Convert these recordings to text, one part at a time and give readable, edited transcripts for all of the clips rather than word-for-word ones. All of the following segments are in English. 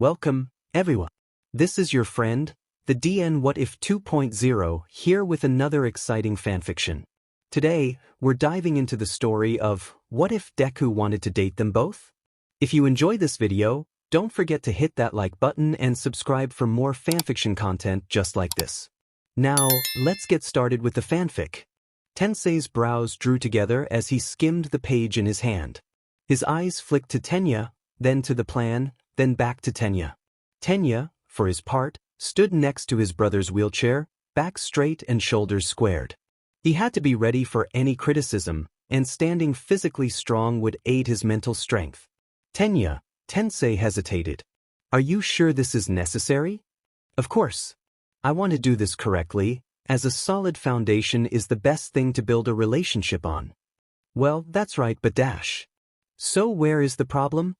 Welcome, everyone. This is your friend, the DN WhatIf 2.0, here with another exciting fanfiction. Today, we're diving into the story of what if Deku wanted to date them both? If you enjoy this video, don't forget to hit that like button and subscribe for more fanfiction content just like this. Now, let's get started with the fanfic. Tensei's brows drew together as he skimmed the page in his hand. His eyes flicked to Tenya, then to the plan, then back to Tenya. Tenya, for his part, stood next to his brother's wheelchair, back straight and shoulders squared. He had to be ready for any criticism, and standing physically strong would aid his mental strength. Tensei hesitated. Are you sure this is necessary? Of course. I want to do this correctly, as a solid foundation is the best thing to build a relationship on. Well, that's right, but dash. So where is the problem?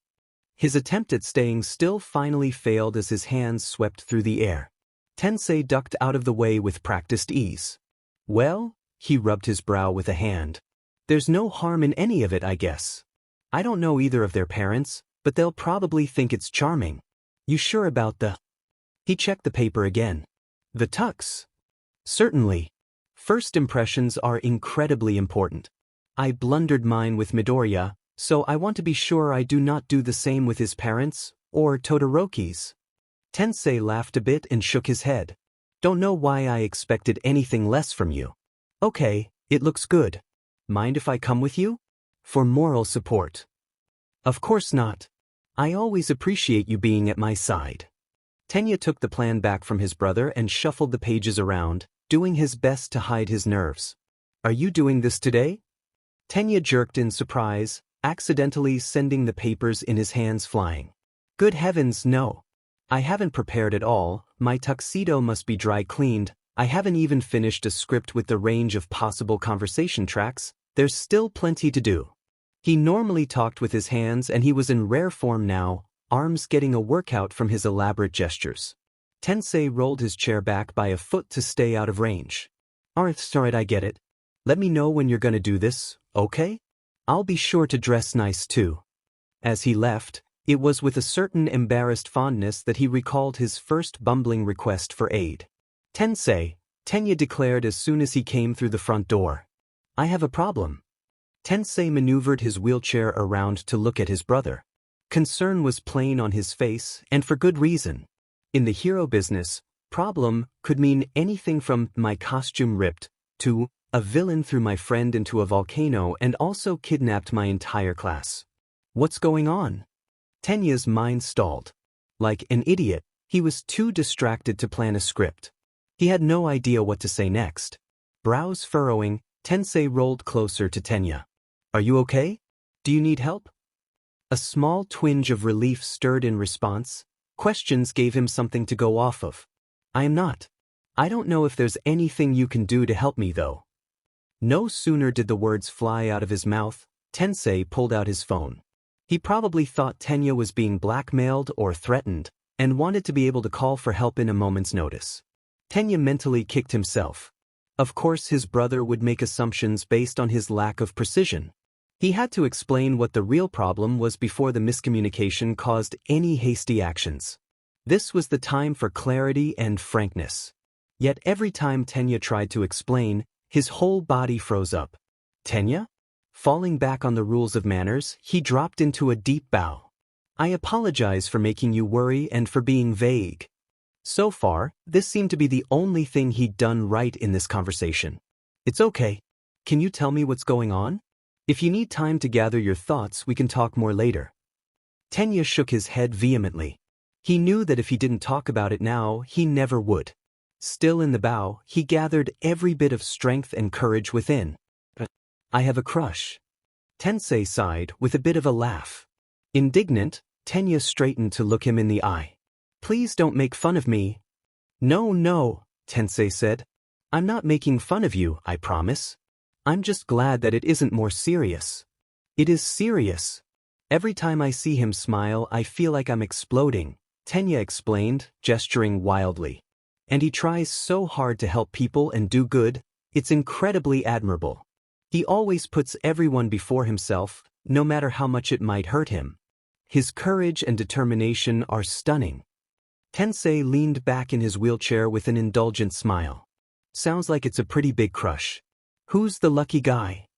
His attempt at staying still finally failed as his hands swept through the air. Tensei ducked out of the way with practiced ease. Well, he rubbed his brow with a hand. There's no harm in any of it, I guess. I don't know either of their parents, but they'll probably think it's charming. You sure about the... He checked the paper again. The tux? Certainly. First impressions are incredibly important. I blundered mine with Midoria, so I want to be sure I do not do the same with his parents, or Todoroki's. Tensei laughed a bit and shook his head. Don't know why I expected anything less from you. Okay, it looks good. Mind if I come with you? For moral support. Of course not. I always appreciate you being at my side. Tenya took the plan back from his brother and shuffled the pages around, doing his best to hide his nerves. Are you doing this today? Tenya jerked in surprise, accidentally sending the papers in his hands flying. Good heavens, no. I haven't prepared at all, my tuxedo must be dry cleaned, I haven't even finished a script with the range of possible conversation tracks, there's still plenty to do. He normally talked with his hands and he was in rare form now, arms getting a workout from his elaborate gestures. Tensei rolled his chair back by a foot to stay out of range. Alright, I get it. Let me know when you're gonna do this, okay? I'll be sure to dress nice too. As he left, it was with a certain embarrassed fondness that he recalled his first bumbling request for aid. Tensei, Tenya declared as soon as he came through the front door. I have a problem. Tensei maneuvered his wheelchair around to look at his brother. Concern was plain on his face, and for good reason. In the hero business, problem could mean anything from my costume ripped to a villain threw my friend into a volcano and also kidnapped my entire class. What's going on? Tenya's mind stalled. Like an idiot, he was too distracted to plan a script. He had no idea what to say next. Brows furrowing, Tensei rolled closer to Tenya. Are you okay? Do you need help? A small twinge of relief stirred in response. Questions gave him something to go off of. I am not. I don't know if there's anything you can do to help me though. No sooner did the words fly out of his mouth, Tensei pulled out his phone. He probably thought Tenya was being blackmailed or threatened, and wanted to be able to call for help in a moment's notice. Tenya mentally kicked himself. Of course his brother would make assumptions based on his lack of precision. He had to explain what the real problem was before the miscommunication caused any hasty actions. This was the time for clarity and frankness. Yet every time Tenya tried to explain, his whole body froze up. Tenya? Falling back on the rules of manners, he dropped into a deep bow. I apologize for making you worry and for being vague. So far, this seemed to be the only thing he'd done right in this conversation. It's okay. Can you tell me what's going on? If you need time to gather your thoughts, we can talk more later. Tenya shook his head vehemently. He knew that if he didn't talk about it now, he never would. Still in the bow, he gathered every bit of strength and courage within. I have a crush. Tensei sighed with a bit of a laugh. Indignant, Tenya straightened to look him in the eye. Please don't make fun of me. No, Tensei said. I'm not making fun of you, I promise. I'm just glad that it isn't more serious. It is serious. Every time I see him smile, I feel like I'm exploding, Tenya explained, gesturing wildly. And he tries so hard to help people and do good, it's incredibly admirable. He always puts everyone before himself, no matter how much it might hurt him. His courage and determination are stunning. Tensei leaned back in his wheelchair with an indulgent smile. Sounds like it's a pretty big crush. Who's the lucky guy?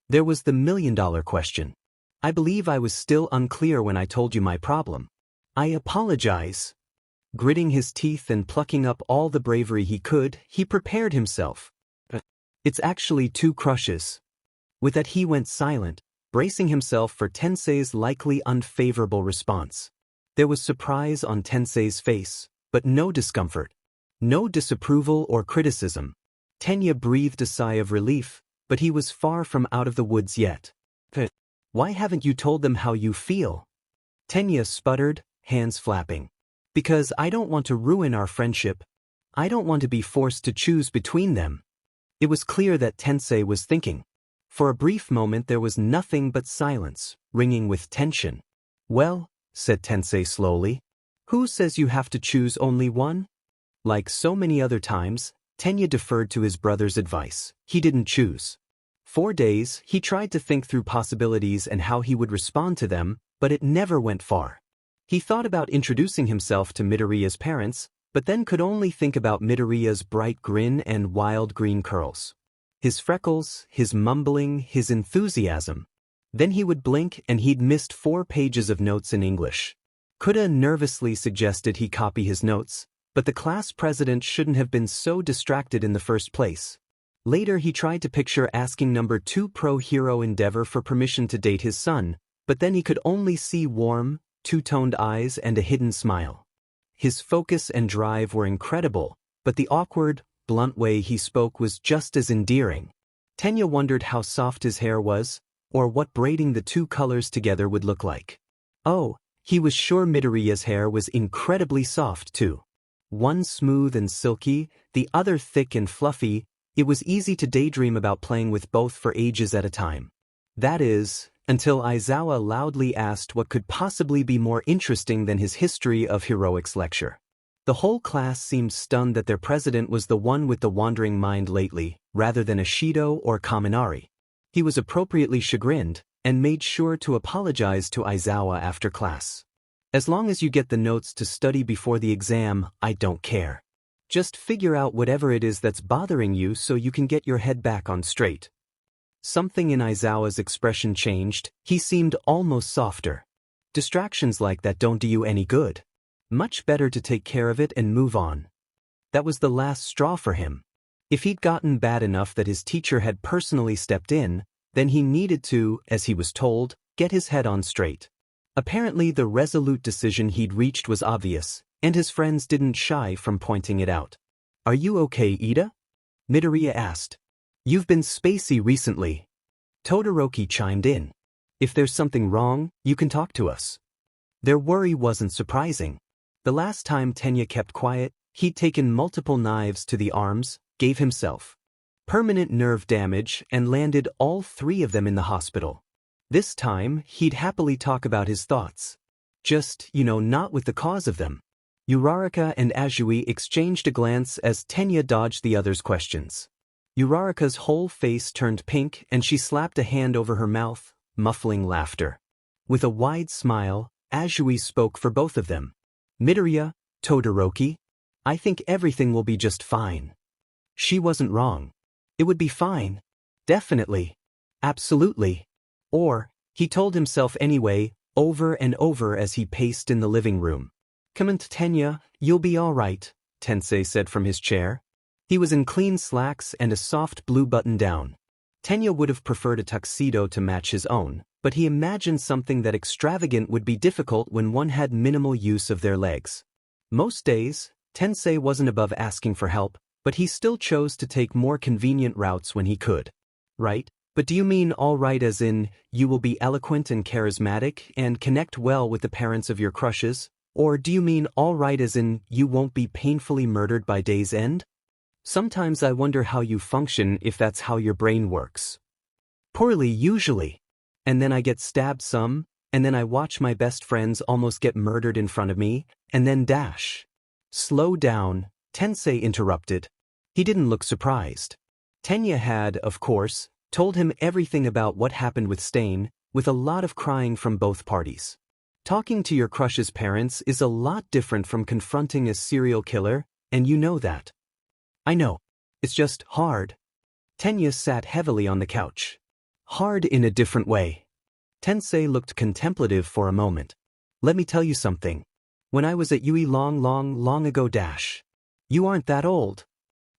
There was the million-dollar question. I believe I was still unclear when I told you my problem. I apologize. Gritting his teeth and plucking up all the bravery he could, he prepared himself. It's actually 2 crushes. With that he went silent, bracing himself for Tensei's likely unfavorable response. There was surprise on Tensei's face, but no discomfort. No disapproval or criticism. Tenya breathed a sigh of relief, but he was far from out of the woods yet. Why haven't you told them how you feel? Tenya sputtered, hands flapping. Because I don't want to ruin our friendship. I don't want to be forced to choose between them. It was clear that Tensei was thinking. For a brief moment there was nothing but silence, ringing with tension. Well, said Tensei slowly, who says you have to choose only one? Like so many other times, Tenya deferred to his brother's advice. He didn't choose. 4 days, he tried to think through possibilities and how he would respond to them, but it never went far. He thought about introducing himself to Midoriya's parents, but then could only think about Midoriya's bright grin and wild green curls. His freckles, his mumbling, his enthusiasm. Then he would blink and he'd missed 4 pages of notes in English. Kuda nervously suggested he copy his notes, but the class president shouldn't have been so distracted in the first place. Later he tried to picture asking number 2 pro-hero Endeavor for permission to date his son, but then he could only see warm, two-toned eyes and a hidden smile. His focus and drive were incredible, but the awkward, blunt way he spoke was just as endearing. Tenya wondered how soft his hair was, or what braiding the 2 colors together would look like. Oh, he was sure Midoriya's hair was incredibly soft too. One smooth and silky, the other thick and fluffy. It was easy to daydream about playing with both for ages at a time. That is, until Aizawa loudly asked what could possibly be more interesting than his history of heroics lecture. The whole class seemed stunned that their president was the one with the wandering mind lately, rather than Ishido or Kaminari. He was appropriately chagrined, and made sure to apologize to Aizawa after class. As long as you get the notes to study before the exam, I don't care. Just figure out whatever it is that's bothering you so you can get your head back on straight. Something in Aizawa's expression changed. He seemed almost softer. Distractions like that don't do you any good. Much better to take care of it and move on. That was the last straw for him. If he'd gotten bad enough that his teacher had personally stepped in, then he needed to, as he was told, get his head on straight. Apparently the resolute decision he'd reached was obvious, and his friends didn't shy from pointing it out. Are you okay, Iida? Midoriya asked. You've been spacey recently. Todoroki chimed in. If there's something wrong, you can talk to us. Their worry wasn't surprising. The last time Tenya kept quiet, he'd taken multiple knives to the arms, gave himself permanent nerve damage and landed all 3 of them in the hospital. This time, he'd happily talk about his thoughts. Just, not with the cause of them. Uraraka and Azui exchanged a glance as Tenya dodged the other's questions. Uraraka's whole face turned pink and she slapped a hand over her mouth, muffling laughter. With a wide smile, Azui spoke for both of them. Midoriya, Todoroki, I think everything will be just fine. She wasn't wrong. It would be fine. Definitely. Absolutely. Or, he told himself anyway, over and over as he paced in the living room. Come on, Tenya, you'll be all right, Tensei said from his chair. He was in clean slacks and a soft blue button-down. Tenya would have preferred a tuxedo to match his own, but he imagined something that extravagant would be difficult when one had minimal use of their legs. Most days, Tensei wasn't above asking for help, but he still chose to take more convenient routes when he could. Right? But do you mean all right as in, you will be eloquent and charismatic and connect well with the parents of your crushes? Or do you mean all right as in, you won't be painfully murdered by day's end? Sometimes I wonder how you function if that's how your brain works. Poorly usually. And then I get stabbed some, and then I watch my best friends almost get murdered in front of me, and then dash. Slow down, Tensei interrupted. He didn't look surprised. Tenya had, of course, told him everything about what happened with Stain, with a lot of crying from both parties. Talking to your crush's parents is a lot different from confronting a serial killer, and you know that. I know. It's just hard. Tenya sat heavily on the couch. Hard in a different way. Tensei looked contemplative for a moment. Let me tell you something. When I was at UE long ago You aren't that old.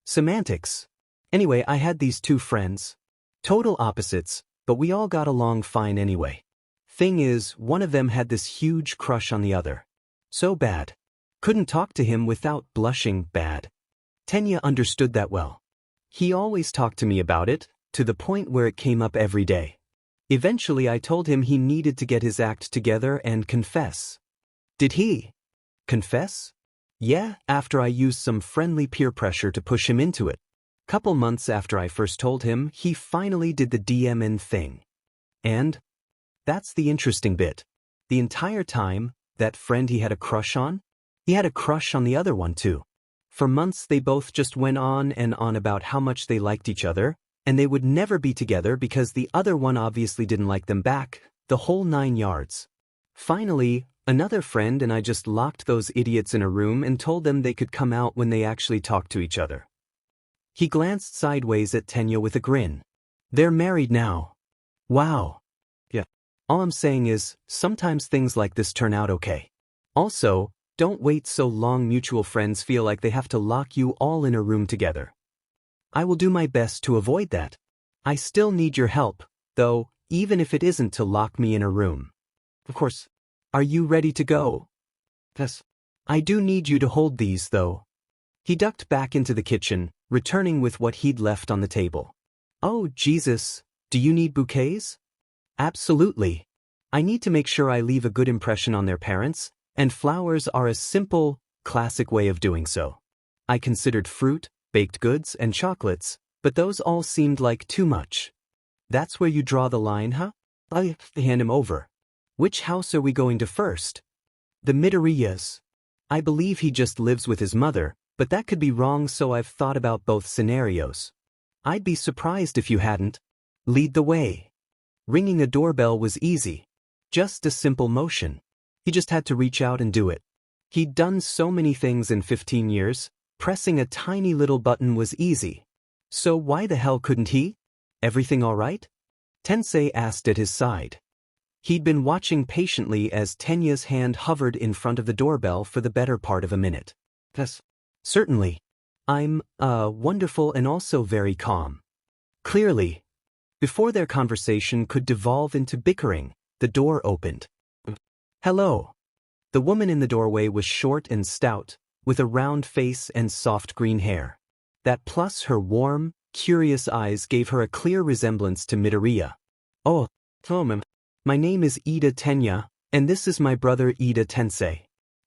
Semantics. Anyway, I had these two friends. Total opposites, but we all got along fine anyway. Thing is, one of them had this huge crush on the other. So bad. Couldn't talk to him without blushing bad. Tenya understood that well. He always talked to me about it, to the point where it came up every day. Eventually I told him he needed to get his act together and confess. Did he? Confess? Yeah, after I used some friendly peer pressure to push him into it. Couple months after I first told him, he finally did the DMN thing. And? That's the interesting bit. The entire time, that friend he had a crush on? He had a crush on the other one too. For months they both just went on and on about how much they liked each other, and they would never be together because the other one obviously didn't like them back, the whole 9 yards. Finally, another friend and I just locked those idiots in a room and told them they could come out when they actually talked to each other. He glanced sideways at Tenya with a grin. They're married now. Wow. Yeah. All I'm saying is, sometimes things like this turn out okay. Also, don't wait so long mutual friends feel like they have to lock you all in a room together. I will do my best to avoid that. I still need your help, though, even if it isn't to lock me in a room. Of course. Are you ready to go? Yes. I do need you to hold these, though. He ducked back into the kitchen, returning with what he'd left on the table. Oh, Jesus, do you need bouquets? Absolutely. I need to make sure I leave a good impression on their parents, and flowers are a simple, classic way of doing so. I considered fruit, baked goods, and chocolates, but those all seemed like too much. That's where you draw the line, huh? I hand him over. Which house are we going to first? The Midoriya's. I believe he just lives with his mother, but that could be wrong, so I've thought about both scenarios. I'd be surprised if you hadn't. Lead the way. Ringing a doorbell was easy. Just a simple motion. He just had to reach out and do it. He'd done so many things in 15 years, pressing a tiny little button was easy. So why the hell couldn't he? Everything all right? Tensei asked at his side. He'd been watching patiently as Tenya's hand hovered in front of the doorbell for the better part of a minute. Yes. Certainly. I'm, wonderful and also very calm. Clearly. Before their conversation could devolve into bickering, the door opened. Hello. The woman in the doorway was short and stout, with a round face and soft green hair. That plus her warm, curious eyes gave her a clear resemblance to Midoriya. Oh, Tomim. My name is Iida Tenya, and this is my brother Iida Tensei.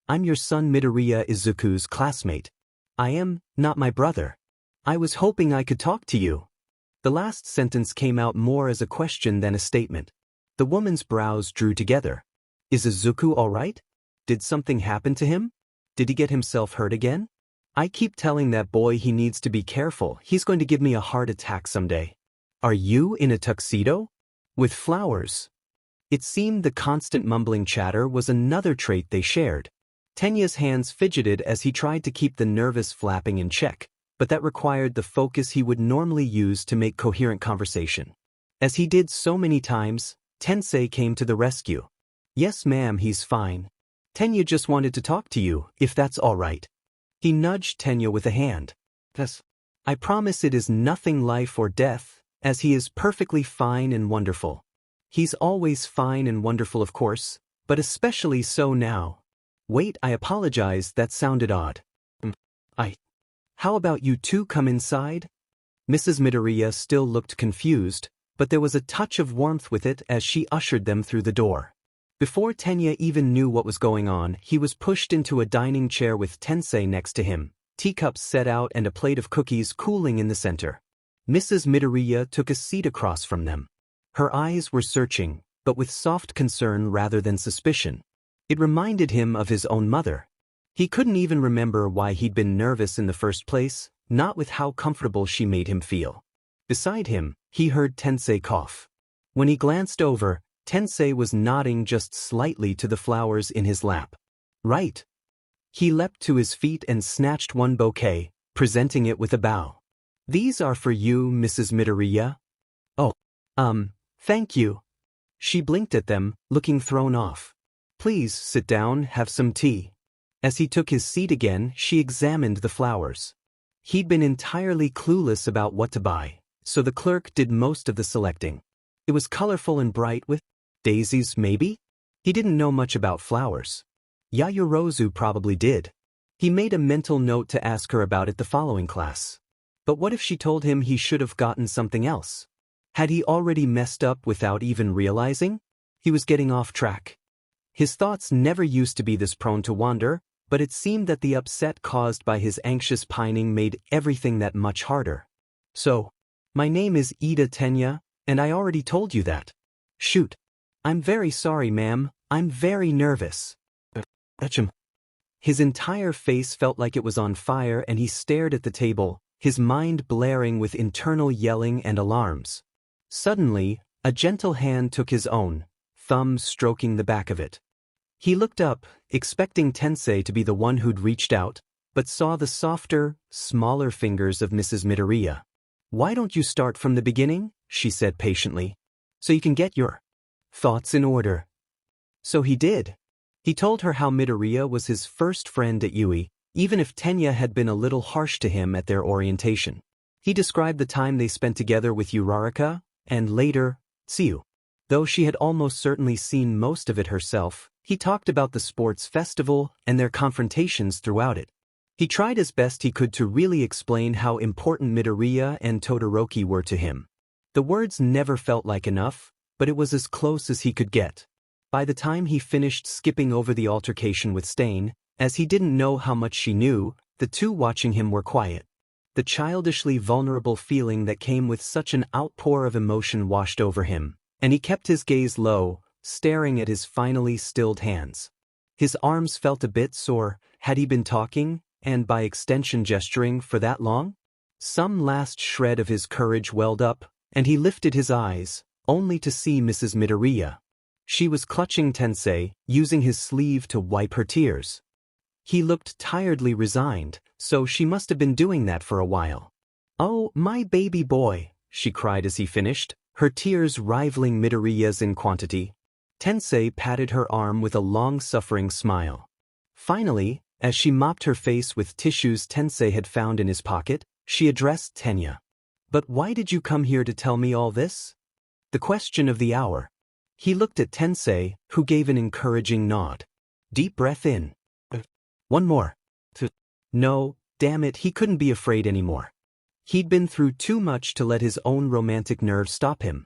I'm your son Midoriya Izuku's classmate. I am not my brother. I was hoping I could talk to you. The last sentence came out more as a question than a statement. The woman's brows drew together. Is Izuku all right? Did something happen to him? Did he get himself hurt again? I keep telling that boy he needs to be careful. He's going to give me a heart attack someday. Are you in a tuxedo? With flowers? It seemed the constant mumbling chatter was another trait they shared. Tenya's hands fidgeted as he tried to keep the nervous flapping in check, but that required the focus he would normally use to make coherent conversation. As he did so many times, Tensei came to the rescue. Yes, ma'am, he's fine. Tenya just wanted to talk to you, if that's all right. He nudged Tenya with a hand. Yes. I promise it is nothing life or death, as he is perfectly fine and wonderful. He's always fine and wonderful, of course, but especially so now. Wait, I apologize, that sounded odd. How about you two come inside? Mrs. Midoriya still looked confused, but there was a touch of warmth with it as she ushered them through the door. Before Tenya even knew what was going on, he was pushed into a dining chair with Tensei next to him, teacups set out and a plate of cookies cooling in the center. Mrs. Midoriya took a seat across from them. Her eyes were searching, but with soft concern rather than suspicion. It reminded him of his own mother. He couldn't even remember why he'd been nervous in the first place, not with how comfortable she made him feel. Beside him, he heard Tensei cough. When he glanced over, Tensei was nodding just slightly to the flowers in his lap. Right. He leapt to his feet and snatched one bouquet, presenting it with a bow. These are for you, Mrs. Midoriya. Oh, thank you. She blinked at them, looking thrown off. Please sit down, have some tea. As he took his seat again, she examined the flowers. He'd been entirely clueless about what to buy, so the clerk did most of the selecting. It was colorful and bright with daisies, maybe? He didn't know much about flowers. Yayorozu probably did. He made a mental note to ask her about it the following class. But what if she told him he should have gotten something else? Had he already messed up without even realizing? He was getting off track. His thoughts never used to be this prone to wander, but it seemed that the upset caused by his anxious pining made everything that much harder. So, my name is Iida Tenya, and I already told you that. Shoot. I'm very sorry, ma'am, I'm very nervous. His entire face felt like it was on fire and he stared at the table, his mind blaring with internal yelling and alarms. Suddenly, a gentle hand took his own, thumb stroking the back of it. He looked up, expecting Tensei to be the one who'd reached out, but saw the softer, smaller fingers of Mrs. Midoriya. Why don't you start from the beginning? She said patiently. So you can get your thoughts in order. So he did. He told her how Midoriya was his first friend at Yui, even if Tenya had been a little harsh to him at their orientation. He described the time they spent together with Uraraka, and later, Tsuyu. Though she had almost certainly seen most of it herself, he talked about the sports festival and their confrontations throughout it. He tried as best he could to really explain how important Midoriya and Todoroki were to him. The words never felt like enough, but it was as close as he could get. By the time he finished skipping over the altercation with Stain, as he didn't know how much she knew, the two watching him were quiet. The childishly vulnerable feeling that came with such an outpour of emotion washed over him, and he kept his gaze low, staring at his finally stilled hands. His arms felt a bit sore. Had he been talking, and by extension gesturing, for that long? Some last shred of his courage welled up, and he lifted his eyes, only to see Mrs. Midoriya. She was clutching Tensei, using his sleeve to wipe her tears. He looked tiredly resigned, so she must have been doing that for a while. "Oh, my baby boy," she cried as he finished, her tears rivaling Midoriya's in quantity. Tensei patted her arm with a long-suffering smile. Finally, as she mopped her face with tissues Tensei had found in his pocket, she addressed Tenya. "But why did you come here to tell me all this?" The question of the hour. He looked at Tensei, who gave an encouraging nod. Deep breath in. One more. No, damn it, he couldn't be afraid anymore. He'd been through too much to let his own romantic nerves stop him.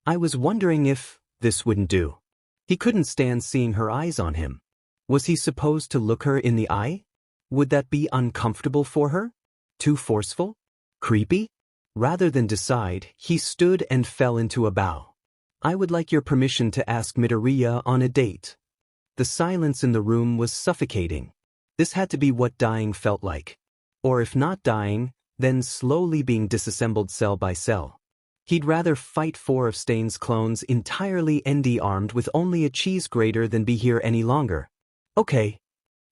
I was wondering if this wouldn't do. He couldn't stand seeing her eyes on him. Was he supposed to look her in the eye? Would that be uncomfortable for her? Too forceful? Creepy? Rather than decide, he stood and fell into a bow. I would like your permission to ask Midoriya on a date. The silence in the room was suffocating. This had to be what dying felt like. Or if not dying, then slowly being disassembled cell by cell. He'd rather fight 4 of Stain's clones entirely ND armed with only a cheese grater than be here any longer. Okay.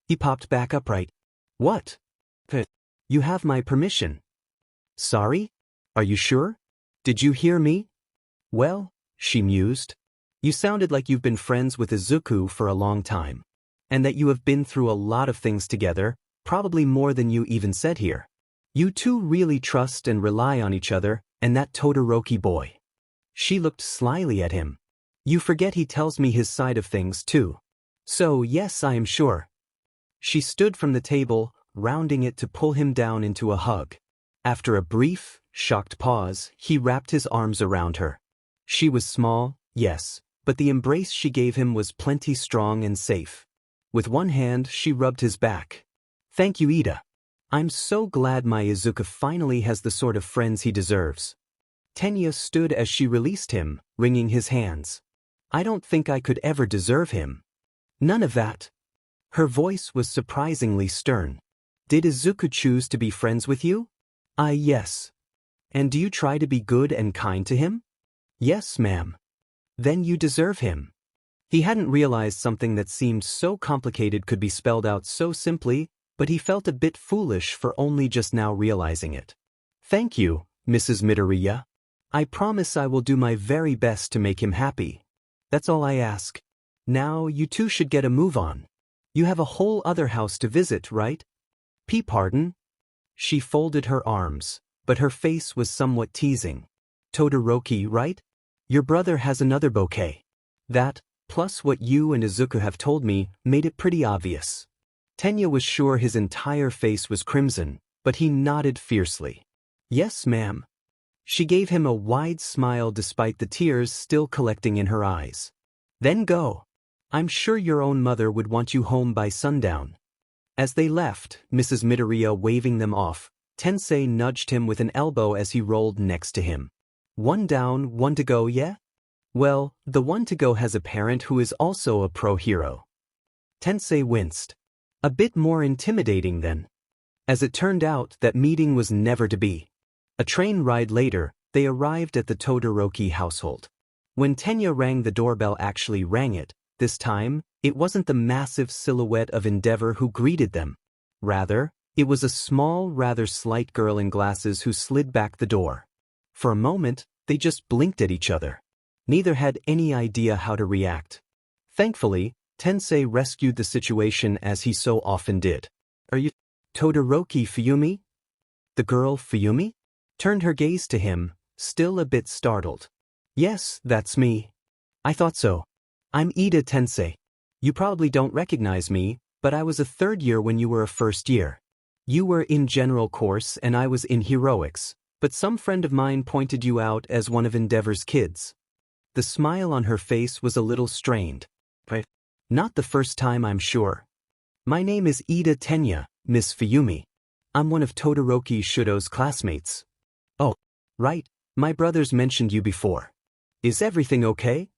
He popped back upright. What? You have my permission. Sorry? Are you sure? Did you hear me? Well, she mused. You sounded like you've been friends with Izuku for a long time. And that you have been through a lot of things together, probably more than you even said here. You two really trust and rely on each other, and that Todoroki boy. She looked slyly at him. You forget he tells me his side of things too. So yes, I am sure. She stood from the table, rounding it to pull him down into a hug. After a brief, shocked pause, he wrapped his arms around her. She was small, yes, but the embrace she gave him was plenty strong and safe. With one hand, she rubbed his back. Thank you, Iida. I'm so glad my Izuku finally has the sort of friends he deserves. Tenya stood as she released him, wringing his hands. I don't think I could ever deserve him. None of that. Her voice was surprisingly stern. Did Izuku choose to be friends with you? Yes. And do you try to be good and kind to him? Yes, ma'am. Then you deserve him. He hadn't realized something that seemed so complicated could be spelled out so simply, but he felt a bit foolish for only just now realizing it. Thank you, Mrs. Midoriya. I promise I will do my very best to make him happy. That's all I ask. Now you two should get a move on. You have a whole other house to visit, right? Pardon? She folded her arms, but her face was somewhat teasing. Todoroki, right? Your brother has another bouquet. That, plus what you and Izuku have told me, made it pretty obvious. Tenya was sure his entire face was crimson, but he nodded fiercely. Yes, ma'am. She gave him a wide smile despite the tears still collecting in her eyes. Then go. I'm sure your own mother would want you home by sundown. As they left, Mrs. Midoriya waving them off, Tensei nudged him with an elbow as he rolled next to him. One down, one to go, yeah? Well, the one to go has a parent who is also a pro hero. Tensei winced. A bit more intimidating then. As it turned out, that meeting was never to be. A train ride later, they arrived at the Todoroki household. When Tenya rang the doorbell actually rang it, this time, it wasn't the massive silhouette of Endeavor who greeted them. Rather, it was a small, rather slight girl in glasses who slid back the door. For a moment, they just blinked at each other. Neither had any idea how to react. Thankfully, Tensei rescued the situation as he so often did. Are you Todoroki Fuyumi? The girl, Fuyumi, turned her gaze to him, still a bit startled. Yes, that's me. I thought so. I'm Iida Tensei. You probably don't recognize me, but I was a third year when you were a first year. You were in general course and I was in heroics, but some friend of mine pointed you out as one of Endeavor's kids. The smile on her face was a little strained. Right? Not the first time, I'm sure. My name is Iida Tenya, Miss Fuyumi. I'm one of Todoroki Shudo's classmates. Oh, right, my brother's mentioned you before. Is everything okay?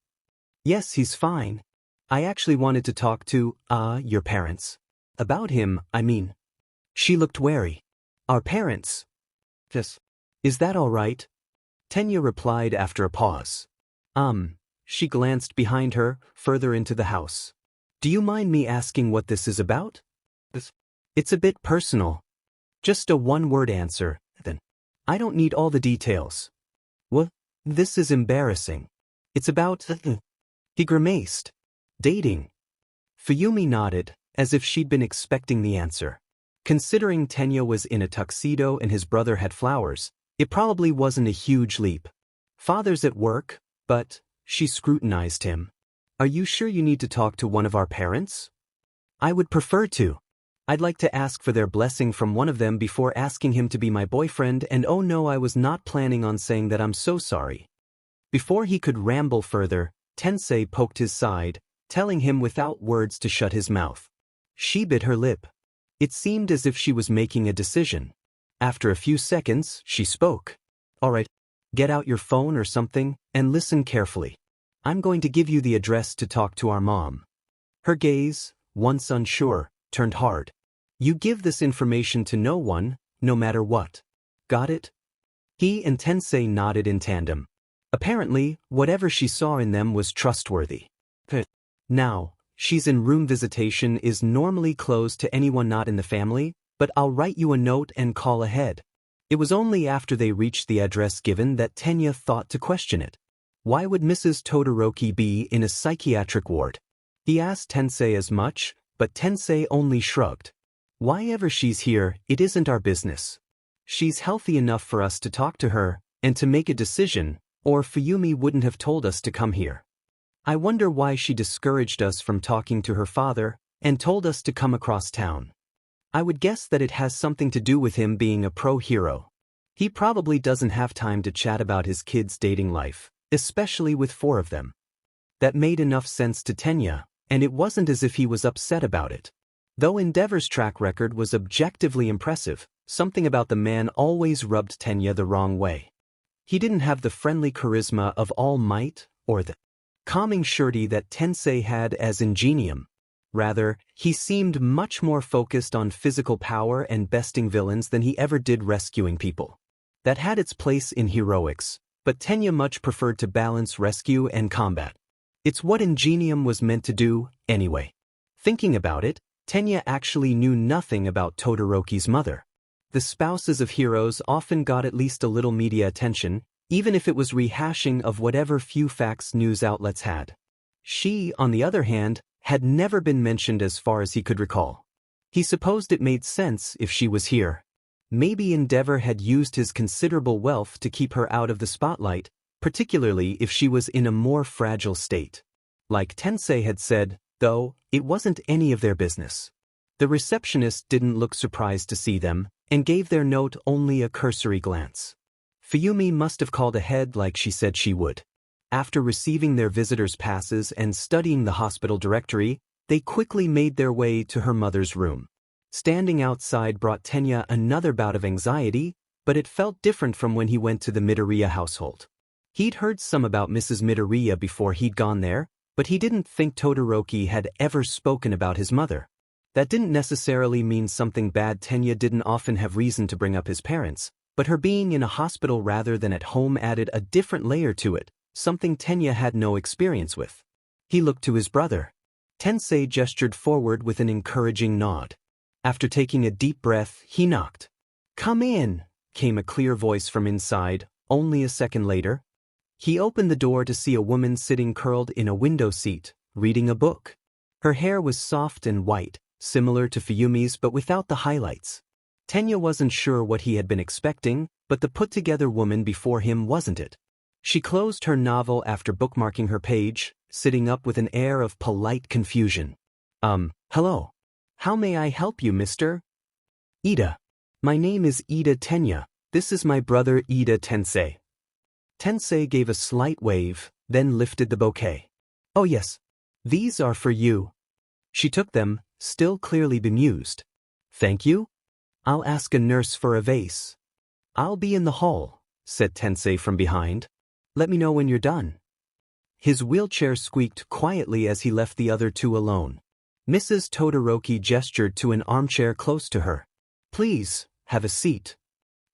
Yes, he's fine. I actually wanted to talk to, your parents. About him, I mean. She looked wary. Our parents? Yes. Is that all right? Tenya replied after a pause. She glanced behind her, further into the house. Do you mind me asking what this is about? It's a bit personal. Just a one-word answer, then. I don't need all the details. What? This is embarrassing. It's about... He grimaced. Dating. Fuyumi nodded, as if she'd been expecting the answer. Considering Tenya was in a tuxedo and his brother had flowers, it probably wasn't a huge leap. Father's at work, but... She scrutinized him. Are you sure you need to talk to one of our parents? I would prefer to. I'd like to ask for their blessing from one of them before asking him to be my boyfriend, and oh no, I was not planning on saying that I'm so sorry. Before he could ramble further, Tensei poked his side, telling him without words to shut his mouth. She bit her lip. It seemed as if she was making a decision. After a few seconds, she spoke. All right, get out your phone or something, and listen carefully. I'm going to give you the address to talk to our mom. Her gaze, once unsure, turned hard. You give this information to no one, no matter what. Got it? He and Tensei nodded in tandem. Apparently, whatever she saw in them was trustworthy. Now, she's in room visitation is normally closed to anyone not in the family, but I'll write you a note and call ahead. It was only after they reached the address given that Tenya thought to question it. Why would Mrs. Todoroki be in a psychiatric ward? He asked Tensei as much, but Tensei only shrugged. Why ever she's here, it isn't our business. She's healthy enough for us to talk to her, and to make a decision, or Fuyumi wouldn't have told us to come here. I wonder why she discouraged us from talking to her father, and told us to come across town. I would guess that it has something to do with him being a pro hero. He probably doesn't have time to chat about his kids' dating life, especially with 4 of them. That made enough sense to Tenya, and it wasn't as if he was upset about it. Though Endeavor's track record was objectively impressive, something about the man always rubbed Tenya the wrong way. He didn't have the friendly charisma of All Might, or the calming surety that Tensei had as Ingenium. Rather, he seemed much more focused on physical power and besting villains than he ever did rescuing people. That had its place in heroics, but Tenya much preferred to balance rescue and combat. It's what Ingenium was meant to do, anyway. Thinking about it, Tenya actually knew nothing about Todoroki's mother. The spouses of heroes often got at least a little media attention, even if it was rehashing of whatever few facts news outlets had. She, on the other hand, had never been mentioned as far as he could recall. He supposed it made sense if she was here. Maybe Endeavor had used his considerable wealth to keep her out of the spotlight, particularly if she was in a more fragile state. Like Tensei had said, though, it wasn't any of their business. The receptionist didn't look surprised to see them, and gave their note only a cursory glance. Fuyumi must have called ahead like she said she would. After receiving their visitors' passes and studying the hospital directory, they quickly made their way to her mother's room. Standing outside brought Tenya another bout of anxiety, but it felt different from when he went to the Midoria household. He'd heard some about Mrs. Midoria before he'd gone there, but he didn't think Todoroki had ever spoken about his mother. That didn't necessarily mean something bad. Tenya didn't often have reason to bring up his parents, but her being in a hospital rather than at home added a different layer to it, something Tenya had no experience with. He looked to his brother. Tensei gestured forward with an encouraging nod. After taking a deep breath, he knocked. "Come in," came a clear voice from inside. Only a second later, he opened the door to see a woman sitting curled in a window seat, reading a book. Her hair was soft and white, similar to Fuyumi's but without the highlights. Tenya wasn't sure what he had been expecting, but the put-together woman before him wasn't it. She closed her novel after bookmarking her page, sitting up with an air of polite confusion. Hello. How may I help you, Mr. Iida? My name is Iida Tenya. This is my brother Iida Tensei. Tensei gave a slight wave, then lifted the bouquet. Oh yes. These are for you. She took them, still clearly bemused. Thank you? I'll ask a nurse for a vase. I'll be in the hall, said Tensei from behind. Let me know when you're done. His wheelchair squeaked quietly as he left the other two alone. Mrs. Todoroki gestured to an armchair close to her. Please, have a seat.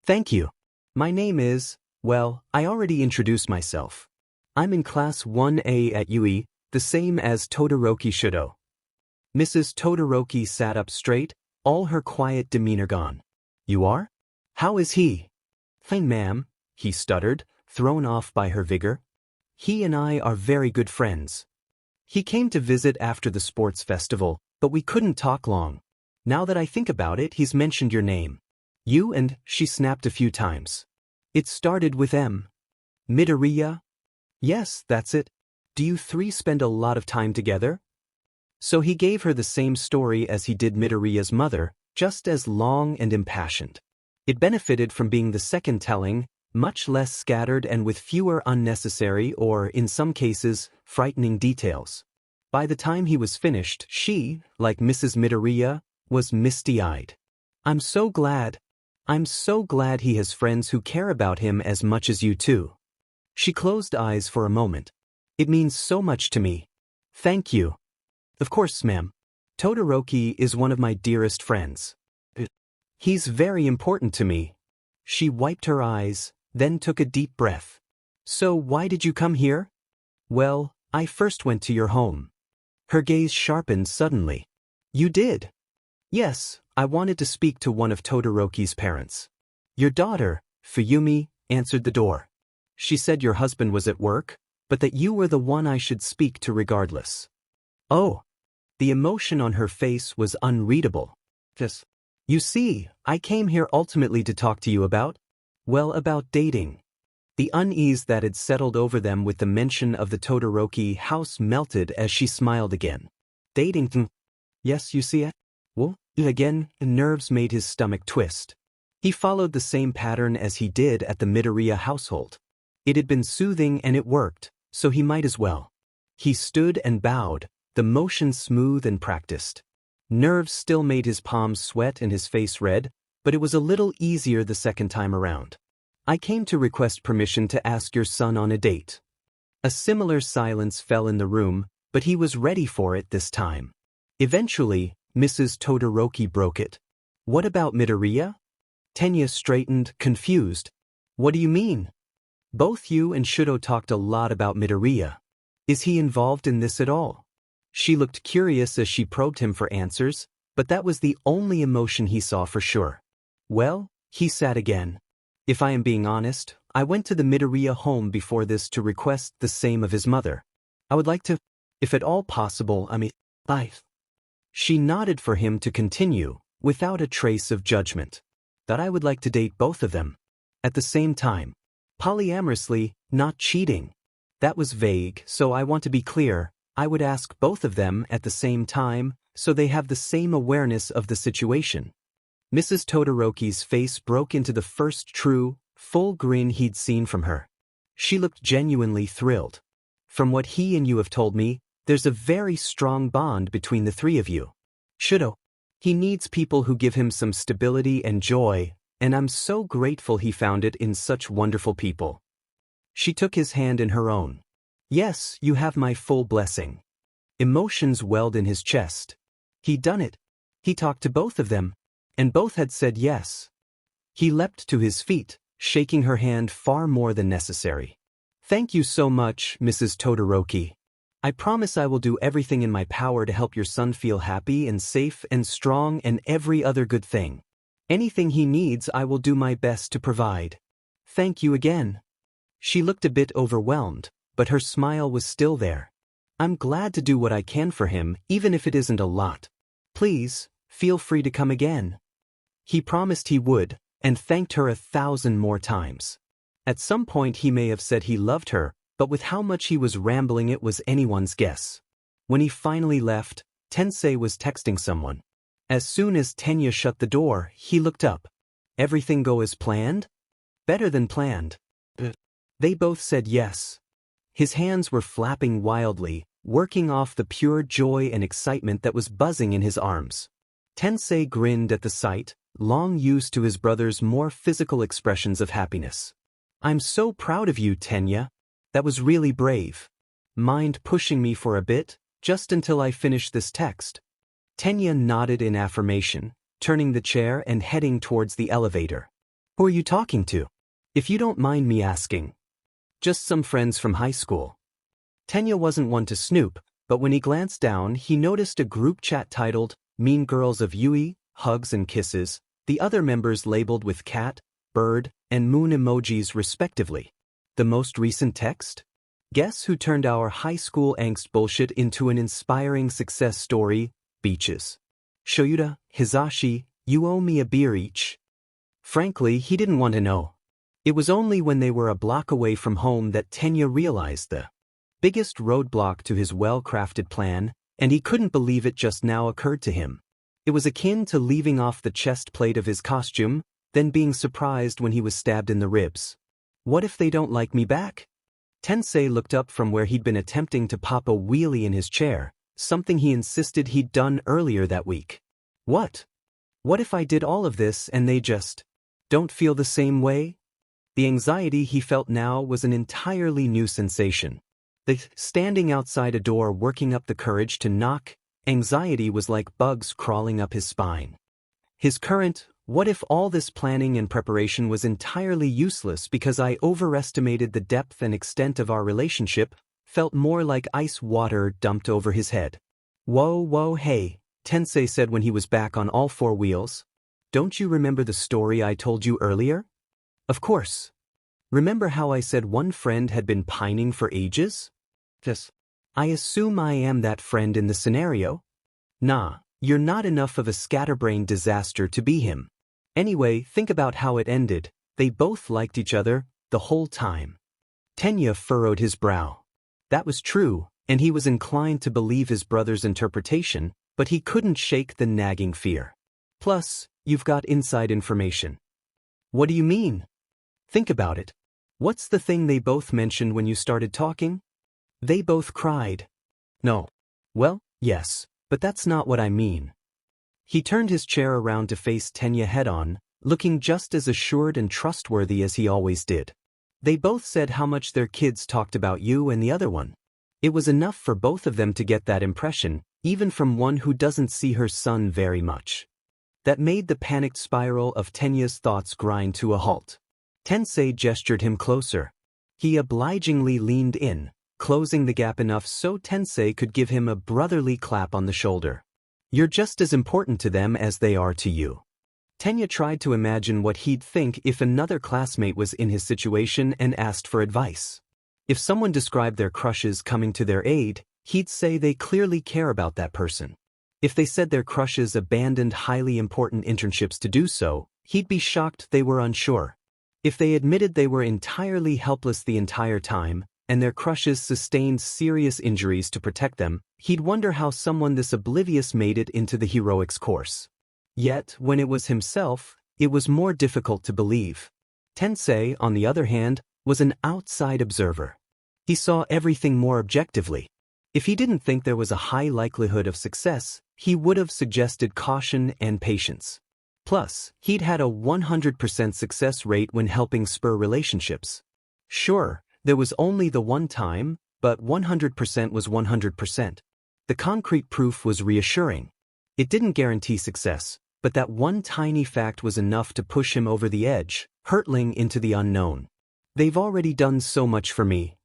Thank you. My name is, well, I already introduced myself. I'm in class 1A at UE, the same as Todoroki Shudo. Mrs. Todoroki sat up straight, all her quiet demeanor gone. You are? How is he? Fine, ma'am, he stuttered, thrown off by her vigor. He and I are very good friends. He came to visit after the sports festival, but we couldn't talk long. Now that I think about it, he's mentioned your name. You and she snapped a few times. It started with M. Midoriya? Yes, that's it. Do you three spend a lot of time together? So he gave her the same story as he did Midoriya's mother, just as long and impassioned. It benefited from being the second telling, much less scattered and with fewer unnecessary or, in some cases, frightening details. By the time he was finished, she, like Mrs. Midoriya, was misty-eyed. I'm so glad he has friends who care about him as much as you two. She closed eyes for a moment. It means so much to me. Thank you. Of course, ma'am. Todoroki is one of my dearest friends. He's very important to me. She wiped her eyes, then took a deep breath. So why did you come here? Well, I first went to your home. Her gaze sharpened suddenly. You did? Yes, I wanted to speak to one of Todoroki's parents. Your daughter, Fuyumi, answered the door. She said your husband was at work, but that you were the one I should speak to regardless. Oh. The emotion on her face was unreadable. Yes. You see, I came here ultimately to talk to you about dating. The unease that had settled over them with the mention of the Todoroki house melted as she smiled again. Dating? Yes, you see it? Well, again, nerves made his stomach twist. He followed the same pattern as he did at the Midoriya household. It had been soothing and it worked, so he might as well. He stood and bowed, the motion smooth and practiced. Nerves still made his palms sweat and his face red, but it was a little easier the second time around. I came to request permission to ask your son on a date. A similar silence fell in the room, but he was ready for it this time. Eventually, Mrs. Todoroki broke it. What about Midoriya? Tenya straightened, confused. What do you mean? Both you and Shudo talked a lot about Midoriya. Is he involved in this at all? She looked curious as she probed him for answers, but that was the only emotion he saw for sure. Well, he sat again. If I am being honest, I went to the Midoriya home before this to request the same of his mother. I would like to, if at all possible, life. She nodded for him to continue, without a trace of judgment. That I would like to date both of them. At the same time. Polyamorously, not cheating. That was vague, so I want to be clear. I would ask both of them at the same time, so they have the same awareness of the situation. Mrs. Todoroki's face broke into the first true, full grin he'd seen from her. She looked genuinely thrilled. From what he and you have told me, there's a very strong bond between the three of you. Shudo. He needs people who give him some stability and joy, and I'm so grateful he found it in such wonderful people. She took his hand in her own. Yes, you have my full blessing. Emotions welled in his chest. He'd done it. He talked to both of them, and both had said yes. He leapt to his feet, shaking her hand far more than necessary. Thank you so much, Mrs. Todoroki. I promise I will do everything in my power to help your son feel happy and safe and strong and every other good thing. Anything he needs I will do my best to provide. Thank you again. She looked a bit overwhelmed, but her smile was still there. I'm glad to do what I can for him, even if it isn't a lot. Please, feel free to come again. He promised he would, and thanked her 1,000 more times. At some point he may have said he loved her, but with how much he was rambling it was anyone's guess. When he finally left, Tensei was texting someone. As soon as Tenya shut the door, he looked up. Everything go as planned? Better than planned. They both said yes. His hands were flapping wildly, working off the pure joy and excitement that was buzzing in his arms. Tensei grinned at the sight, long used to his brother's more physical expressions of happiness. I'm so proud of you, Tenya. That was really brave. Mind pushing me for a bit, just until I finish this text? Tenya nodded in affirmation, turning the chair and heading towards the elevator. Who are you talking to? If you don't mind me asking. Just some friends from high school. Tenya wasn't one to snoop, but when he glanced down he noticed a group chat titled, Mean Girls of Yui, Hugs and Kisses, the other members labeled with cat, bird, and moon emojis respectively. The most recent text? Guess who turned our high school angst bullshit into an inspiring success story? Beaches. Shoyuda, Hizashi, you owe me a beer each. Frankly, he didn't want to know. It was only when they were a block away from home that Tenya realized the biggest roadblock to his well-crafted plan, and he couldn't believe it just now occurred to him. It was akin to leaving off the chest plate of his costume, then being surprised when he was stabbed in the ribs. What if they don't like me back? Tensei looked up from where he'd been attempting to pop a wheelie in his chair, something he insisted he'd done earlier that week. What? What if I did all of this and they just don't feel the same way? The anxiety he felt now was an entirely new sensation. The standing outside a door working up the courage to knock, anxiety was like bugs crawling up his spine. His current, what if all this planning and preparation was entirely useless because I overestimated the depth and extent of our relationship, felt more like ice water dumped over his head. Whoa, hey, Tensei said when he was back on all four wheels. Don't you remember the story I told you earlier? Of course. Remember how I said one friend had been pining for ages? Yes. I assume I am that friend in the scenario? Nah, you're not enough of a scatterbrained disaster to be him. Anyway, think about how it ended. They both liked each other, the whole time. Tenya furrowed his brow. That was true, and he was inclined to believe his brother's interpretation, but he couldn't shake the nagging fear. Plus, you've got inside information. What do you mean? Think about it. What's the thing they both mentioned when you started talking? They both cried. No. Well, yes, but that's not what I mean. He turned his chair around to face Tenya head-on, looking just as assured and trustworthy as he always did. They both said how much their kids talked about you and the other one. It was enough for both of them to get that impression, even from one who doesn't see her son very much. That made the panicked spiral of Tenya's thoughts grind to a halt. Tensei gestured him closer. He obligingly leaned in, closing the gap enough so Tensei could give him a brotherly clap on the shoulder. You're just as important to them as they are to you. Tenya tried to imagine what he'd think if another classmate was in his situation and asked for advice. If someone described their crushes coming to their aid, he'd say they clearly care about that person. If they said their crushes abandoned highly important internships to do so, he'd be shocked they were unsure. If they admitted they were entirely helpless the entire time, and their crushes sustained serious injuries to protect them, he'd wonder how someone this oblivious made it into the heroics course. Yet, when it was himself, it was more difficult to believe. Tensei, on the other hand, was an outside observer. He saw everything more objectively. If he didn't think there was a high likelihood of success, he would have suggested caution and patience. Plus, he'd had a 100% success rate when helping spur relationships. Sure, there was only the one time, but 100% was 100%. The concrete proof was reassuring. It didn't guarantee success, but that one tiny fact was enough to push him over the edge, hurtling into the unknown. They've already done so much for me.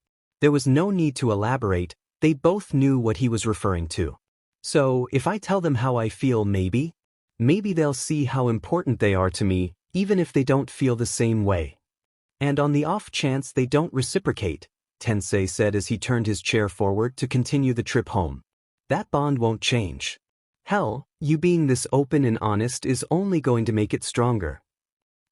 There was no need to elaborate, they both knew what he was referring to. So, if I tell them how I feel, maybe they'll see how important they are to me, even if they don't feel the same way. And on the off chance they don't reciprocate, Tensei said as he turned his chair forward to continue the trip home. That bond won't change. Hell, you being this open and honest is only going to make it stronger.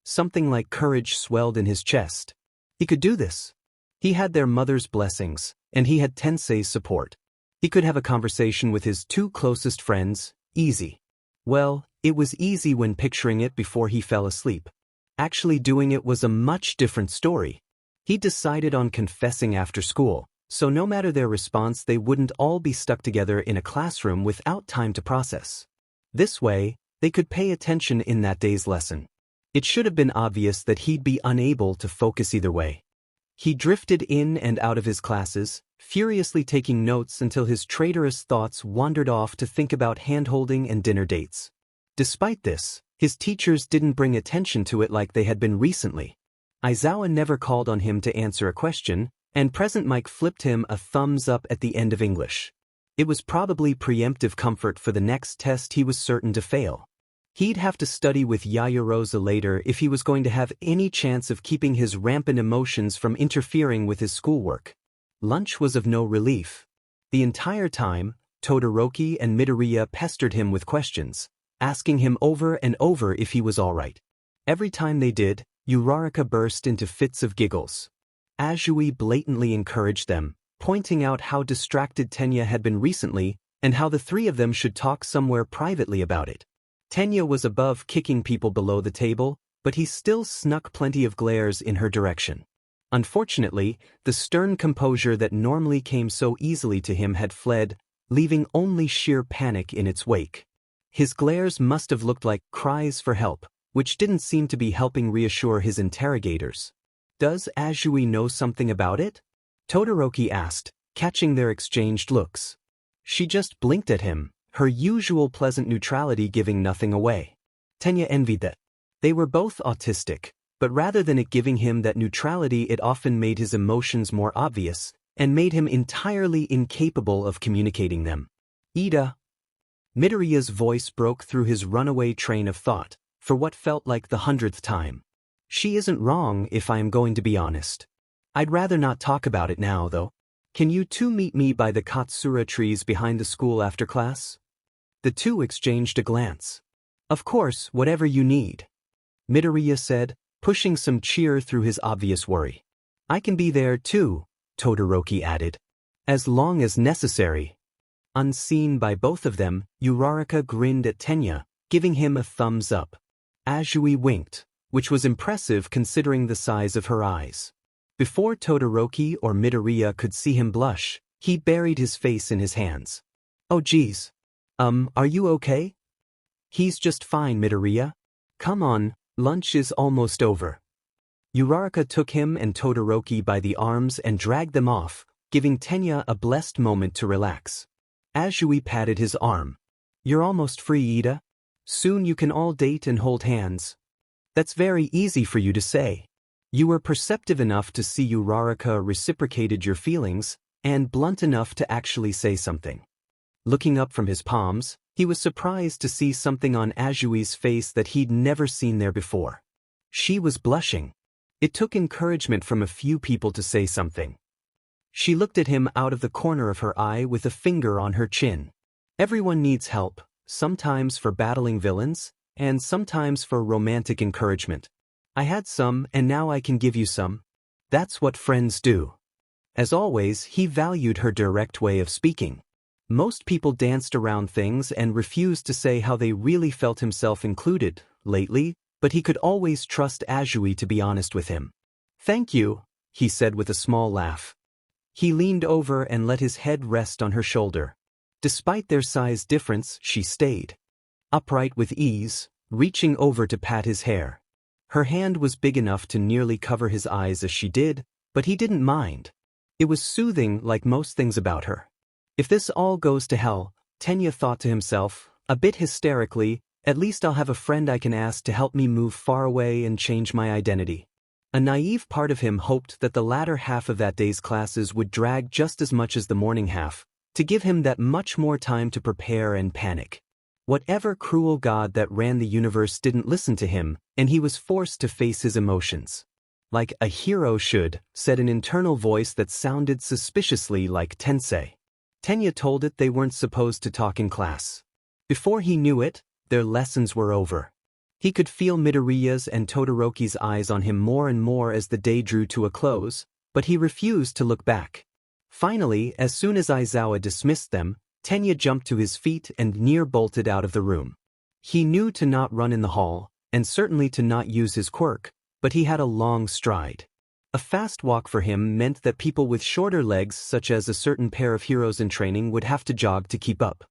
Something like courage swelled in his chest. He could do this. He had their mother's blessings, and he had Tensei's support. He could have a conversation with his two closest friends, easy. Well, it was easy when picturing it before he fell asleep. Actually doing it was a much different story. He decided on confessing after school, so no matter their response they wouldn't all be stuck together in a classroom without time to process. This way, they could pay attention in that day's lesson. It should have been obvious that he'd be unable to focus either way. He drifted in and out of his classes, furiously taking notes until his traitorous thoughts wandered off to think about hand-holding and dinner dates. Despite this, his teachers didn't bring attention to it like they had been recently. Aizawa never called on him to answer a question, and Present Mike flipped him a thumbs up at the end of English. It was probably preemptive comfort for the next test he was certain to fail. He'd have to study with Yayarosa later if he was going to have any chance of keeping his rampant emotions from interfering with his schoolwork. Lunch was of no relief. The entire time, Todoroki and Midoria pestered him with questions, asking him over and over if he was all right. Every time they did, Uraraka burst into fits of giggles. Azui blatantly encouraged them, pointing out how distracted Tenya had been recently and how the three of them should talk somewhere privately about it. Tenya was above kicking people below the table, but he still snuck plenty of glares in her direction. Unfortunately, the stern composure that normally came so easily to him had fled, leaving only sheer panic in its wake. His glares must have looked like cries for help, which didn't seem to be helping reassure his interrogators. Does Azui know something about it? Todoroki asked, catching their exchanged looks. She just blinked at him, her usual pleasant neutrality giving nothing away. Tenya envied that. They were both autistic, but rather than it giving him that neutrality, it often made his emotions more obvious, and made him entirely incapable of communicating them. Iida. Midoriya's voice broke through his runaway train of thought, for what felt like the 100th time. She isn't wrong if I am going to be honest. I'd rather not talk about it now, though. Can you two meet me by the Katsura trees behind the school after class? The two exchanged a glance. Of course, whatever you need, Midoriya said, pushing some cheer through his obvious worry. I can be there too, Todoroki added. As long as necessary. Unseen by both of them, Uraraka grinned at Tenya, giving him a thumbs up. Azui winked, which was impressive considering the size of her eyes. Before Todoroki or Midoriya could see him blush, he buried his face in his hands. Oh geez. Are you okay? He's just fine, Midoriya. Come on, lunch is almost over. Uraraka took him and Todoroki by the arms and dragged them off, giving Tenya a blessed moment to relax. Azui patted his arm. You're almost free, Iida. Soon you can all date and hold hands. That's very easy for you to say. You were perceptive enough to see Uraraka reciprocated your feelings, and blunt enough to actually say something. Looking up from his palms, he was surprised to see something on Ajui's face that he'd never seen there before. She was blushing. It took encouragement from a few people to say something. She looked at him out of the corner of her eye with a finger on her chin. Everyone needs help, sometimes for battling villains, and sometimes for romantic encouragement. I had some, and now I can give you some. That's what friends do. As always, he valued her direct way of speaking. Most people danced around things and refused to say how they really felt, himself included, lately, but he could always trust Ajui to be honest with him. "Thank you," he said with a small laugh. He leaned over and let his head rest on her shoulder. Despite their size difference, she stayed upright with ease, reaching over to pat his hair. Her hand was big enough to nearly cover his eyes as she did, but he didn't mind. It was soothing, like most things about her. If this all goes to hell, Tenya thought to himself, a bit hysterically, at least I'll have a friend I can ask to help me move far away and change my identity. A naive part of him hoped that the latter half of that day's classes would drag just as much as the morning half, to give him that much more time to prepare and panic. Whatever cruel god that ran the universe didn't listen to him, and he was forced to face his emotions. "Like a hero should," said an internal voice that sounded suspiciously like Tensei. Tenya told it they weren't supposed to talk in class. Before he knew it, their lessons were over. He could feel Midoriya's and Todoroki's eyes on him more and more as the day drew to a close, but he refused to look back. Finally, as soon as Aizawa dismissed them, Tenya jumped to his feet and near-bolted out of the room. He knew to not run in the hall, and certainly to not use his quirk, but he had a long stride. A fast walk for him meant that people with shorter legs, such as a certain pair of heroes in training, would have to jog to keep up.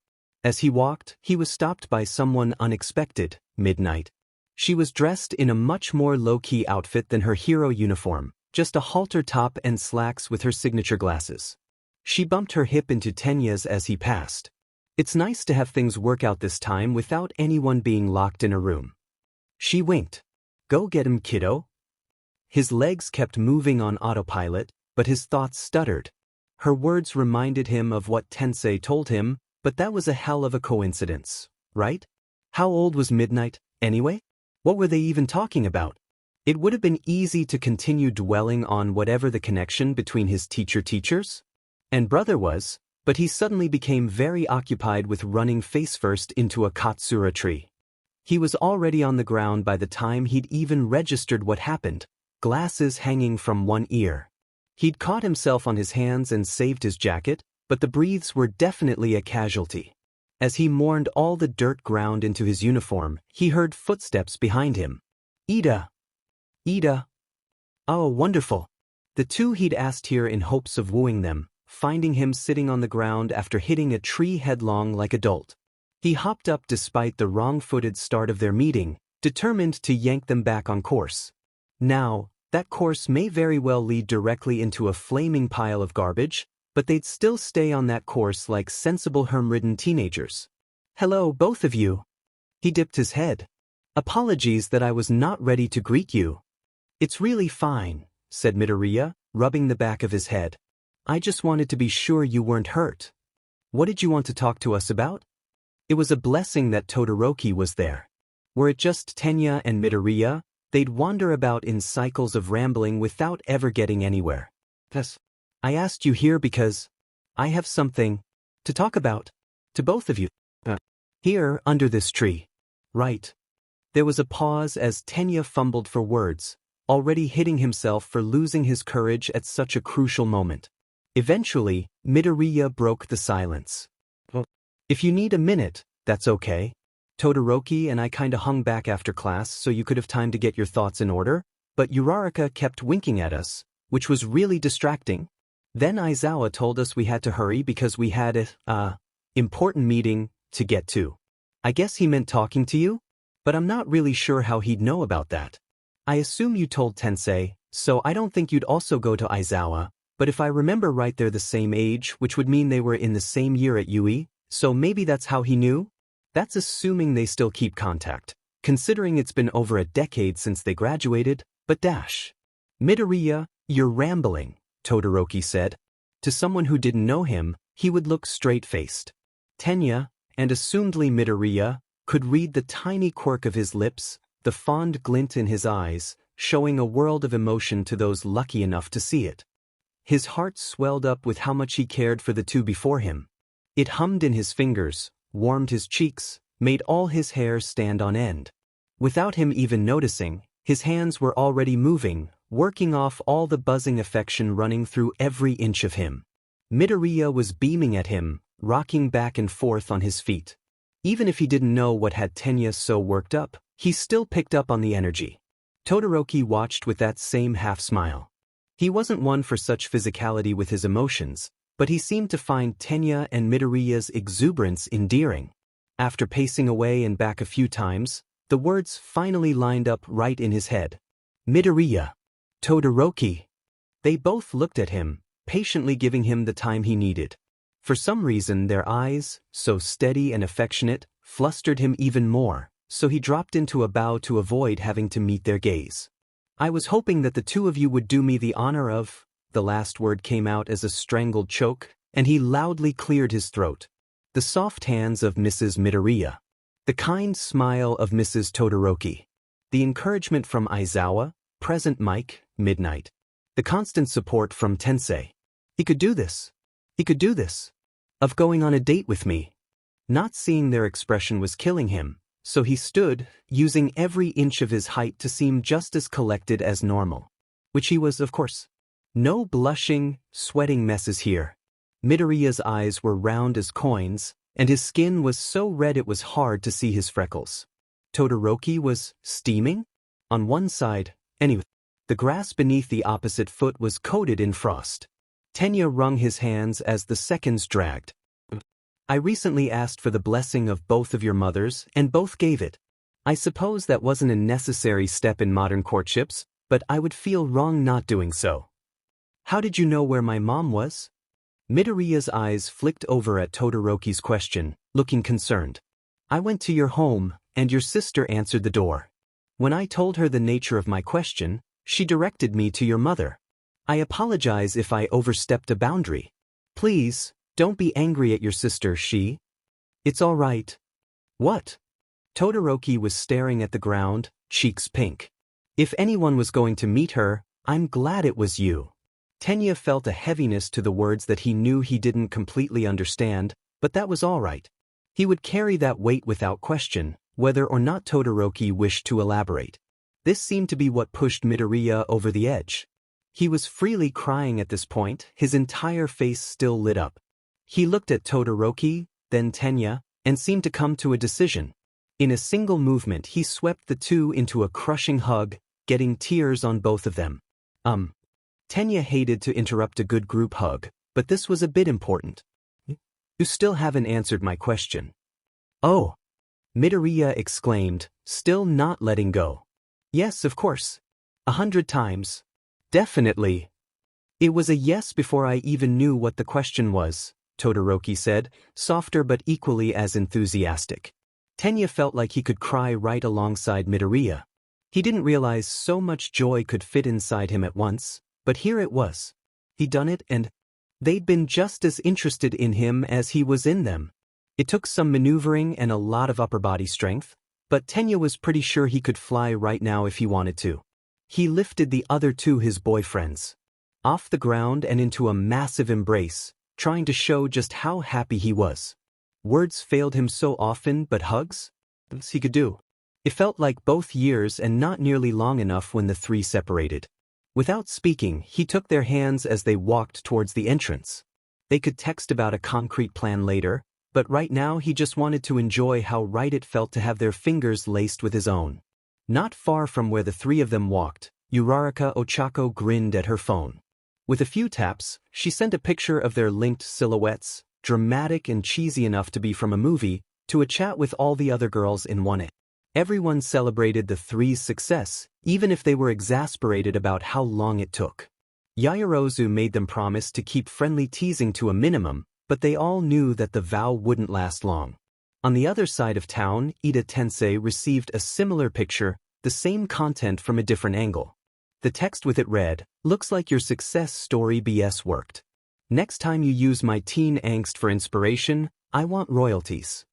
As he walked, he was stopped by someone unexpected, Midnight. She was dressed in a much more low-key outfit than her hero uniform, just a halter top and slacks with her signature glasses. She bumped her hip into Tenya's as he passed. "It's nice to have things work out this time without anyone being locked in a room." She winked. "Go get him, kiddo." His legs kept moving on autopilot, but his thoughts stuttered. Her words reminded him of what Tensei told him, but that was a hell of a coincidence, right? How old was Midnight, anyway? What were they even talking about? It would have been easy to continue dwelling on whatever the connection between his teachers and brother was, but he suddenly became very occupied with running face-first into a katsura tree. He was already on the ground by the time he'd even registered what happened, glasses hanging from one ear. He'd caught himself on his hands and saved his jacket, but the breathes were definitely a casualty. As he mourned all the dirt ground into his uniform, he heard footsteps behind him. "Iida! Iida! Oh, wonderful!" The two he'd asked here in hopes of wooing them, finding him sitting on the ground after hitting a tree headlong like a dolt. He hopped up despite the wrong-footed start of their meeting, determined to yank them back on course. Now, that course may very well lead directly into a flaming pile of garbage, but they'd still stay on that course like sensible herm-ridden teenagers. "Hello, both of you." He dipped his head. "Apologies that I was not ready to greet you." "It's really fine," said Midoriya, rubbing the back of his head. "I just wanted to be sure you weren't hurt. What did you want to talk to us about?" It was a blessing that Todoroki was there. Were it just Tenya and Midoriya, they'd wander about in cycles of rambling without ever getting anywhere. "Thus, I asked you here because I have something to talk about to both of you. Here, under this tree. Right." There was a pause as Tenya fumbled for words, already hitting himself for losing his courage at such a crucial moment. Eventually, Midoriya broke the silence. "Well, if you need a minute, that's okay. Todoroki and I kinda hung back after class so you could have time to get your thoughts in order, but Uraraka kept winking at us, which was really distracting. Then Aizawa told us we had to hurry because we had a important meeting to get to. I guess he meant talking to you, but I'm not really sure how he'd know about that. I assume you told Tensei, so I don't think you'd also go to Aizawa, but if I remember right they're the same age, which would mean they were in the same year at UE, so maybe that's how he knew? That's assuming they still keep contact, considering it's been over a decade since they graduated, but dash." Midoriya, you're rambling, Todoroki said. To someone who didn't know him, he would look straight-faced. Tenya, and assumedly Midoriya, could read the tiny quirk of his lips, the fond glint in his eyes, showing a world of emotion to those lucky enough to see it. His heart swelled up with how much he cared for the two before him. It hummed in his fingers, warmed his cheeks, made all his hair stand on end. Without him even noticing, his hands were already moving, working off all the buzzing affection running through every inch of him. Midoriya was beaming at him, rocking back and forth on his feet. Even if he didn't know what had Tenya so worked up, he still picked up on the energy. Todoroki watched with that same half-smile. He wasn't one for such physicality with his emotions, but he seemed to find Tenya and Midoriya's exuberance endearing. After pacing away and back a few times, the words finally lined up right in his head. Midoriya. Todoroki. They both looked at him, patiently giving him the time he needed. For some reason their eyes, so steady and affectionate, flustered him even more, so he dropped into a bow to avoid having to meet their gaze. I was hoping that the two of you would do me the honor of— the last word came out as a strangled choke, and he loudly cleared his throat. The soft hands of Mrs. Midoriya. The kind smile of Mrs. Todoroki. The encouragement from Aizawa, present Mike, Midnight. The constant support from Tensei. He could do this. He could do this. Of going on a date with me. Not seeing their expression was killing him, so he stood, using every inch of his height to seem just as collected as normal. Which he was, of course. No blushing, sweating messes here. Midoriya's eyes were round as coins, and his skin was so red it was hard to see his freckles. Todoroki was steaming? On one side, anyway. The grass beneath the opposite foot was coated in frost. Tenya wrung his hands as the seconds dragged. I recently asked for the blessing of both of your mothers, and both gave it. I suppose that wasn't a necessary step in modern courtships, but I would feel wrong not doing so. How did you know where my mom was? Midoriya's eyes flicked over at Todoroki's question, looking concerned. I went to your home, and your sister answered the door. When I told her the nature of my question, she directed me to your mother. I apologize if I overstepped a boundary. Please, don't be angry at your sister, she. It's all right. What? Todoroki was staring at the ground, cheeks pink. If anyone was going to meet her, I'm glad it was you. Tenya felt a heaviness to the words that he knew he didn't completely understand, but that was all right. He would carry that weight without question, whether or not Todoroki wished to elaborate. This seemed to be what pushed Midoriya over the edge. He was freely crying at this point, his entire face still lit up. He looked at Todoroki, then Tenya, and seemed to come to a decision. In a single movement he swept the two into a crushing hug, getting tears on both of them. Tenya hated to interrupt a good group hug, but this was a bit important. You still haven't answered my question. Oh! Midoriya exclaimed, still not letting go. Yes, of course. 100 times. Definitely. It was a yes before I even knew what the question was, Todoroki said, softer but equally as enthusiastic. Tenya felt like he could cry right alongside Midoriya. He didn't realize so much joy could fit inside him at once, but here it was. He'd done it, and they'd been just as interested in him as he was in them. It took some maneuvering and a lot of upper body strength, but Tenya was pretty sure he could fly right now if he wanted to. He lifted the other two, his boyfriends, off the ground and into a massive embrace, trying to show just how happy he was. Words failed him so often, but hugs? This he could do. It felt like both years and not nearly long enough when the three separated. Without speaking, he took their hands as they walked towards the entrance. They could text about a concrete plan later, but right now he just wanted to enjoy how right it felt to have their fingers laced with his own. Not far from where the three of them walked, Uraraka Ochako grinned at her phone. With a few taps, she sent a picture of their linked silhouettes, dramatic and cheesy enough to be from a movie, to a chat with all the other girls in one. Everyone celebrated the three's success, even if they were exasperated about how long it took. Yaoyorozu made them promise to keep friendly teasing to a minimum, but they all knew that the vow wouldn't last long. On the other side of town, Iida Tensei received a similar picture, the same content from a different angle. The text with it read, "Looks like your success story BS worked. Next time you use my teen angst for inspiration, I want royalties."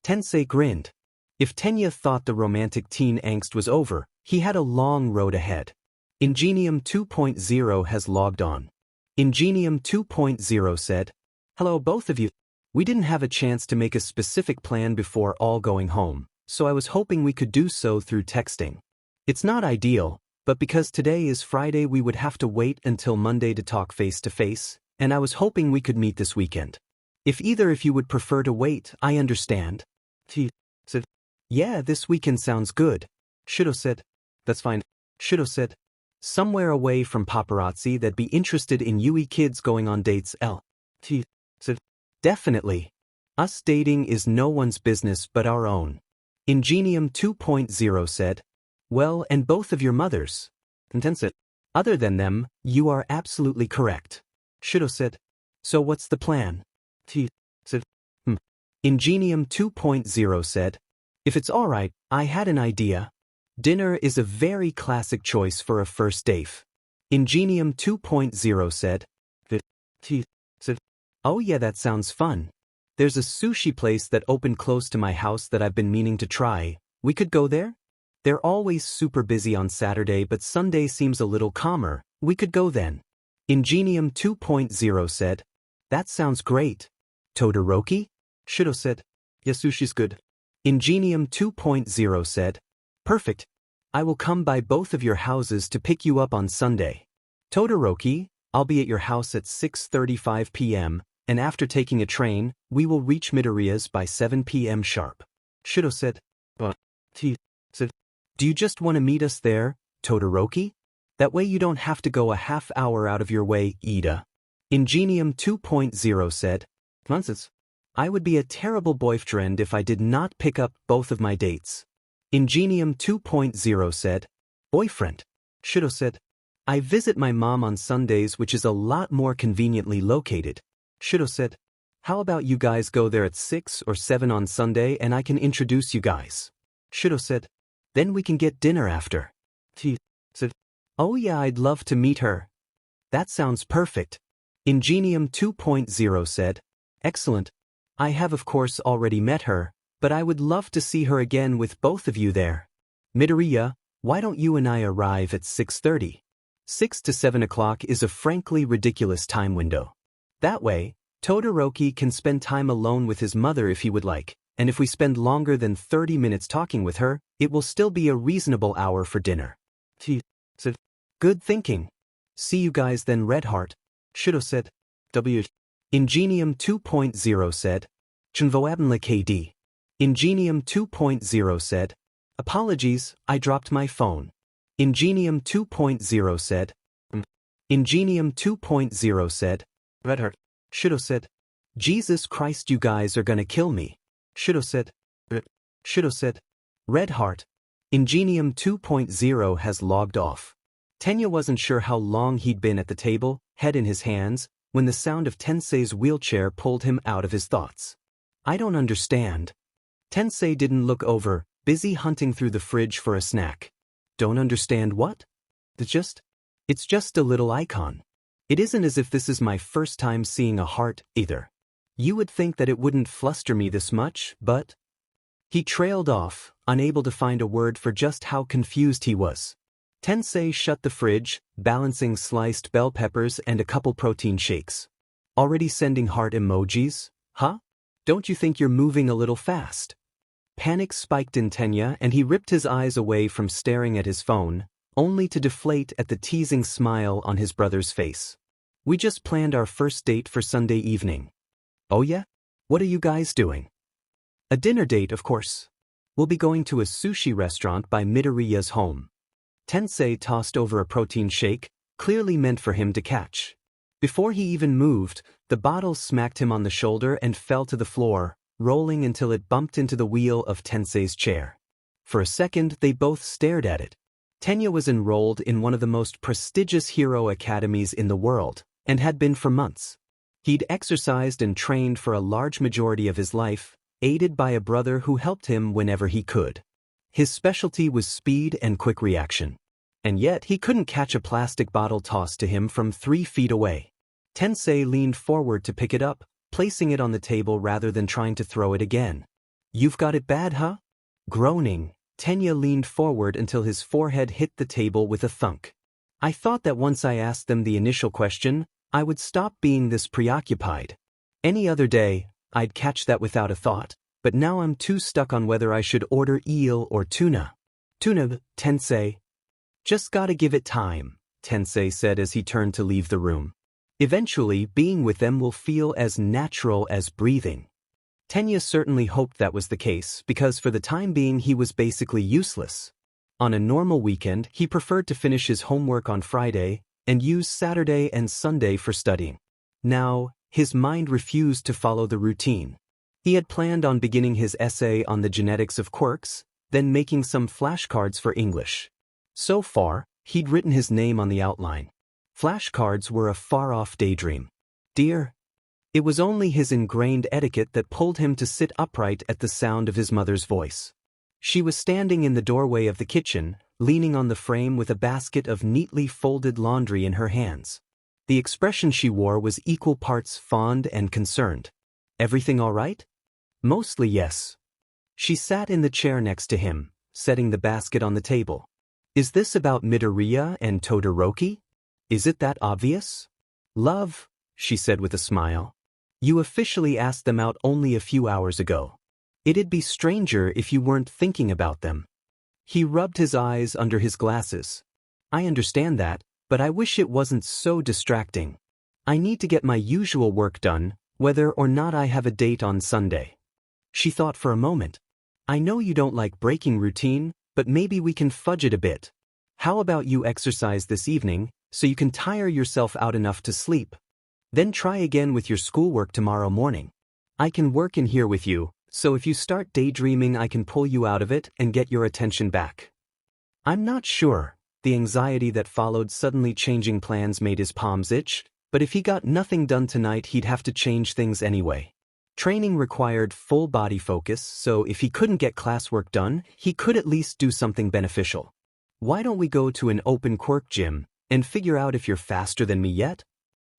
Tensei grinned. If Tenya thought the romantic teen angst was over, he had a long road ahead. Ingenium 2.0 has logged on. Ingenium 2.0 said, "Hello both of you. We didn't have a chance to make a specific plan before all going home, so I was hoping we could do so through texting. It's not ideal, but because today is Friday we would have to wait until Monday to talk face to face, and I was hoping we could meet this weekend. If either of you would prefer to wait, I understand." He said, "Yeah, this weekend sounds good." Shido said, "That's fine." Shido said, "Somewhere away from paparazzi that'd be interested in Yui kids going on dates." He said, "Definitely. Us dating is no one's business but our own." Ingenium 2.0 said, "Well, and both of your mothers." Intense said, "Other than them, you are absolutely correct." Shido said, "So what's the plan?" He said, Ingenium 2.0 said, "If it's alright, I had an idea. Dinner is a very classic choice for a first date." Ingenium 2.0 said, He said, "Oh yeah, that sounds fun. There's a sushi place that opened close to my house that I've been meaning to try. We could go there? They're always super busy on Saturday, but Sunday seems a little calmer. We could go then." Ingenium 2.0 said, "That sounds great. Todoroki?" Shido said, "Yeah, sushi's good." Ingenium 2.0 said, "Perfect. I will come by both of your houses to pick you up on Sunday. Todoroki, I'll be at your house at 6:35 p.m., and after taking a train, we will reach Midoriya's by 7 p.m. sharp." Shido said, He said, "Do you just want to meet us there, Todoroki? That way you don't have to go a half hour out of your way, Iida." Ingenium 2.0 said, "Nonsense. I would be a terrible boyfriend if I did not pick up both of my dates." Ingenium 2.0 said, "Boyfriend?" Shido said, "I visit my mom on Sundays, which is a lot more conveniently located." Shido said, "How about you guys go there at 6 or 7 on Sunday and I can introduce you guys?" Shido said, "Then we can get dinner after." He said, "Oh yeah, I'd love to meet her." "That sounds perfect." Ingenium 2.0 said, "Excellent. I have of course already met her, but I would love to see her again with both of you there. Midoriya, why don't you and I arrive at 6:30? 6 to 7 o'clock is a frankly ridiculous time window. That way, Todoroki can spend time alone with his mother if he would like, and if we spend longer than 30 minutes talking with her, it will still be a reasonable hour for dinner." He said, "Good thinking. See you guys then, Red Heart." Shido said, "W." Ingenium 2.0 said, "Chunvoabnla KD." Ingenium 2.0 said, "Apologies, I dropped my phone." Ingenium 2.0 said, Ingenium 2.0 said, "Red Heart." Shido said, "Jesus Christ, you guys are gonna kill me." Shido said, "Red Heart." Ingenium 2.0 has logged off. Tenya wasn't sure how long he'd been at the table, head in his hands, when the sound of Tensei's wheelchair pulled him out of his thoughts. "I don't understand." Tensei didn't look over, busy hunting through the fridge for a snack. "Don't understand what?" It's just a little icon. It isn't as if this is my first time seeing a heart, either. You would think that it wouldn't fluster me this much, but..." He trailed off, unable to find a word for just how confused he was. Tensei shut the fridge, balancing sliced bell peppers and a couple protein shakes. "Already sending heart emojis? Huh? Don't you think you're moving a little fast?" Panic spiked in Tenya and he ripped his eyes away from staring at his phone, only to deflate at the teasing smile on his brother's face. "We just planned our first date for Sunday evening." "Oh yeah? What are you guys doing?" "A dinner date, of course. We'll be going to a sushi restaurant by Midoriya's home." Tensei tossed over a protein shake, clearly meant for him to catch. Before he even moved, the bottle smacked him on the shoulder and fell to the floor, rolling until it bumped into the wheel of Tensei's chair. For a second, they both stared at it. Tenya was enrolled in one of the most prestigious hero academies in the world, and had been for months. He'd exercised and trained for a large majority of his life, aided by a brother who helped him whenever he could. His specialty was speed and quick reaction. And yet he couldn't catch a plastic bottle tossed to him from 3 feet away. Tensei leaned forward to pick it up, placing it on the table rather than trying to throw it again. "You've got it bad, huh?" Groaning, Tenya leaned forward until his forehead hit the table with a thunk. "I thought that once I asked them the initial question, I would stop being this preoccupied. Any other day, I'd catch that without a thought, but now I'm too stuck on whether I should order eel or tuna." "Tuna, Tensei." "Just gotta give it time," Tensei said as he turned to leave the room. "Eventually, being with them will feel as natural as breathing." Tenya certainly hoped that was the case because for the time being he was basically useless. On a normal weekend, he preferred to finish his homework on Friday and use Saturday and Sunday for studying. Now, his mind refused to follow the routine. He had planned on beginning his essay on the genetics of quirks, then making some flashcards for English. So far, he'd written his name on the outline. Flashcards were a far-off daydream. "Dear." It was only his ingrained etiquette that pulled him to sit upright at the sound of his mother's voice. She was standing in the doorway of the kitchen, leaning on the frame with a basket of neatly folded laundry in her hands. The expression she wore was equal parts fond and concerned. "Everything all right?" "Mostly yes." She sat in the chair next to him, setting the basket on the table. "Is this about Midoria and Todoroki? Is it that obvious?" "Love," she said with a smile. "You officially asked them out only a few hours ago. It'd be stranger if you weren't thinking about them." He rubbed his eyes under his glasses. "I understand that, but I wish it wasn't so distracting. I need to get my usual work done, whether or not I have a date on Sunday." She thought for a moment. "I know you don't like breaking routine, but maybe we can fudge it a bit. How about you exercise this evening, so you can tire yourself out enough to sleep? Then try again with your schoolwork tomorrow morning. I can work in here with you, so if you start daydreaming I can pull you out of it and get your attention back." "I'm not sure." The anxiety that followed suddenly changing plans made his palms itch, but if he got nothing done tonight he'd have to change things anyway. Training required full body focus, so if he couldn't get classwork done, he could at least do something beneficial. "Why don't we go to an open quirk gym and figure out if you're faster than me yet?"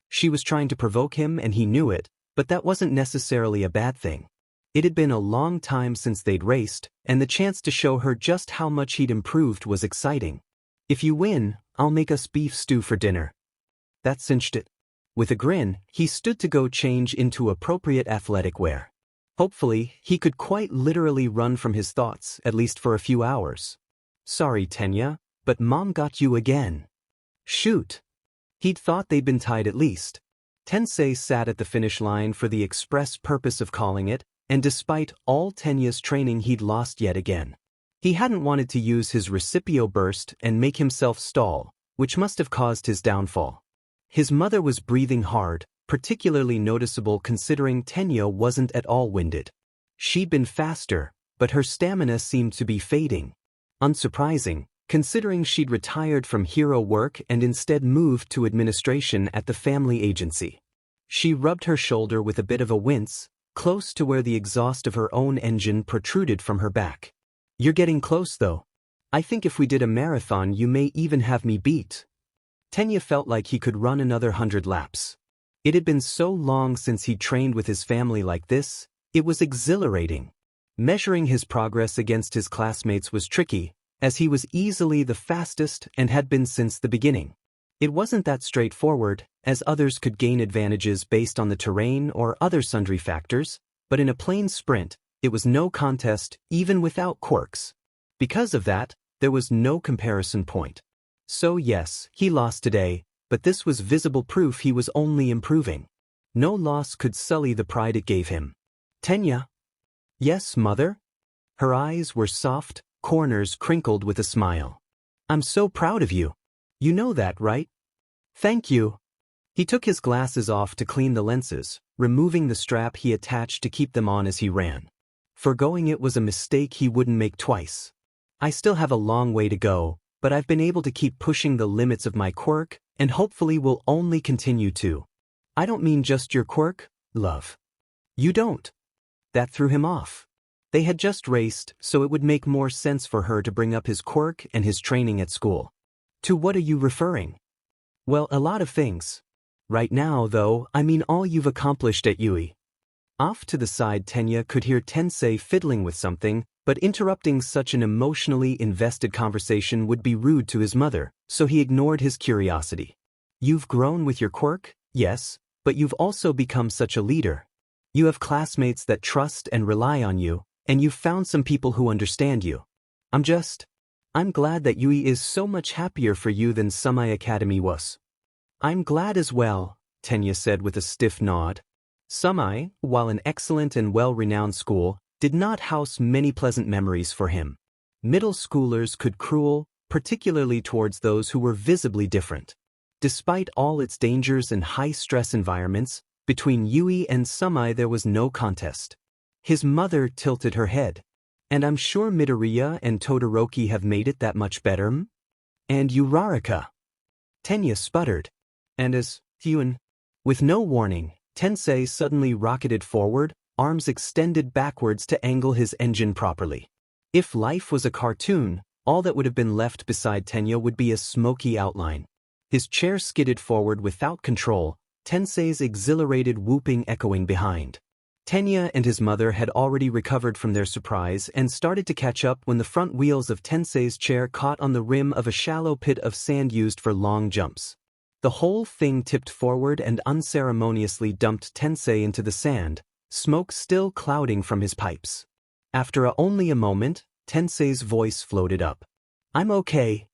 She was trying to provoke him and he knew it, but that wasn't necessarily a bad thing. It had been a long time since they'd raced, and the chance to show her just how much he'd improved was exciting. "If you win, I'll make us beef stew for dinner." That cinched it. With a grin, he stood to go change into appropriate athletic wear. Hopefully, he could quite literally run from his thoughts, at least for a few hours. "Sorry, Tenya, but Mom got you again." "Shoot." He'd thought they'd been tied at least. Tensei sat at the finish line for the express purpose of calling it, and despite all Tenya's training he'd lost yet again. He hadn't wanted to use his Recipio burst and make himself stall, which must have caused his downfall. His mother was breathing hard, particularly noticeable considering Tenya wasn't at all winded. She'd been faster, but her stamina seemed to be fading. Unsurprising, considering she'd retired from hero work and instead moved to administration at the family agency. She rubbed her shoulder with a bit of a wince, close to where the exhaust of her own engine protruded from her back. "You're getting close though. I think if we did a marathon you may even have me beat." Tenya felt like he could run another 100 laps. It had been so long since he'd trained with his family like this, it was exhilarating. Measuring his progress against his classmates was tricky, as he was easily the fastest and had been since the beginning. It wasn't that straightforward, as others could gain advantages based on the terrain or other sundry factors, but in a plain sprint, it was no contest even without quirks. Because of that, there was no comparison point. So yes, he lost today, but this was visible proof he was only improving. No loss could sully the pride it gave him. "Tenya?" "Yes, Mother?" Her eyes were soft, corners crinkled with a smile. "I'm so proud of you. You know that, right?" "Thank you." He took his glasses off to clean the lenses, removing the strap he attached to keep them on as he ran. Foregoing it was a mistake he wouldn't make twice. "I still have a long way to go, but I've been able to keep pushing the limits of my quirk, and hopefully will only continue to." "I don't mean just your quirk, love." "You don't." That threw him off. They had just raced, so it would make more sense for her to bring up his quirk and his training at school. To what are you referring? Well, a lot of things. Right now, though, I mean all you've accomplished at UE. Off to the side, Tenya could hear Tensei fiddling with something, but interrupting such an emotionally invested conversation would be rude to his mother, so he ignored his curiosity. You've grown with your quirk, yes, but you've also become such a leader. You have classmates that trust and rely on you, and you've found some people who understand you. I'm glad that UE is so much happier for you than Sumai Academy was. I'm glad as well, Tenya said with a stiff nod. Sumai, while an excellent and well-renowned school, did not house many pleasant memories for him. Middle schoolers could cruel, particularly towards those who were visibly different. Despite all its dangers and high-stress environments, between Yui and Sumai there was no contest. His mother tilted her head. And I'm sure Midoriya and Todoroki have made it that much better. And Uraraka. Tenya sputtered. And as Hyun. With no warning, Tensei suddenly rocketed forward, arms extended backwards to angle his engine properly. If life was a cartoon, all that would have been left beside Tenya would be a smoky outline. His chair skidded forward without control, Tensei's exhilarated whooping echoing behind. Tenya and his mother had already recovered from their surprise and started to catch up when the front wheels of Tensei's chair caught on the rim of a shallow pit of sand used for long jumps. The whole thing tipped forward and unceremoniously dumped Tensei into the sand, smoke still clouding from his pipes. After only a moment, Tensei's voice floated up. I'm okay.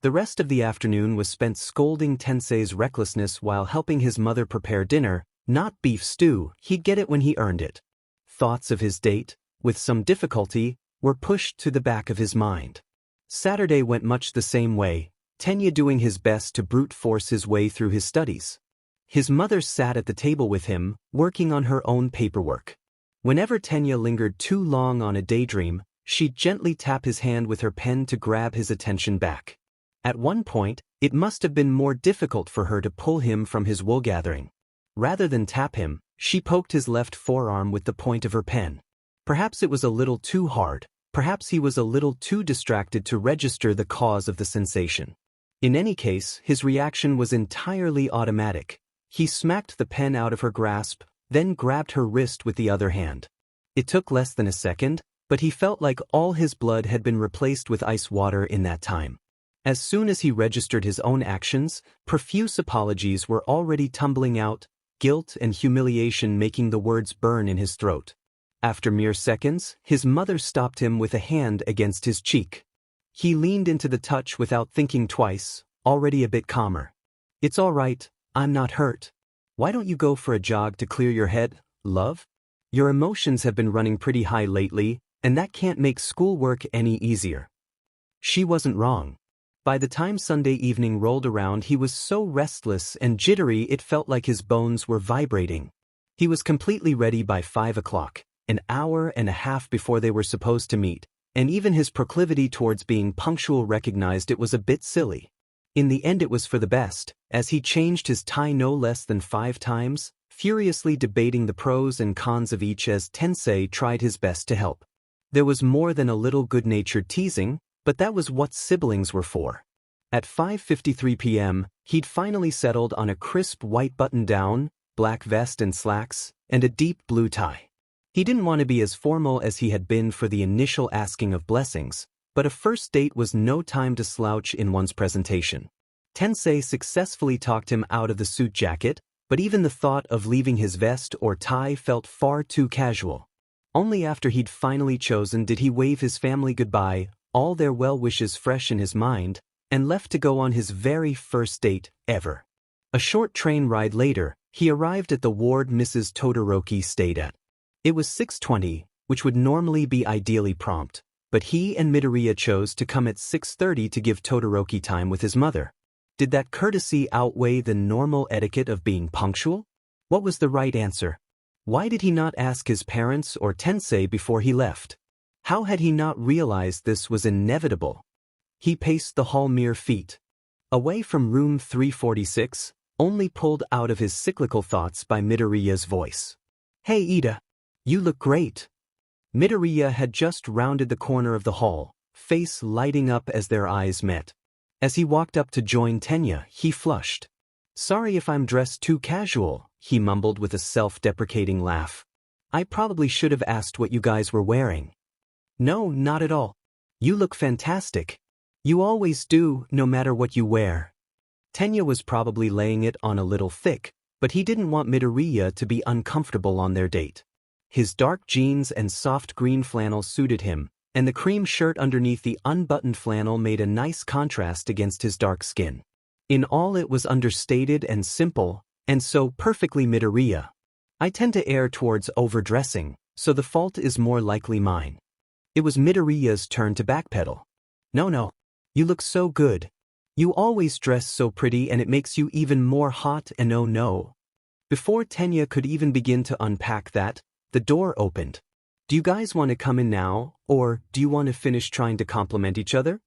The rest of the afternoon was spent scolding Tensei's recklessness while helping his mother prepare dinner. Not beef stew, he'd get it when he earned it. Thoughts of his date, with some difficulty, were pushed to the back of his mind. Saturday went much the same way, Tenya doing his best to brute force his way through his studies. His mother sat at the table with him, working on her own paperwork. Whenever Tenya lingered too long on a daydream, she'd gently tap his hand with her pen to grab his attention back. At one point, it must have been more difficult for her to pull him from his wool gathering. Rather than tap him, she poked his left forearm with the point of her pen. Perhaps it was a little too hard, perhaps he was a little too distracted to register the cause of the sensation. In any case, his reaction was entirely automatic. He smacked the pen out of her grasp, then grabbed her wrist with the other hand. It took less than a second, but he felt like all his blood had been replaced with ice water in that time. As soon as he registered his own actions, profuse apologies were already tumbling out, guilt and humiliation making the words burn in his throat. After mere seconds, his mother stopped him with a hand against his cheek. He leaned into the touch without thinking twice, already a bit calmer. It's all right, I'm not hurt. Why don't you go for a jog to clear your head, love? Your emotions have been running pretty high lately, and that can't make schoolwork any easier. She wasn't wrong. By the time Sunday evening rolled around, he was so restless and jittery it felt like his bones were vibrating. He was completely ready by 5 o'clock, an hour and a half before they were supposed to meet, and even his proclivity towards being punctual recognized it was a bit silly. In the end it was for the best, as he changed his tie no less than 5 times, furiously debating the pros and cons of each as Tensei tried his best to help. There was more than a little good-natured teasing, but that was what siblings were for. At 5:53 p.m., he'd finally settled on a crisp white button-down, black vest and slacks, and a deep blue tie. He didn't want to be as formal as he had been for the initial asking of blessings, but a first date was no time to slouch in one's presentation. Tensei successfully talked him out of the suit jacket, but even the thought of leaving his vest or tie felt far too casual. Only after he'd finally chosen did he wave his family goodbye, all their well wishes fresh in his mind, and left to go on his very first date ever. A short train ride later, he arrived at the ward Mrs. Todoroki stayed at. It was 6:20, which would normally be ideally prompt, but he and Midoriya chose to come at 6:30 to give Todoroki time with his mother. Did that courtesy outweigh the normal etiquette of being punctual? What was the right answer? Why did he not ask his parents or Tensei before he left? How had he not realized this was inevitable? He paced the hall mere feet. Away from room 346, only pulled out of his cyclical thoughts by Midoriya's voice. Hey Iida. You look great. Midoriya had just rounded the corner of the hall, face lighting up as their eyes met. As he walked up to join Tenya, he flushed. "Sorry if I'm dressed too casual," he mumbled with a self-deprecating laugh. "I probably should have asked what you guys were wearing." "No, not at all. You look fantastic. You always do, no matter what you wear." Tenya was probably laying it on a little thick, but he didn't want Midoriya to be uncomfortable on their date. His dark jeans and soft green flannel suited him, and the cream shirt underneath the unbuttoned flannel made a nice contrast against his dark skin. In all, it was understated and simple, and so perfectly Midoriya. "I tend to err towards overdressing, so the fault is more likely mine." It was Midoriya's turn to backpedal. No, you look so good. You always dress so pretty and it makes you even more hot, and oh no." Before Tenya could even begin to unpack that, the door opened. "Do you guys want to come in now, or do you want to finish trying to compliment each other?"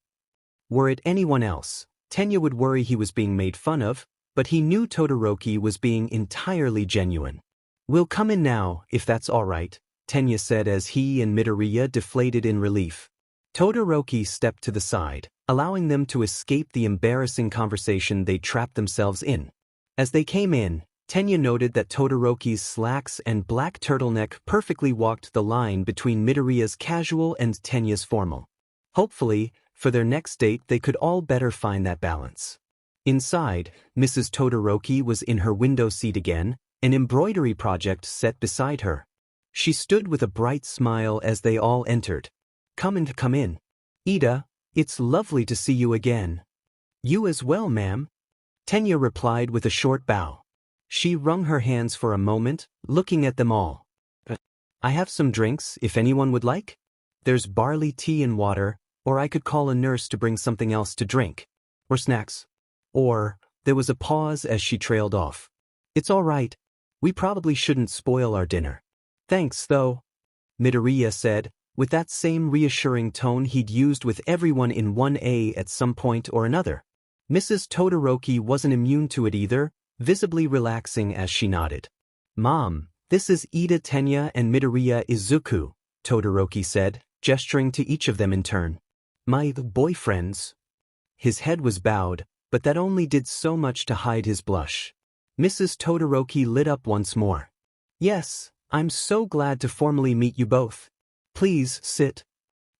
Were it anyone else, Tenya would worry he was being made fun of, but he knew Todoroki was being entirely genuine. "We'll come in now, if that's all right," Tenya said as he and Midoriya deflated in relief. Todoroki stepped to the side, allowing them to escape the embarrassing conversation they trapped themselves in. As they came in, Tenya noted that Todoroki's slacks and black turtleneck perfectly walked the line between Midoriya's casual and Tenya's formal. Hopefully, for their next date they could all better find that balance. Inside, Mrs. Todoroki was in her window seat again, an embroidery project set beside her. She stood with a bright smile as they all entered. Come in. Iida, it's lovely to see you again." "You as well, ma'am," Tenya replied with a short bow. She wrung her hands for a moment, looking at them all. "I have some drinks, if anyone would like. There's barley tea and water, or I could call a nurse to bring something else to drink. Or snacks. Or," there was a pause as she trailed off. "It's all right. We probably shouldn't spoil our dinner." "Thanks, though," Midoriya said, with that same reassuring tone he'd used with everyone in 1A at some point or another. Mrs. Todoroki wasn't immune to it either, visibly relaxing as she nodded. "Mom, this is Iida, Tenya, and Midoriya Izuku," Todoroki said, gesturing to each of them in turn. "My boyfriends." His head was bowed, but that only did so much to hide his blush. Mrs. Todoroki lit up once more. "Yes, I'm so glad to formally meet you both. Please sit."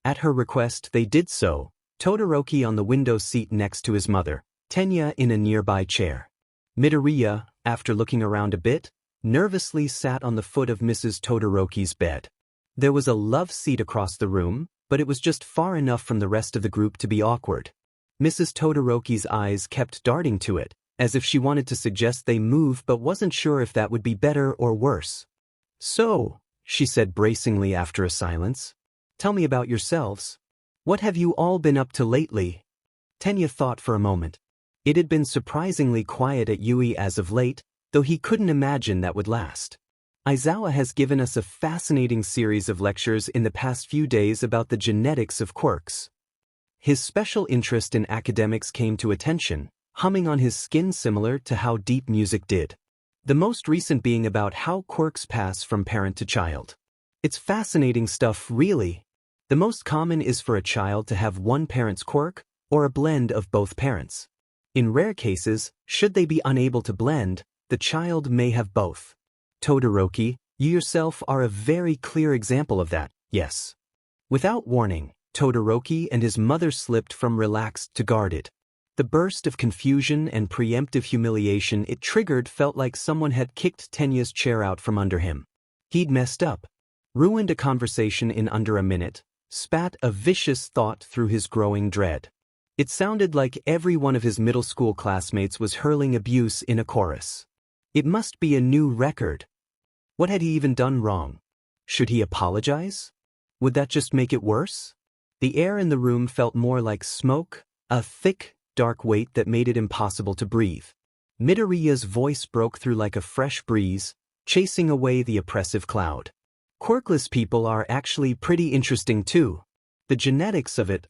At her request they did so, Todoroki on the window seat next to his mother, Tenya in a nearby chair. Midoriya, after looking around a bit, nervously sat on the foot of Mrs. Todoroki's bed. There was a love seat across the room, but it was just far enough from the rest of the group to be awkward. Mrs. Todoroki's eyes kept darting to it, as if she wanted to suggest they move but wasn't sure if that would be better or worse. "So," she said bracingly after a silence, "tell me about yourselves. What have you all been up to lately?" Tenya thought for a moment. It had been surprisingly quiet at Yui as of late, though he couldn't imagine that would last. Aizawa has given us a fascinating series of lectures in the past few days about the genetics of quirks. His special interest in academics came to attention, humming on his skin similar to how deep music did. The most recent being about how quirks pass from parent to child. It's fascinating stuff, really. The most common is for a child to have one parent's quirk, or a blend of both parents. In rare cases, should they be unable to blend, the child may have both. Todoroki, you yourself are a very clear example of that, yes. Without warning, Todoroki and his mother slipped from relaxed to guarded. The burst of confusion and preemptive humiliation it triggered felt like someone had kicked Tenya's chair out from under him. He'd messed up, ruined a conversation in under a minute, spat a vicious thought through his growing dread. It sounded like every one of his middle school classmates was hurling abuse in a chorus. It must be a new record. What had he even done wrong? Should he apologize? Would that just make it worse? The air in the room felt more like smoke, a thick, dark weight that made it impossible to breathe. Midoriya's voice broke through like a fresh breeze, chasing away the oppressive cloud. Quirkless people are actually pretty interesting too. The genetics of it,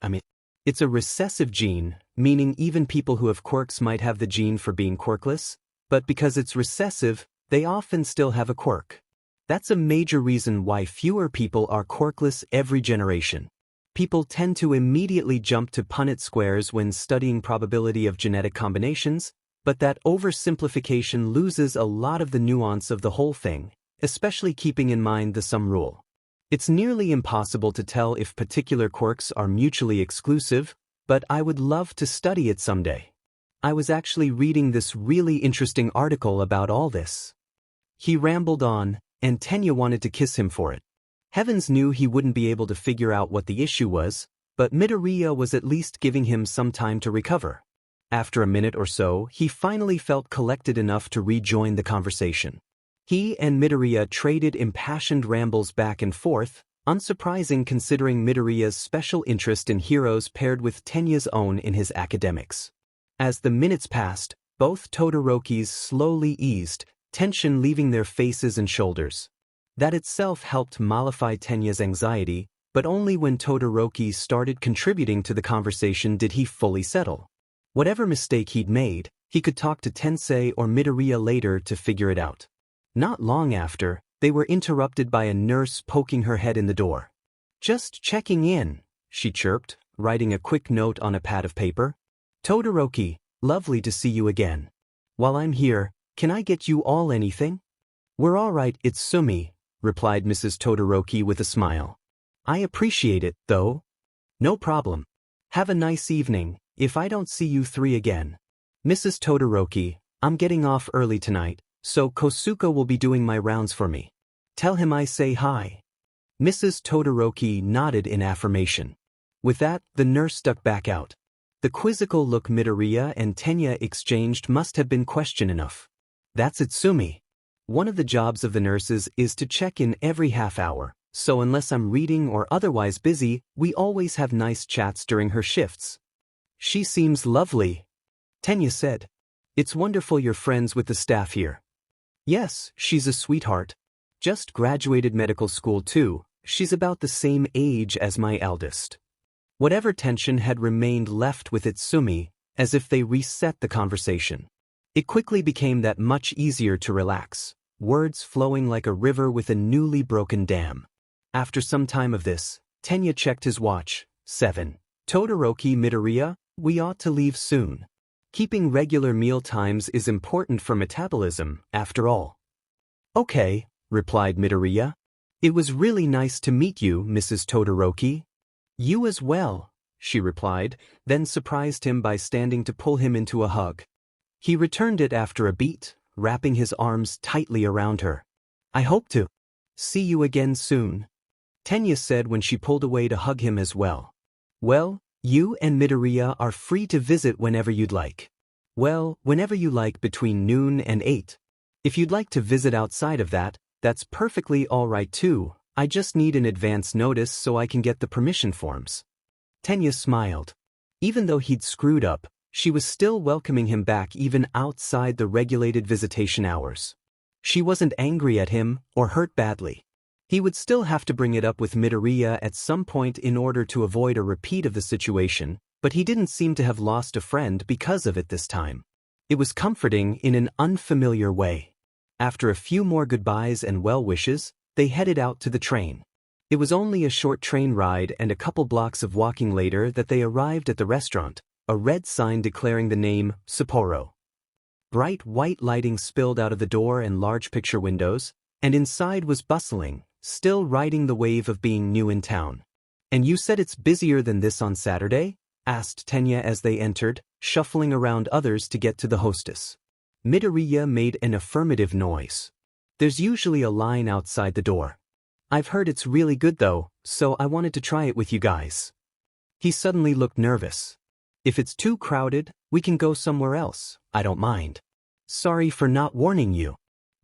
it's a recessive gene, meaning even people who have quirks might have the gene for being quirkless, but because it's recessive, they often still have a quirk. That's a major reason why fewer people are quirkless every generation. People tend to immediately jump to Punnett squares when studying probability of genetic combinations, but that oversimplification loses a lot of the nuance of the whole thing, especially keeping in mind the sum rule. It's nearly impossible to tell if particular quirks are mutually exclusive, but I would love to study it someday. I was actually reading this really interesting article about all this. He rambled on, and Tenya wanted to kiss him for it. Heavens knew he wouldn't be able to figure out what the issue was, but Midoriya was at least giving him some time to recover. After a minute or so, he finally felt collected enough to rejoin the conversation. He and Midoriya traded impassioned rambles back and forth, unsurprising considering Midoriya's special interest in heroes paired with Tenya's own in his academics. As the minutes passed, both Todorokis slowly eased, tension leaving their faces and shoulders. That itself helped mollify Tenya's anxiety, but only when Todoroki started contributing to the conversation did he fully settle. Whatever mistake he'd made, he could talk to Tensei or Midoriya later to figure it out. Not long after, they were interrupted by a nurse poking her head in the door. "Just checking in," she chirped, writing a quick note on a pad of paper. "Todoroki, lovely to see you again. While I'm here, can I get you all anything?" "We're all right, Itsumi," replied Mrs. Todoroki with a smile. "I appreciate it, though." "No problem. Have a nice evening, if I don't see you three again." "Mrs. Todoroki, I'm getting off early tonight, so Kosuke will be doing my rounds for me. Tell him I say hi." Mrs. Todoroki nodded in affirmation. With that, the nurse stuck back out. The quizzical look Midoriya and Tenya exchanged must have been question enough. "That's Itsumi. One of the jobs of the nurses is to check in every half hour, so unless I'm reading or otherwise busy, we always have nice chats during her shifts." "She seems lovely," Tenya said. "It's wonderful you're friends with the staff here." "Yes, she's a sweetheart. Just graduated medical school too. She's about the same age as my eldest." Whatever tension had remained left with Itsumi, as if they reset the conversation. It quickly became that much easier to relax, words flowing like a river with a newly broken dam. After some time of this, Tenya checked his watch. 7. "Todoroki, Midoriya, we ought to leave soon. Keeping regular meal times is important for metabolism, after all." "Okay," replied Midoriya. "It was really nice to meet you, Mrs. Todoroki." "You as well," she replied, then surprised him by standing to pull him into a hug. He returned it after a beat, wrapping his arms tightly around her. "I hope to see you again soon," Tenya said when she pulled away to hug him as well. "Well, you and Midoriya are free to visit whenever you'd like." "Well, whenever you like between noon and 8. If you'd like to visit outside of that, that's perfectly all right too. I just need an advance notice so I can get the permission forms." Tenya smiled. Even though he'd screwed up, she was still welcoming him back even outside the regulated visitation hours. She wasn't angry at him or hurt badly. He would still have to bring it up with Midoriya at some point in order to avoid a repeat of the situation, but he didn't seem to have lost a friend because of it this time. It was comforting in an unfamiliar way. After a few more goodbyes and well wishes, they headed out to the train. It was only a short train ride and a couple blocks of walking later that they arrived at the restaurant, a red sign declaring the name, Sapporo. Bright white lighting spilled out of the door and large picture windows, and inside was bustling, still riding the wave of being new in town. "And you said it's busier than this on Saturday?" asked Tenya as they entered, shuffling around others to get to the hostess. Midoriya made an affirmative noise. "There's usually a line outside the door. I've heard it's really good though, so I wanted to try it with you guys." He suddenly looked nervous. "If it's too crowded, we can go somewhere else, I don't mind." "Sorry for not warning you.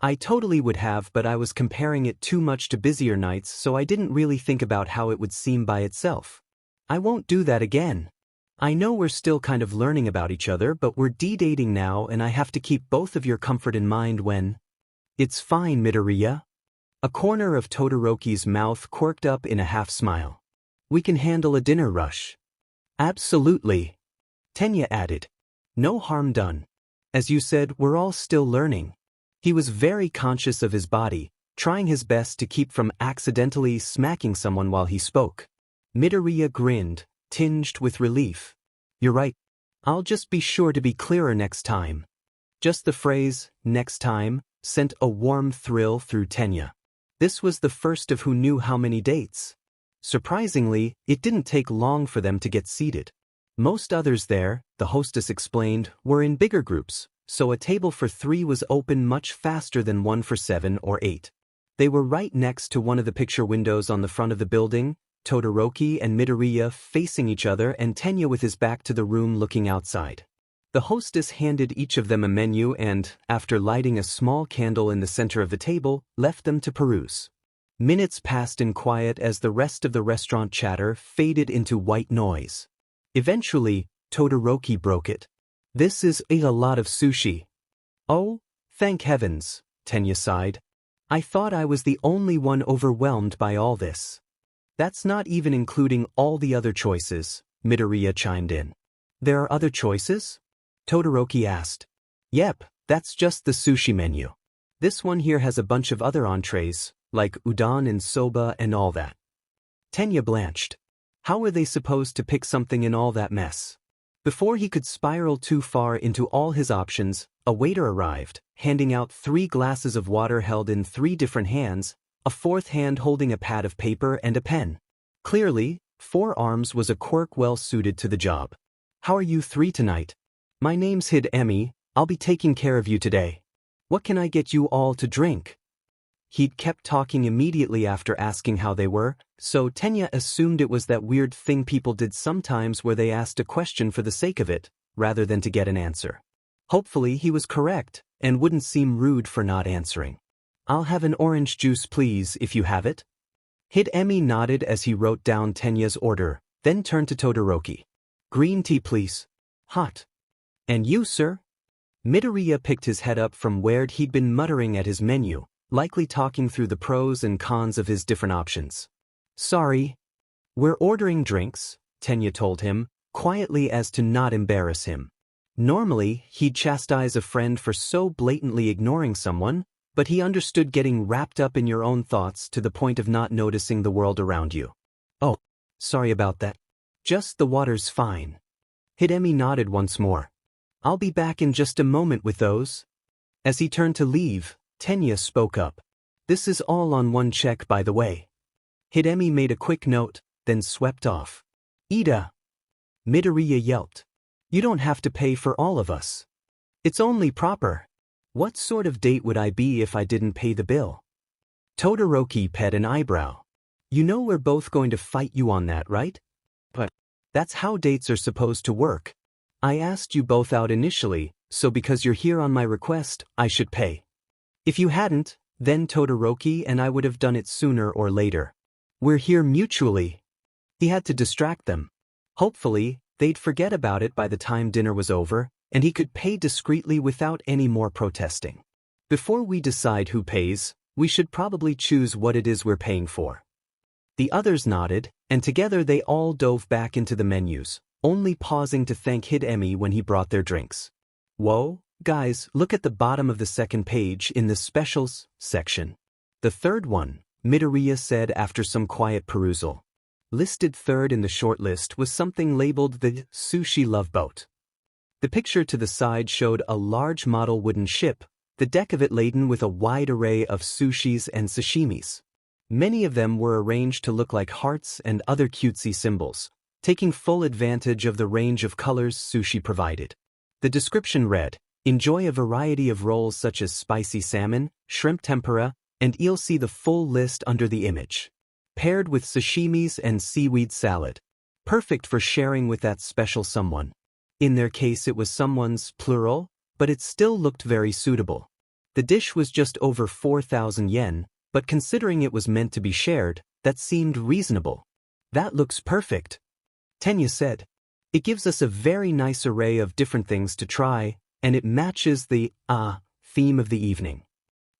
I totally would have, but I was comparing it too much to busier nights, so I didn't really think about how it would seem by itself. I won't do that again. I know we're still kind of learning about each other, but we're de-dating now and I have to keep both of your comfort in mind when—" "It's fine, Midoriya." A corner of Todoroki's mouth quirked up in a half-smile. "We can handle a dinner rush." "Absolutely," Tenya added. "No harm done. As you said, we're all still learning." He was very conscious of his body, trying his best to keep from accidentally smacking someone while he spoke. Midoriya grinned, tinged with relief. You're right. I'll just be sure to be clearer next time. Just the phrase, next time, sent a warm thrill through Tenya. This was the first of who knew how many dates. Surprisingly, it didn't take long for them to get seated. Most others there, the hostess explained, were in bigger groups, so a table for 3 was open much faster than one for 7 or 8. They were right next to one of the picture windows on the front of the building, Todoroki and Midoriya facing each other and Tenya with his back to the room looking outside. The hostess handed each of them a menu and, after lighting a small candle in the center of the table, left them to peruse. Minutes passed in quiet as the rest of the restaurant chatter faded into white noise. Eventually, Todoroki broke it. This is a lot of sushi. Oh, thank heavens, Tenya sighed. I thought I was the only one overwhelmed by all this. That's not even including all the other choices, Midoriya chimed in. There are other choices? Todoroki asked. Yep, that's just the sushi menu. This one here has a bunch of other entrees, like udon and soba and all that. Tenya blanched. How were they supposed to pick something in all that mess? Before he could spiral too far into all his options, a waiter arrived, handing out 3 glasses of water held in 3 different hands, a 4th hand holding a pad of paper and a pen. Clearly, 4 arms was a quirk well suited to the job. How are you 3 tonight? My name's Hidemi, I'll be taking care of you today. What can I get you all to drink? He'd kept talking immediately after asking how they were, so Tenya assumed it was that weird thing people did sometimes where they asked a question for the sake of it, rather than to get an answer. Hopefully he was correct, and wouldn't seem rude for not answering. I'll have an orange juice please if you have it. Hidemi nodded as he wrote down Tenya's order, then turned to Todoroki. Green tea please. Hot. And you, sir? Midoriya picked his head up from where he'd been muttering at his menu, likely talking through the pros and cons of his different options. Sorry. We're ordering drinks, Tenya told him, quietly as to not embarrass him. Normally, he'd chastise a friend for so blatantly ignoring someone, but he understood getting wrapped up in your own thoughts to the point of not noticing the world around you. Oh, sorry about that. Just the water's fine. Hidemi nodded once more. I'll be back in just a moment with those. As he turned to leave, Tenya spoke up. This is all on one check by the way. Hidemi made a quick note, then swept off. Iida. Midoriya yelped. You don't have to pay for all of us. It's only proper. What sort of date would I be if I didn't pay the bill? Todoroki pet an eyebrow. You know we're both going to fight you on that, right? But that's how dates are supposed to work. I asked you both out initially, so because you're here on my request, I should pay. If you hadn't, then Todoroki and I would have done it sooner or later. We're here mutually. He had to distract them. Hopefully, they'd forget about it by the time dinner was over, and he could pay discreetly without any more protesting. Before we decide who pays, we should probably choose what it is we're paying for. The others nodded, and together they all dove back into the menus, only pausing to thank Hidemi when he brought their drinks. Whoa, guys, look at the bottom of the second page in the specials section. The third one, Midoriya said after some quiet perusal. Listed third in the short list was something labeled the Sushi Love Boat. The picture to the side showed a large model wooden ship, the deck of it laden with a wide array of sushis and sashimis. Many of them were arranged to look like hearts and other cutesy symbols, taking full advantage of the range of colors sushi provided. The description read, enjoy a variety of rolls such as spicy salmon, shrimp tempura, and you'll see the full list under the image. Paired with sashimis and seaweed salad. Perfect for sharing with that special someone. In their case it was someone's plural, but it still looked very suitable. The dish was just over 4,000 yen, but considering it was meant to be shared, that seemed reasonable. That looks perfect, Tenya said. It gives us a very nice array of different things to try, and it matches the, theme of the evening.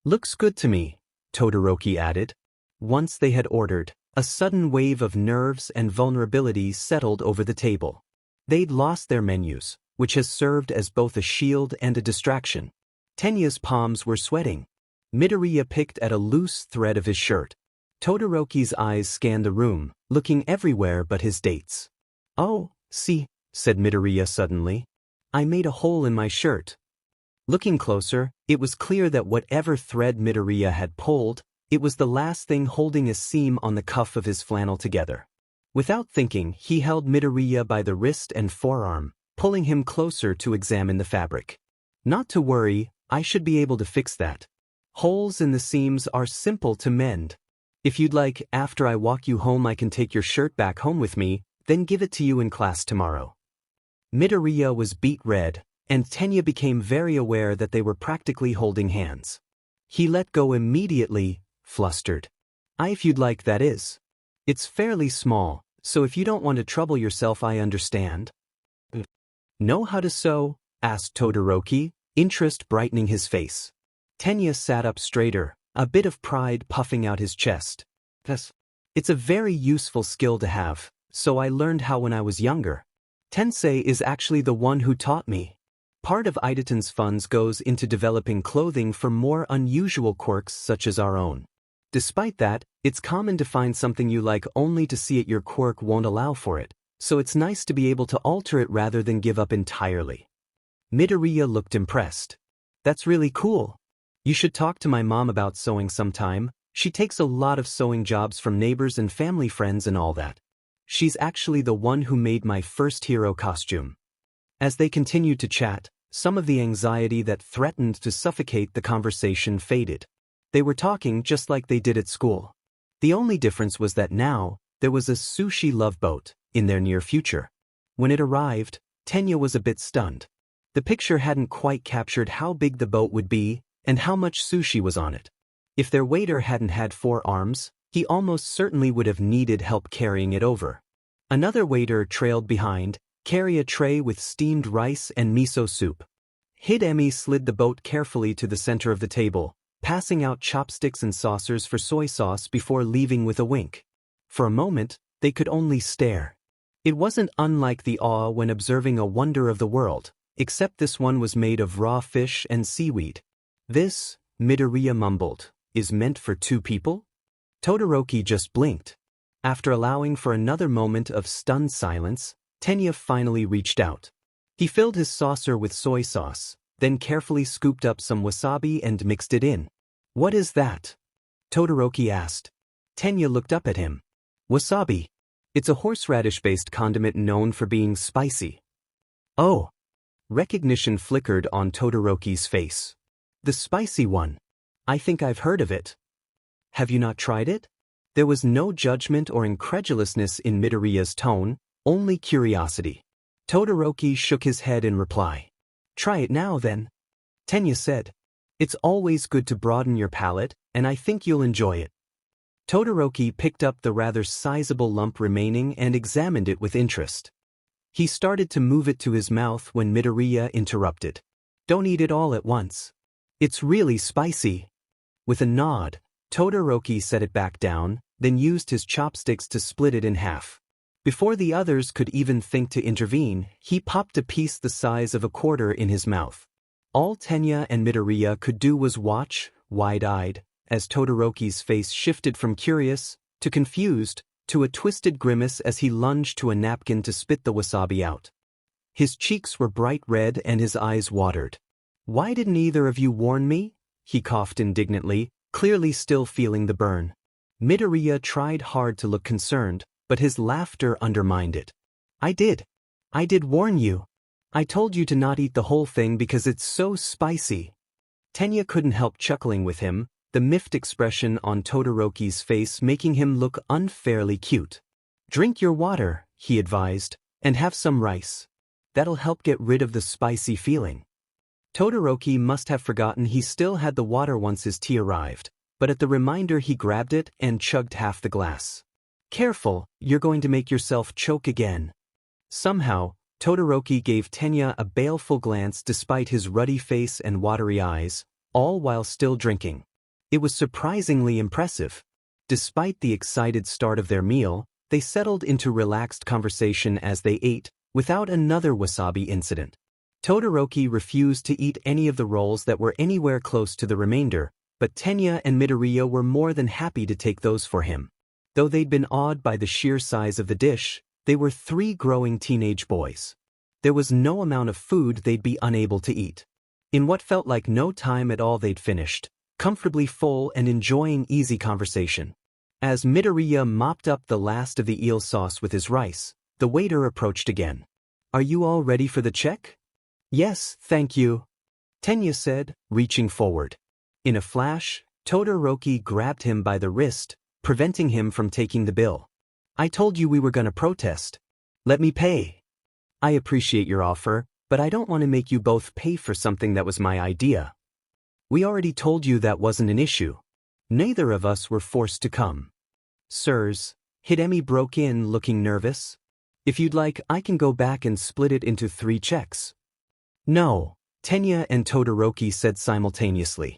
Looks good to me, Todoroki added. Once they had ordered, a sudden wave of nerves and vulnerability settled over the table. They'd lost their menus, which has served as both a shield and a distraction. Tenya's palms were sweating. Midoriya picked at a loose thread of his shirt. Todoroki's eyes scanned the room, looking everywhere but his dates. "Oh, see," said Midoriya suddenly. "I made a hole in my shirt." Looking closer, it was clear that whatever thread Midoriya had pulled, it was the last thing holding a seam on the cuff of his flannel together. Without thinking, he held Midoriya by the wrist and forearm, pulling him closer to examine the fabric. "Not to worry, I should be able to fix that. Holes in the seams are simple to mend. If you'd like, after I walk you home I can take your shirt back home with me, then give it to you in class tomorrow." Midoriya was beet red, and Tenya became very aware that they were practically holding hands. He let go immediately, flustered. "If you'd like, that is. It's fairly small, so if you don't want to trouble yourself I understand." "Know how to sew?" asked Todoroki, interest brightening his face. Tenya sat up straighter, a bit of pride puffing out his chest. "It's a very useful skill to have, so I learned how when I was younger. Tensei is actually the one who taught me. Part of Iida's funds goes into developing clothing for more unusual quirks such as our own. Despite that, it's common to find something you like only to see it your quirk won't allow for it, so it's nice to be able to alter it rather than give up entirely." Midoriya looked impressed. "That's really cool. You should talk to my mom about sewing sometime. She takes a lot of sewing jobs from neighbors and family friends and all that. She's actually the one who made my first hero costume." As they continued to chat, some of the anxiety that threatened to suffocate the conversation faded. They were talking just like they did at school. The only difference was that now, there was a sushi love boat in their near future. When it arrived, Tenya was a bit stunned. The picture hadn't quite captured how big the boat would be and how much sushi was on it. If their waiter hadn't had 4 arms, he almost certainly would have needed help carrying it over. Another waiter trailed behind, carrying a tray with steamed rice and miso soup. Hidemi slid the boat carefully to the center of the table, passing out chopsticks and saucers for soy sauce before leaving with a wink. For a moment, they could only stare. It wasn't unlike the awe when observing a wonder of the world, except this one was made of raw fish and seaweed. "This," Midoriya mumbled, "is meant for 2 people?" Todoroki just blinked. After allowing for another moment of stunned silence, Tenya finally reached out. He filled his saucer with soy sauce, then carefully scooped up some wasabi and mixed it in. "What is that?" Todoroki asked. Tenya looked up at him. "Wasabi. It's a horseradish-based condiment known for being spicy." "Oh." Recognition flickered on Todoroki's face. "The spicy one. I think I've heard of it. Have you not tried it?" There was no judgment or incredulousness in Midoriya's tone, only curiosity. Todoroki shook his head in reply. "Try it now then," Tenya said. "It's always good to broaden your palate, and I think you'll enjoy it." Todoroki picked up the rather sizable lump remaining and examined it with interest. He started to move it to his mouth when Midoriya interrupted. "Don't eat it all at once. It's really spicy." With a nod, Todoroki set it back down, then used his chopsticks to split it in half. Before the others could even think to intervene, he popped a piece the size of a quarter in his mouth. All Tenya and Midoriya could do was watch, wide-eyed, as Todoroki's face shifted from curious, to confused, to a twisted grimace as he lunged to a napkin to spit the wasabi out. His cheeks were bright red and his eyes watered. "Why didn't either of you warn me?" he coughed indignantly, clearly still feeling the burn. Midoriya tried hard to look concerned, but his laughter undermined it. I did warn you. I told you to not eat the whole thing because it's so spicy." Tenya couldn't help chuckling with him, the miffed expression on Todoroki's face making him look unfairly cute. "Drink your water," he advised, "and have some rice. That'll help get rid of the spicy feeling." Todoroki must have forgotten he still had the water once his tea arrived, but at the reminder he grabbed it and chugged half the glass. "Careful, you're going to make yourself choke again." Somehow, Todoroki gave Tenya a baleful glance despite his ruddy face and watery eyes, all while still drinking. It was surprisingly impressive. Despite the excited start of their meal, they settled into relaxed conversation as they ate, without another wasabi incident. Todoroki refused to eat any of the rolls that were anywhere close to the remainder, but Tenya and Midoriya were more than happy to take those for him. Though they'd been awed by the sheer size of the dish, they were 3 growing teenage boys. There was no amount of food they'd be unable to eat. In what felt like no time at all they'd finished, comfortably full and enjoying easy conversation. As Midoriya mopped up the last of the eel sauce with his rice, the waiter approached again. "Are you all ready for the check?" "Yes, thank you," Tenya said, reaching forward. In a flash, Todoroki grabbed him by the wrist, preventing him from taking the bill. "I told you we were gonna protest. Let me pay." "I appreciate your offer, but I don't want to make you both pay for something that was my idea. We already told you that wasn't an issue. Neither of us were forced to come." "Sirs," Hidemi broke in looking nervous. "If you'd like, I can go back and split it into 3 checks." "No," Tenya and Todoroki said simultaneously.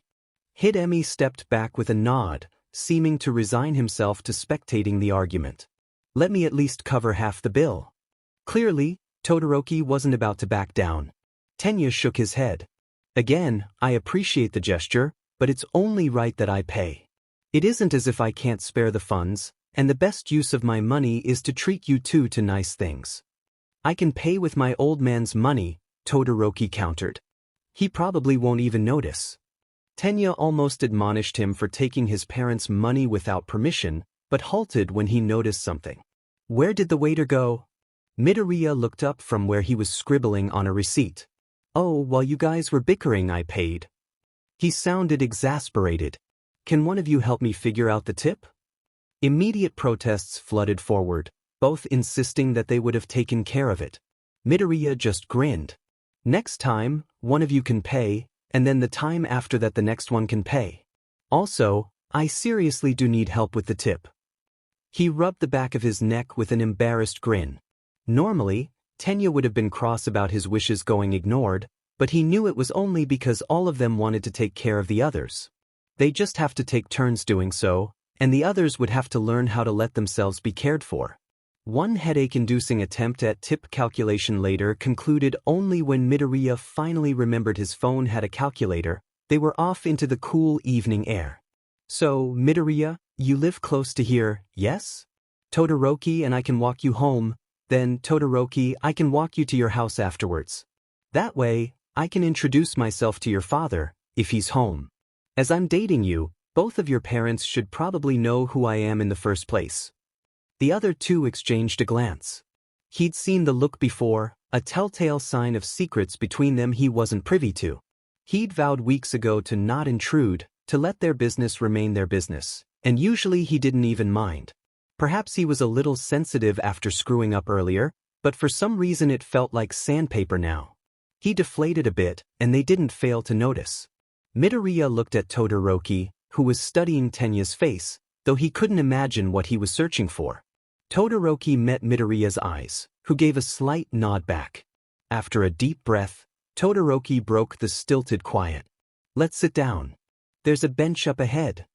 Hidemi stepped back with a nod, seeming to resign himself to spectating the argument. "Let me at least cover half the bill." Clearly, Todoroki wasn't about to back down. Tenya shook his head. "Again, I appreciate the gesture, but it's only right that I pay. It isn't as if I can't spare the funds, and the best use of my money is to treat you two to nice things." "I can pay with my old man's money," Todoroki countered. "He probably won't even notice." Tenya almost admonished him for taking his parents' money without permission, but halted when he noticed something. "Where did the waiter go?" Midoriya looked up from where he was scribbling on a receipt. "Oh, while you guys were bickering, I paid." He sounded exasperated. "Can one of you help me figure out the tip?" Immediate protests flooded forward, both insisting that they would have taken care of it. Midoriya just grinned. "Next time, one of you can pay, and then the time after that the next one can pay. Also, I seriously do need help with the tip." He rubbed the back of his neck with an embarrassed grin. Normally, Tenya would have been cross about his wishes going ignored, but he knew it was only because all of them wanted to take care of the others. They just have to take turns doing so, and the others would have to learn how to let themselves be cared for. One headache-inducing attempt at tip calculation later concluded only when Midoriya finally remembered his phone had a calculator. They were off into the cool evening air. "So, Midoriya, you live close to here, yes? Todoroki and I can walk you home. Then, Todoroki, I can walk you to your house afterwards. That way, I can introduce myself to your father, if he's home. As I'm dating you, both of your parents should probably know who I am in the first place." The other two exchanged a glance. He'd seen the look before, a telltale sign of secrets between them he wasn't privy to. He'd vowed weeks ago to not intrude, to let their business remain their business, and usually he didn't even mind. Perhaps he was a little sensitive after screwing up earlier, but for some reason it felt like sandpaper now. He deflated a bit, and they didn't fail to notice. Midoriya looked at Todoroki, who was studying Tenya's face, though he couldn't imagine what he was searching for. Todoroki met Midoriya's eyes, who gave a slight nod back. After a deep breath, Todoroki broke the stilted quiet. "Let's sit down. There's a bench up ahead."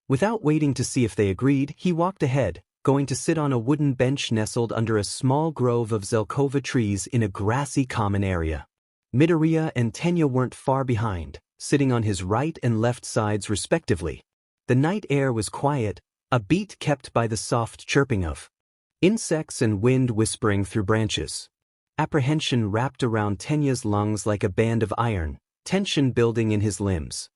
Without waiting to see if they agreed, he walked ahead, going to sit on a wooden bench nestled under a small grove of Zelkova trees in a grassy common area. Midoriya and Tenya weren't far behind, sitting on his right and left sides respectively. The night air was quiet, a beat kept by the soft chirping of insects and wind whispering through branches. Apprehension wrapped around Tenya's lungs like a band of iron, tension building in his limbs.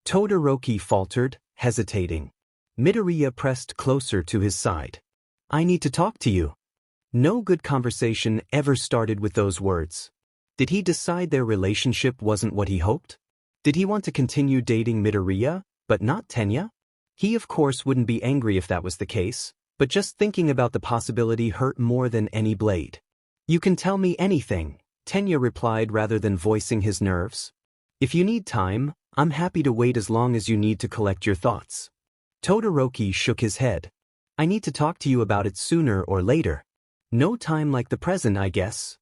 Todoroki faltered, hesitating. Midoriya pressed closer to his side. "I need to talk to you." No good conversation ever started with those words. Did he decide their relationship wasn't what he hoped? Did he want to continue dating Midoriya, but not Tenya? He of course wouldn't be angry if that was the case, but just thinking about the possibility hurt more than any blade. "You can tell me anything," Tenya replied rather than voicing his nerves. "If you need time, I'm happy to wait as long as you need to collect your thoughts." Todoroki shook his head. "I need to talk to you about it sooner or later. No time like the present, I guess."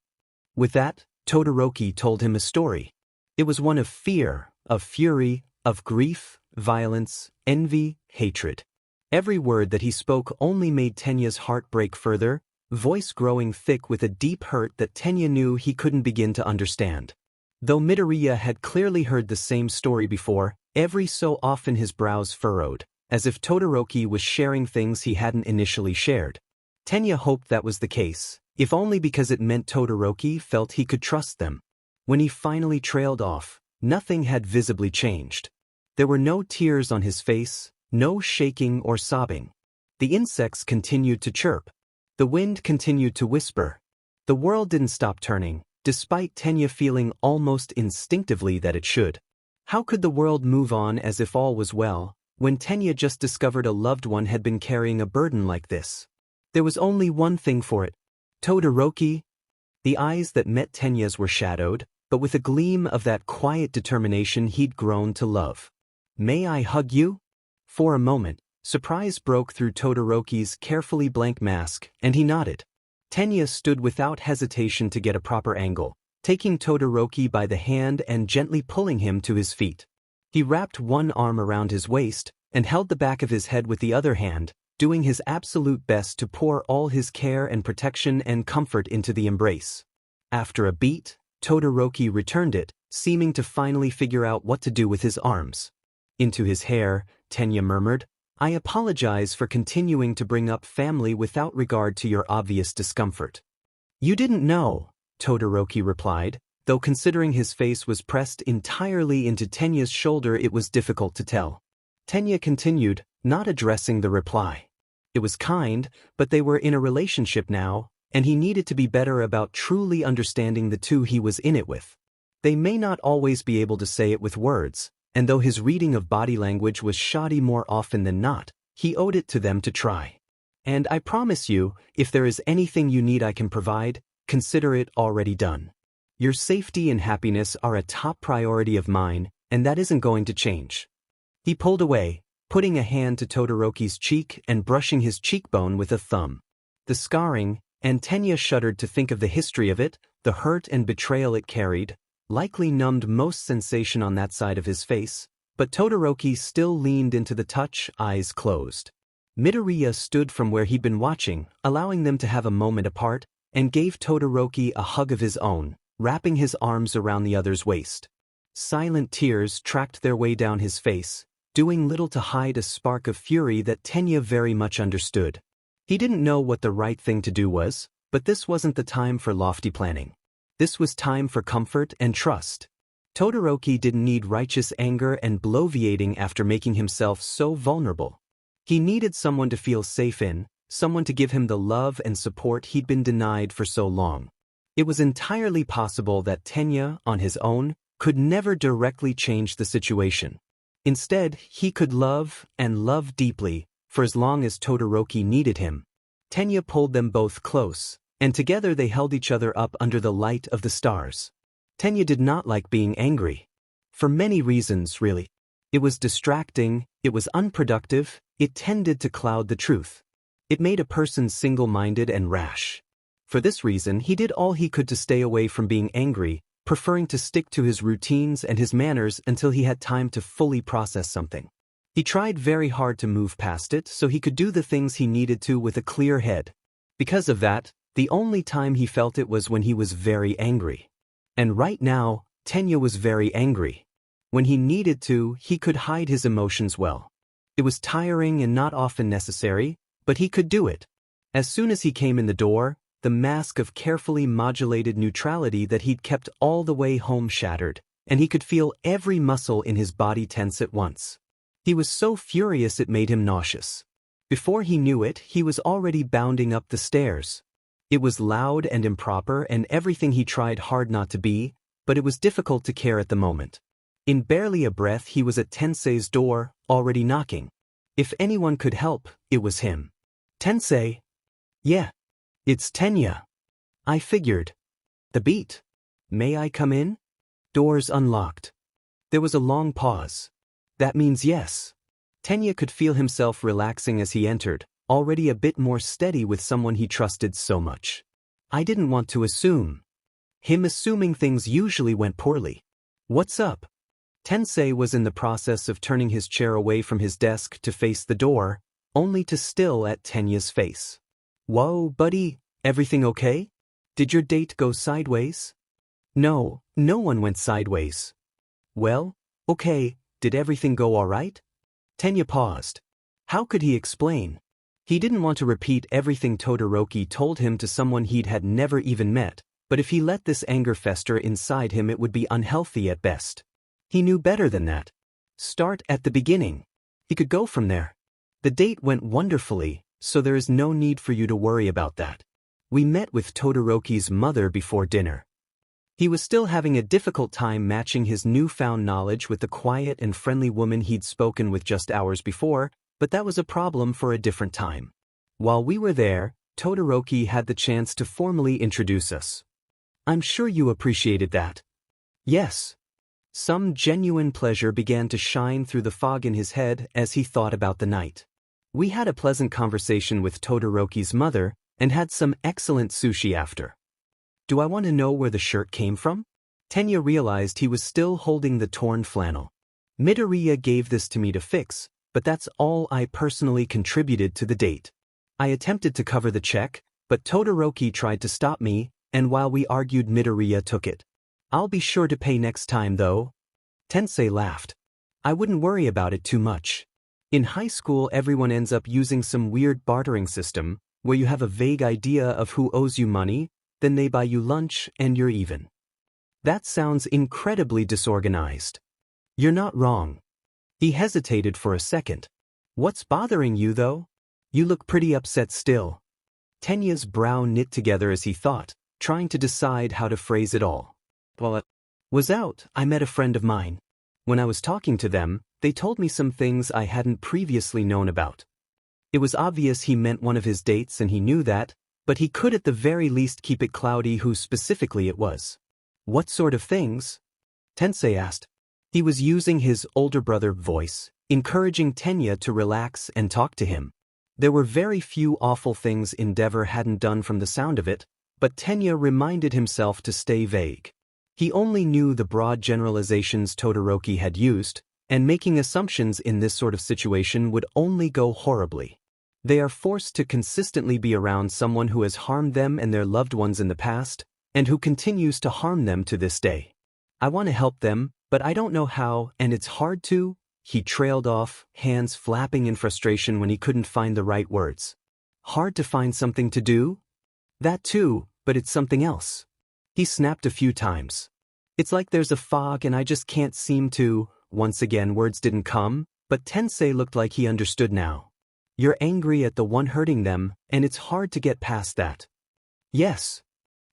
With that, Todoroki told him a story. It was one of fear, of fury, of grief, violence, envy, hatred. Every word that he spoke only made Tenya's heart break further, voice growing thick with a deep hurt that Tenya knew he couldn't begin to understand. Though Midoriya had clearly heard the same story before, Every so often his brows furrowed, as if Todoroki was sharing things he hadn't initially shared. Tenya hoped that was the case, if only because it meant Todoroki felt he could trust them. When he finally trailed off, nothing had visibly changed. There were no tears on his face, no shaking or sobbing. The insects continued to chirp. The wind continued to whisper. The world didn't stop turning, despite Tenya feeling almost instinctively that it should. How could the world move on as if all was well, when Tenya just discovered a loved one had been carrying a burden like this? There was only one thing for it. Todoroki. The eyes that met Tenya's were shadowed, but with a gleam of that quiet determination he'd grown to love. "May I hug you?" For a moment, surprise broke through Todoroki's carefully blank mask, and he nodded. Tenya stood without hesitation to get a proper angle, taking Todoroki by the hand and gently pulling him to his feet. He wrapped one arm around his waist and held the back of his head with the other hand, doing his absolute best to pour all his care and protection and comfort into the embrace. After a beat, Todoroki returned it, seeming to finally figure out what to do with his arms. Into his hair, Tenya murmured, "I apologize for continuing to bring up family without regard to your obvious discomfort." "You didn't know," Todoroki replied, though considering his face was pressed entirely into Tenya's shoulder it was difficult to tell. Tenya continued, not addressing the reply. It was kind, but they were in a relationship now, and he needed to be better about truly understanding the two he was in it with. They may not always be able to say it with words, and though his reading of body language was shoddy more often than not, he owed it to them to try. "And I promise you, if there is anything you need I can provide, consider it already done. Your safety and happiness are a top priority of mine, and that isn't going to change." He pulled away, putting a hand to Todoroki's cheek and brushing his cheekbone with a thumb. The scarring, and Tenya shuddered to think of the history of it, the hurt and betrayal it carried, likely numbed most sensation on that side of his face, but Todoroki still leaned into the touch, eyes closed. Midoriya stood from where he'd been watching, allowing them to have a moment apart, and gave Todoroki a hug of his own, wrapping his arms around the other's waist. Silent tears tracked their way down his face, doing little to hide a spark of fury that Tenya very much understood. He didn't know what the right thing to do was, but this wasn't the time for lofty planning. This was time for comfort and trust. Todoroki didn't need righteous anger and bloviating after making himself so vulnerable. He needed someone to feel safe in, someone to give him the love and support he'd been denied for so long. It was entirely possible that Tenya, on his own, could never directly change the situation. Instead, he could love, and love deeply, for as long as Todoroki needed him. Tenya pulled them both close, and together they held each other up under the light of the stars. Tenya did not like being angry. For many reasons, really. It was distracting, it was unproductive, it tended to cloud the truth. It made a person single-minded and rash. For this reason, he did all he could to stay away from being angry, preferring to stick to his routines and his manners until he had time to fully process something. He tried very hard to move past it so he could do the things he needed to with a clear head. Because of that, the only time he felt it was when he was very angry. And right now, Tenya was very angry. When he needed to, he could hide his emotions well. It was tiring and not often necessary, but he could do it. As soon as he came in the door, the mask of carefully modulated neutrality that he'd kept all the way home shattered, and he could feel every muscle in his body tense at once. He was so furious it made him nauseous. Before he knew it, he was already bounding up the stairs. It was loud and improper and everything he tried hard not to be, but it was difficult to care at the moment. In barely a breath he was at Tensei's door, already knocking. If anyone could help, it was him. "Tensei?" "Yeah. It's Tenya." "I figured." "The beat. May I come in?" Doors unlocked. There was a long pause. "That means yes." Tenya could feel himself relaxing as he entered, already a bit more steady with someone he trusted so much. "I didn't want to assume." Him assuming things usually went poorly. "What's up?" Tensei was in the process of turning his chair away from his desk to face the door, only to still at Tenya's face. "Whoa, buddy, everything okay? Did your date go sideways?" "No, no one went sideways." "Well, okay, did everything go alright? Tenya paused. How could he explain? He didn't want to repeat everything Todoroki told him to someone he'd had never even met, but if he let this anger fester inside him it would be unhealthy at best. He knew better than that. Start at the beginning. He could go from there. The date went wonderfully, so there is no need for you to worry about that. We met with Todoroki's mother before dinner. He was still having a difficult time matching his newfound knowledge with the quiet and friendly woman he'd spoken with just hours before, but that was a problem for a different time. While we were there, Todoroki had the chance to formally introduce us. I'm sure you appreciated that. Yes. Some genuine pleasure began to shine through the fog in his head as he thought about the night. We had a pleasant conversation with Todoroki's mother and had some excellent sushi after. Do I want to know where the shirt came from? Tenya realized he was still holding the torn flannel. Midoriya gave this to me to fix, but that's all I personally contributed to the date. I attempted to cover the check, but Todoroki tried to stop me, and while we argued Midoriya took it. I'll be sure to pay next time though. Tensei laughed. I wouldn't worry about it too much. In high school everyone ends up using some weird bartering system, where you have a vague idea of who owes you money, then they buy you lunch and you're even. That sounds incredibly disorganized. You're not wrong. He hesitated for a second. What's bothering you though? You look pretty upset still. Tenya's brow knit together as he thought, trying to decide how to phrase it all. While I was out, I met a friend of mine. When I was talking to them, they told me some things I hadn't previously known about. It was obvious he meant one of his dates and he knew that, but he could at the very least keep it cloudy who specifically it was. What sort of things? Tensei asked. He was using his older brother voice, encouraging Tenya to relax and talk to him. There were very few awful things Endeavor hadn't done from the sound of it, but Tenya reminded himself to stay vague. He only knew the broad generalizations Todoroki had used, and making assumptions in this sort of situation would only go horribly. They are forced to consistently be around someone who has harmed them and their loved ones in the past, and who continues to harm them to this day. I want to help them, but I don't know how, and it's hard to. He trailed off, hands flapping in frustration when he couldn't find the right words. Hard to find something to do? That too, but it's something else. He snapped a few times. It's like there's a fog and I just can't seem to. Once again words didn't come, but Tensei looked like he understood now. You're angry at the one hurting them, and it's hard to get past that. Yes.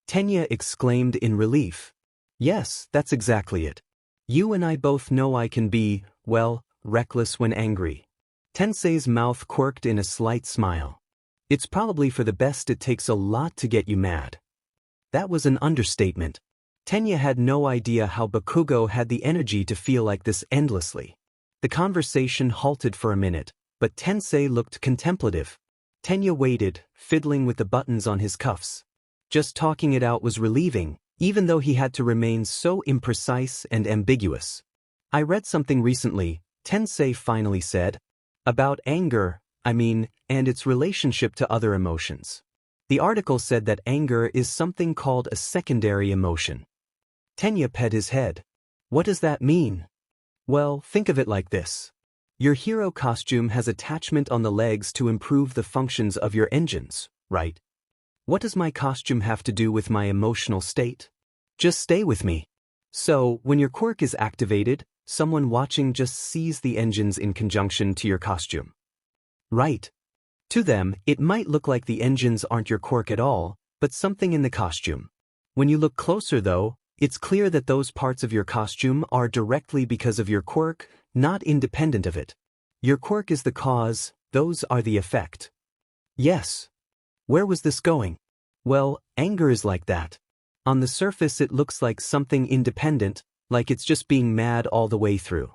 Tenya exclaimed in relief. Yes, that's exactly it. You and I both know I can be, well, reckless when angry. Tensei's mouth quirked in a slight smile. It's probably for the best. It takes a lot to get you mad. That was an understatement. Tenya had no idea how Bakugo had the energy to feel like this endlessly. The conversation halted for a minute, but Tensei looked contemplative. Tenya waited, fiddling with the buttons on his cuffs. Just talking it out was relieving, even though he had to remain so imprecise and ambiguous. I read something recently, Tensei finally said, about anger, and its relationship to other emotions. The article said that anger is something called a secondary emotion. Tenya pet his head. What does that mean? Well, think of it like this. Your hero costume has attachment on the legs to improve the functions of your engines, right? What does my costume have to do with my emotional state? Just stay with me. So, when your quirk is activated, someone watching just sees the engines in conjunction to your costume. Right. To them, it might look like the engines aren't your quirk at all, but something in the costume. When you look closer though, it's clear that those parts of your costume are directly because of your quirk, not independent of it. Your quirk is the cause, those are the effect. Yes. Where was this going? Well, anger is like that. On the surface it looks like something independent, like it's just being mad all the way through.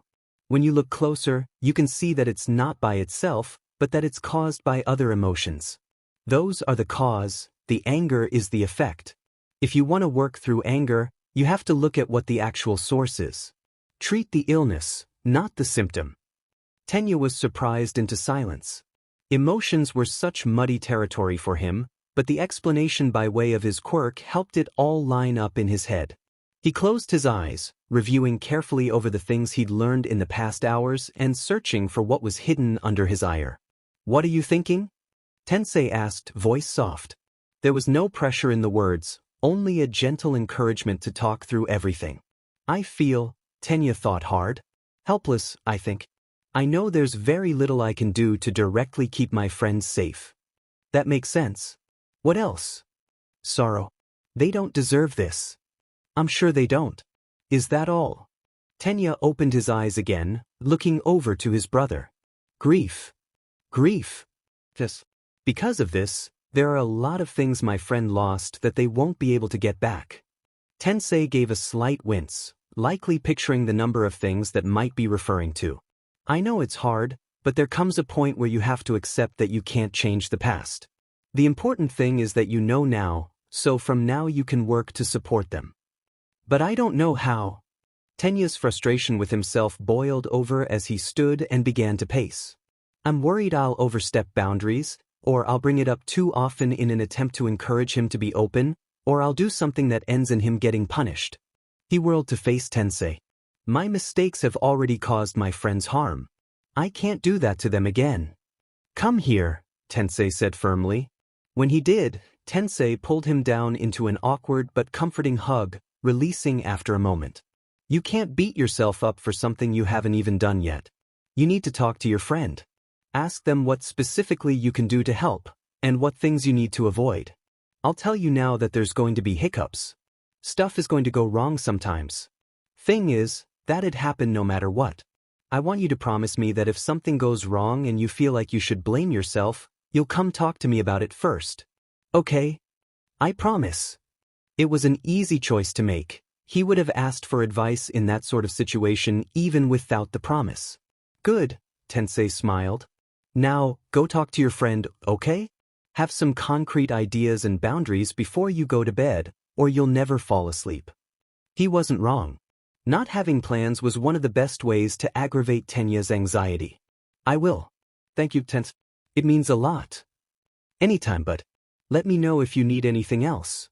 When you look closer, you can see that it's not by itself, but that it's caused by other emotions. Those are the cause, the anger is the effect. If you want to work through anger, you have to look at what the actual source is. Treat the illness, not the symptom. Tenya was surprised into silence. Emotions were such muddy territory for him, but the explanation by way of his quirk helped it all line up in his head. He closed his eyes, reviewing carefully over the things he'd learned in the past hours and searching for what was hidden under his ire. "What are you thinking?" Tensei asked, voice soft. There was no pressure in the words, only a gentle encouragement to talk through everything. "I feel," Tenya thought hard, "helpless, I think. I know there's very little I can do to directly keep my friends safe." "That makes sense. What else?" "Sorrow. They don't deserve this." "I'm sure they don't." "Is that all?" Tenya opened his eyes again, looking over to his brother. "Grief. Grief. Yes. Because of this, there are a lot of things my friend lost that they won't be able to get back." Tensei gave a slight wince, likely picturing the number of things that might be referring to. "I know it's hard, but there comes a point where you have to accept that you can't change the past. The important thing is that you know now, so from now you can work to support them." "But I don't know how." Tenya's frustration with himself boiled over as he stood and began to pace. "I'm worried I'll overstep boundaries, or I'll bring it up too often in an attempt to encourage him to be open, or I'll do something that ends in him getting punished." He whirled to face Tensei. "My mistakes have already caused my friends harm. I can't do that to them again." "Come here," Tensei said firmly. When he did, Tensei pulled him down into an awkward but comforting hug, releasing after a moment. "You can't beat yourself up for something you haven't even done yet. You need to talk to your friend. Ask them what specifically you can do to help, and what things you need to avoid. I'll tell you now that there's going to be hiccups. Stuff is going to go wrong sometimes. Thing is, that'd happen no matter what. I want you to promise me that if something goes wrong and you feel like you should blame yourself, you'll come talk to me about it first. Okay? I promise." It was an easy choice to make. He would have asked for advice in that sort of situation even without the promise. "Good," Tensei smiled. "Now, go talk to your friend, okay? Have some concrete ideas and boundaries before you go to bed, or you'll never fall asleep." He wasn't wrong. Not having plans was one of the best ways to aggravate Tenya's anxiety. "I will. Thank you, Tens. It means a lot. Anytime, but let me know if you need anything else."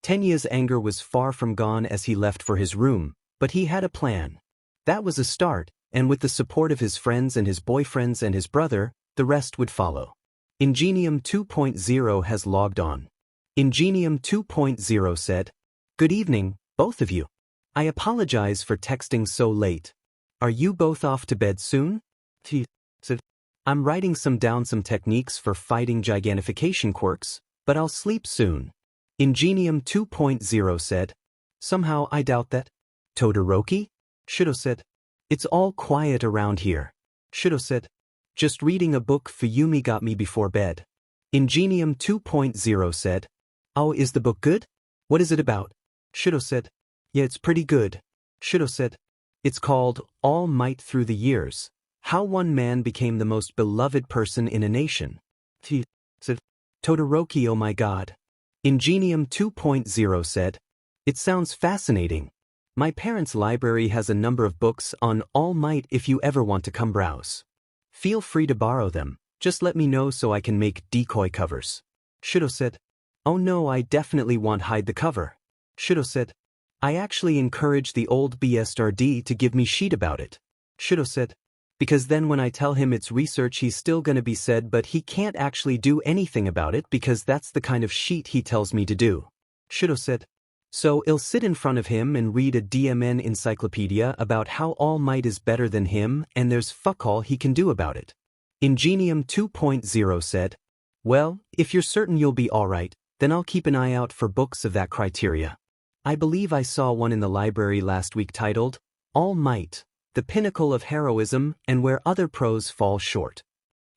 Tenya's anger was far from gone as he left for his room, but he had a plan. That was a start, and with the support of his friends and his boyfriends and his brother, the rest would follow. Ingenium 2.0 has logged on. Ingenium 2.0 said, "Good evening, both of you. I apologize for texting so late. Are you both off to bed soon?" He said, "I'm writing down some techniques for fighting gigantification quirks, but I'll sleep soon." Ingenium 2.0 said, "Somehow I doubt that." Todoroki? Shido said, "It's all quiet around here." Shido said, "Just reading a book Fuyumi got me before bed." Ingenium 2.0 said, "Oh, is the book good? What is it about?" Shido said, "Yeah, it's pretty good." Shido said, "It's called All Might Through the Years, How One Man Became the Most Beloved Person in a Nation." He said, "Todoroki, oh my god." Ingenium 2.0 said, "It sounds fascinating. My parents' library has a number of books on All Might if you ever want to come browse. Feel free to borrow them, just let me know so I can make decoy covers." Shido said, "Oh no, I definitely want hide the cover." Shido said, "I actually encourage the old BSRD to give me shit about it." Shido said, "Because then when I tell him it's research he's still gonna be said but he can't actually do anything about it because that's the kind of shit he tells me to do." Shido said, "So I'll sit in front of him and read a DMN encyclopedia about how All Might is better than him and there's fuck all he can do about it." Ingenium 2.0 said, "Well, if you're certain you'll be alright, then I'll keep an eye out for books of that criteria. I believe I saw one in the library last week titled, All Might, the Pinnacle of Heroism and Where Other Pros Fall Short.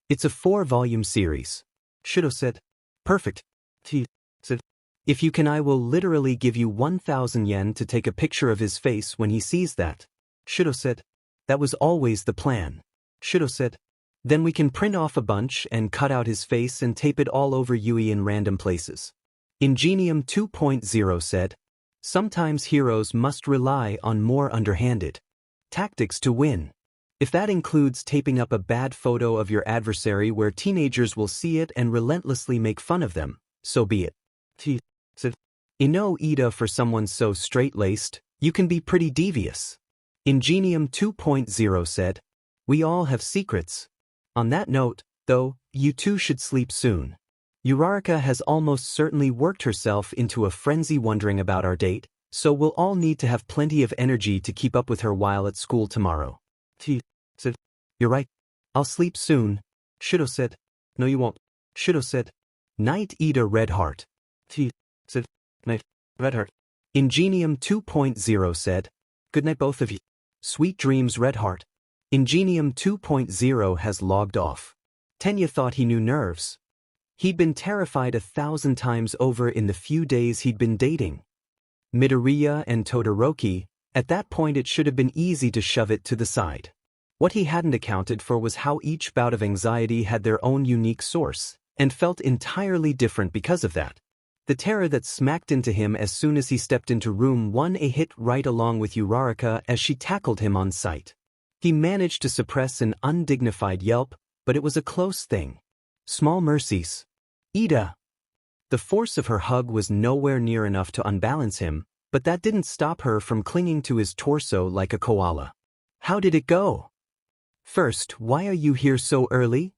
It's a 4-volume series." Shido said, "Perfect." He said, "If you can I will literally give you 1,000 yen to take a picture of his face when he sees that." Shido said, "That was always the plan." Shido said, "Then we can print off a bunch and cut out his face and tape it all over Yui in random places." Ingenium 2.0 said, "Sometimes heroes must rely on more underhanded tactics to win. If that includes taping up a bad photo of your adversary where teenagers will see it and relentlessly make fun of them, so be it." He said, "Iida for someone so straight-laced, You can be pretty devious. Ingenium 2.0 said, we all have secrets. On that note, though, you two should sleep soon. Uraraka has almost certainly worked herself into a frenzy wondering about our date, so we'll all need to have plenty of energy to keep up with her while at school tomorrow. He said, you're right. I'll sleep soon. Shido said, no you won't. Shido said, night Iida Redheart. He said, night Redheart. Ingenium 2.0 said, good night both of you. Sweet dreams Redheart. Ingenium 2.0 has logged off. Tenya thought he knew nerves. He'd been terrified 1,000 times over in the few days he'd been dating Midoria and Todoroki. At that point it should have been easy to shove it to the side. What he hadn't accounted for was how each bout of anxiety had their own unique source, and felt entirely different because of that. The terror that smacked into him as soon as he stepped into room 1A hit right along with Uraraka as she tackled him on sight. He managed to suppress an undignified yelp, but it was a close thing. Small mercies. Iida. The force of her hug was nowhere near enough to unbalance him, but that didn't stop her from clinging to his torso like a koala. How did it go? First, why are you here so early?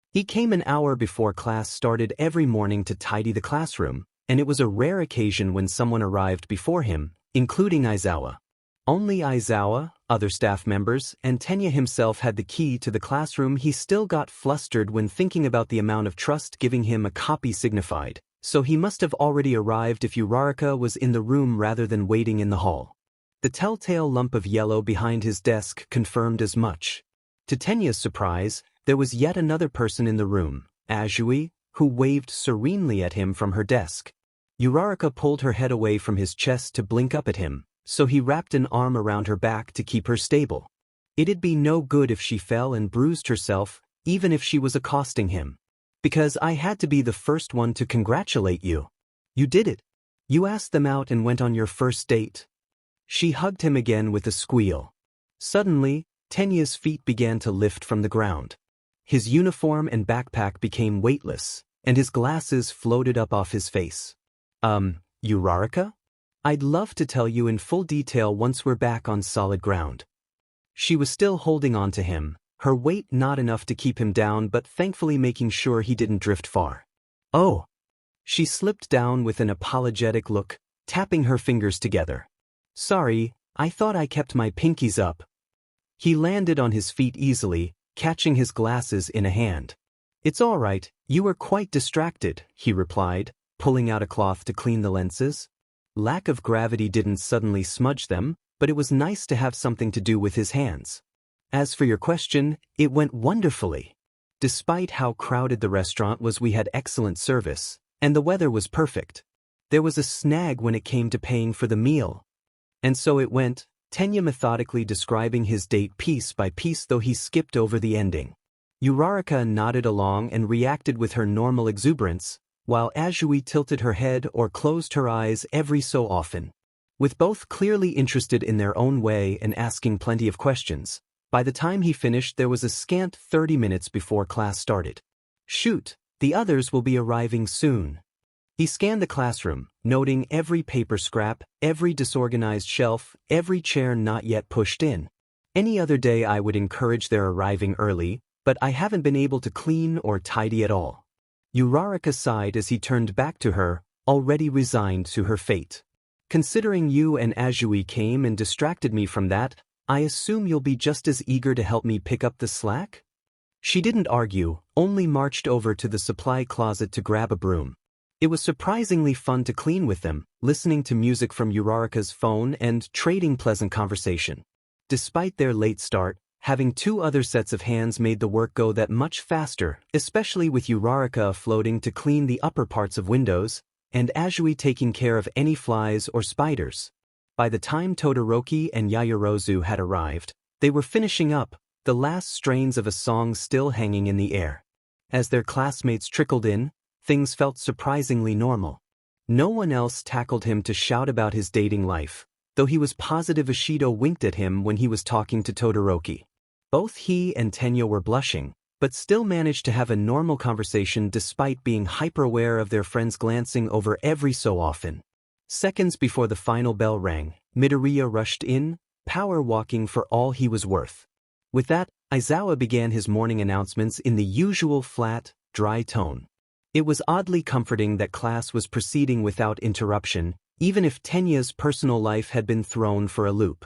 He came an hour before class started every morning to tidy the classroom, and it was a rare occasion when someone arrived before him, including Aizawa. Only Aizawa, other staff members, and Tenya himself had the key to the classroom. He still got flustered when thinking about the amount of trust giving him a copy signified, so he must have already arrived if Uraraka was in the room rather than waiting in the hall. The telltale lump of yellow behind his desk confirmed as much. To Tenya's surprise, there was yet another person in the room, Azui, who waved serenely at him from her desk. Uraraka pulled her head away from his chest to blink up at him, so he wrapped an arm around her back to keep her stable. It'd be no good if she fell and bruised herself, even if she was accosting him. Because I had to be the first one to congratulate you. You did it. You asked them out and went on your first date. She hugged him again with a squeal. Suddenly, Tenya's feet began to lift from the ground. His uniform and backpack became weightless, and his glasses floated up off his face. Uraraka? I'd love to tell you in full detail once we're back on solid ground. She was still holding on to him, her weight not enough to keep him down but thankfully making sure he didn't drift far. Oh! She slipped down with an apologetic look, tapping her fingers together. Sorry, I thought I kept my pinkies up. He landed on his feet easily, catching his glasses in a hand. It's all right, you were quite distracted, he replied, pulling out a cloth to clean the lenses. Lack of gravity didn't suddenly smudge them, but it was nice to have something to do with his hands. As for your question, it went wonderfully. Despite how crowded the restaurant was, we had excellent service, and the weather was perfect. There was a snag when it came to paying for the meal. And so it went, Tenya methodically describing his date piece by piece, though he skipped over the ending. Uraraka nodded along and reacted with her normal exuberance, while Azui tilted her head or closed her eyes every so often. With both clearly interested in their own way and asking plenty of questions, by the time he finished there was a scant 30 minutes before class started. Shoot, the others will be arriving soon. He scanned the classroom, noting every paper scrap, every disorganized shelf, every chair not yet pushed in. Any other day I would encourage their arriving early, but I haven't been able to clean or tidy at all. Uraraka sighed as he turned back to her, already resigned to her fate. Considering you and Azui came and distracted me from that, I assume you'll be just as eager to help me pick up the slack? She didn't argue, only marched over to the supply closet to grab a broom. It was surprisingly fun to clean with them, listening to music from Uraraka's phone and trading pleasant conversation. Despite their late start, having two other sets of hands made the work go that much faster, especially with Uraraka floating to clean the upper parts of windows, and Azui taking care of any flies or spiders. By the time Todoroki and Yaoyorozu had arrived, they were finishing up, the last strains of a song still hanging in the air. As their classmates trickled in, things felt surprisingly normal. No one else tackled him to shout about his dating life, though he was positive Ishido winked at him when he was talking to Todoroki. Both he and Tenya were blushing, but still managed to have a normal conversation despite being hyper-aware of their friends glancing over every so often. Seconds before the final bell rang, Midoriya rushed in, power walking for all he was worth. With that, Aizawa began his morning announcements in the usual flat, dry tone. It was oddly comforting that class was proceeding without interruption, even if Tenya's personal life had been thrown for a loop.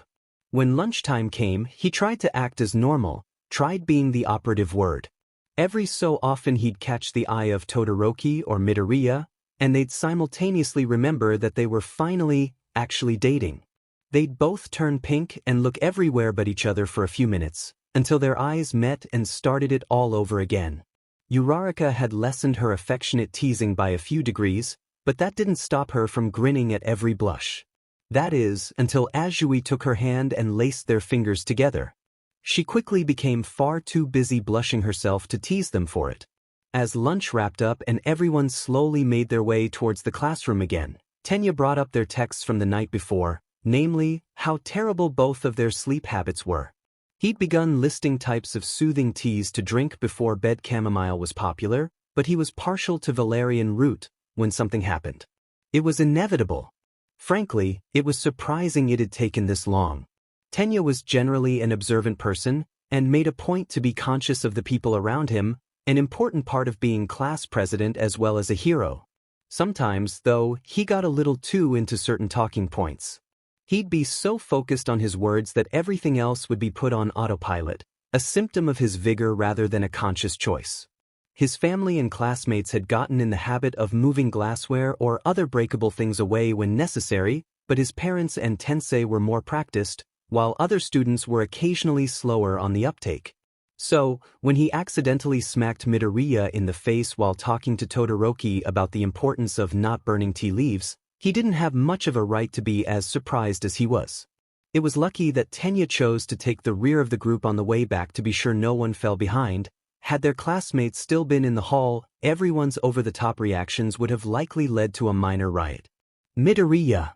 When lunchtime came, he tried to act as normal, tried being the operative word. Every so often he'd catch the eye of Todoroki or Midoriya, and they'd simultaneously remember that they were finally, actually dating. They'd both turn pink and look everywhere but each other for a few minutes, until their eyes met and started it all over again. Uraraka had lessened her affectionate teasing by a few degrees, but that didn't stop her from grinning at every blush. That is, until Azui took her hand and laced their fingers together. She quickly became far too busy blushing herself to tease them for it. As lunch wrapped up and everyone slowly made their way towards the classroom again, Tenya brought up their texts from the night before, namely, how terrible both of their sleep habits were. He'd begun listing types of soothing teas to drink before bed. Chamomile was popular, but he was partial to valerian root when something happened. It was inevitable. Frankly, it was surprising it had taken this long. Tenya was generally an observant person, and made a point to be conscious of the people around him, an important part of being class president as well as a hero. Sometimes, though, he got a little too into certain talking points. He'd be so focused on his words that everything else would be put on autopilot, a symptom of his vigor rather than a conscious choice. His family and classmates had gotten in the habit of moving glassware or other breakable things away when necessary, but his parents and tensei were more practiced, while other students were occasionally slower on the uptake. So, when he accidentally smacked Midoriya in the face while talking to Todoroki about the importance of not burning tea leaves, he didn't have much of a right to be as surprised as he was. It was lucky that Tenya chose to take the rear of the group on the way back to be sure no one fell behind. Had their classmates still been in the hall, everyone's over-the-top reactions would have likely led to a minor riot. Midoriya!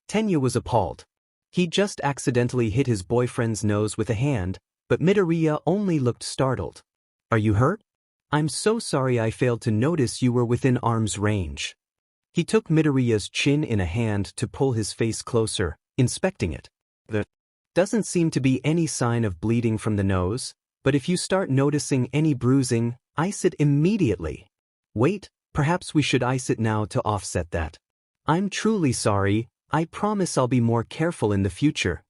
Tenya was appalled. He'd just accidentally hit his boyfriend's nose with a hand, but Midoriya only looked startled. Are you hurt? I'm so sorry I failed to notice you were within arm's range. He took Midoriya's chin in a hand to pull his face closer, inspecting it. There doesn't seem to be any sign of bleeding from the nose, but if you start noticing any bruising, ice it immediately. Wait, perhaps we should ice it now to offset that. I'm truly sorry, I promise I'll be more careful in the future.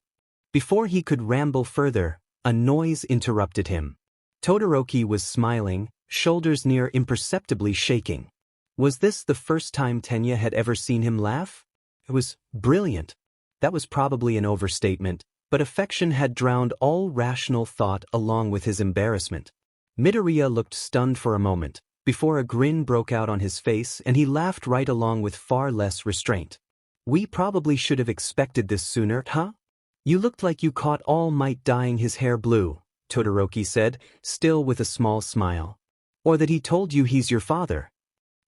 Before he could ramble further, a noise interrupted him. Todoroki was smiling, shoulders near imperceptibly shaking. Was this the first time Tenya had ever seen him laugh? It was brilliant. That was probably an overstatement, but affection had drowned all rational thought along with his embarrassment. Midoriya looked stunned for a moment, before a grin broke out on his face and he laughed right along with far less restraint. We probably should have expected this sooner, huh? You looked like you caught All Might dyeing his hair blue, Todoroki said, still with a small smile. Or that he told you he's your father.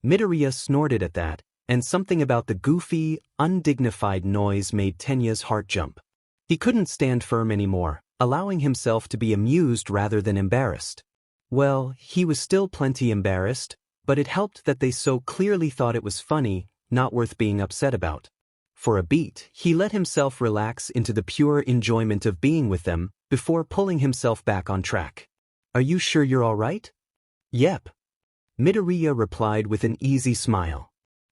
Midoriya snorted at that, and something about the goofy, undignified noise made Tenya's heart jump. He couldn't stand firm anymore, allowing himself to be amused rather than embarrassed. Well, he was still plenty embarrassed, but it helped that they so clearly thought it was funny, not worth being upset about. For a beat, he let himself relax into the pure enjoyment of being with them, before pulling himself back on track. Are you sure you're all right? Yep. Midoriya replied with an easy smile.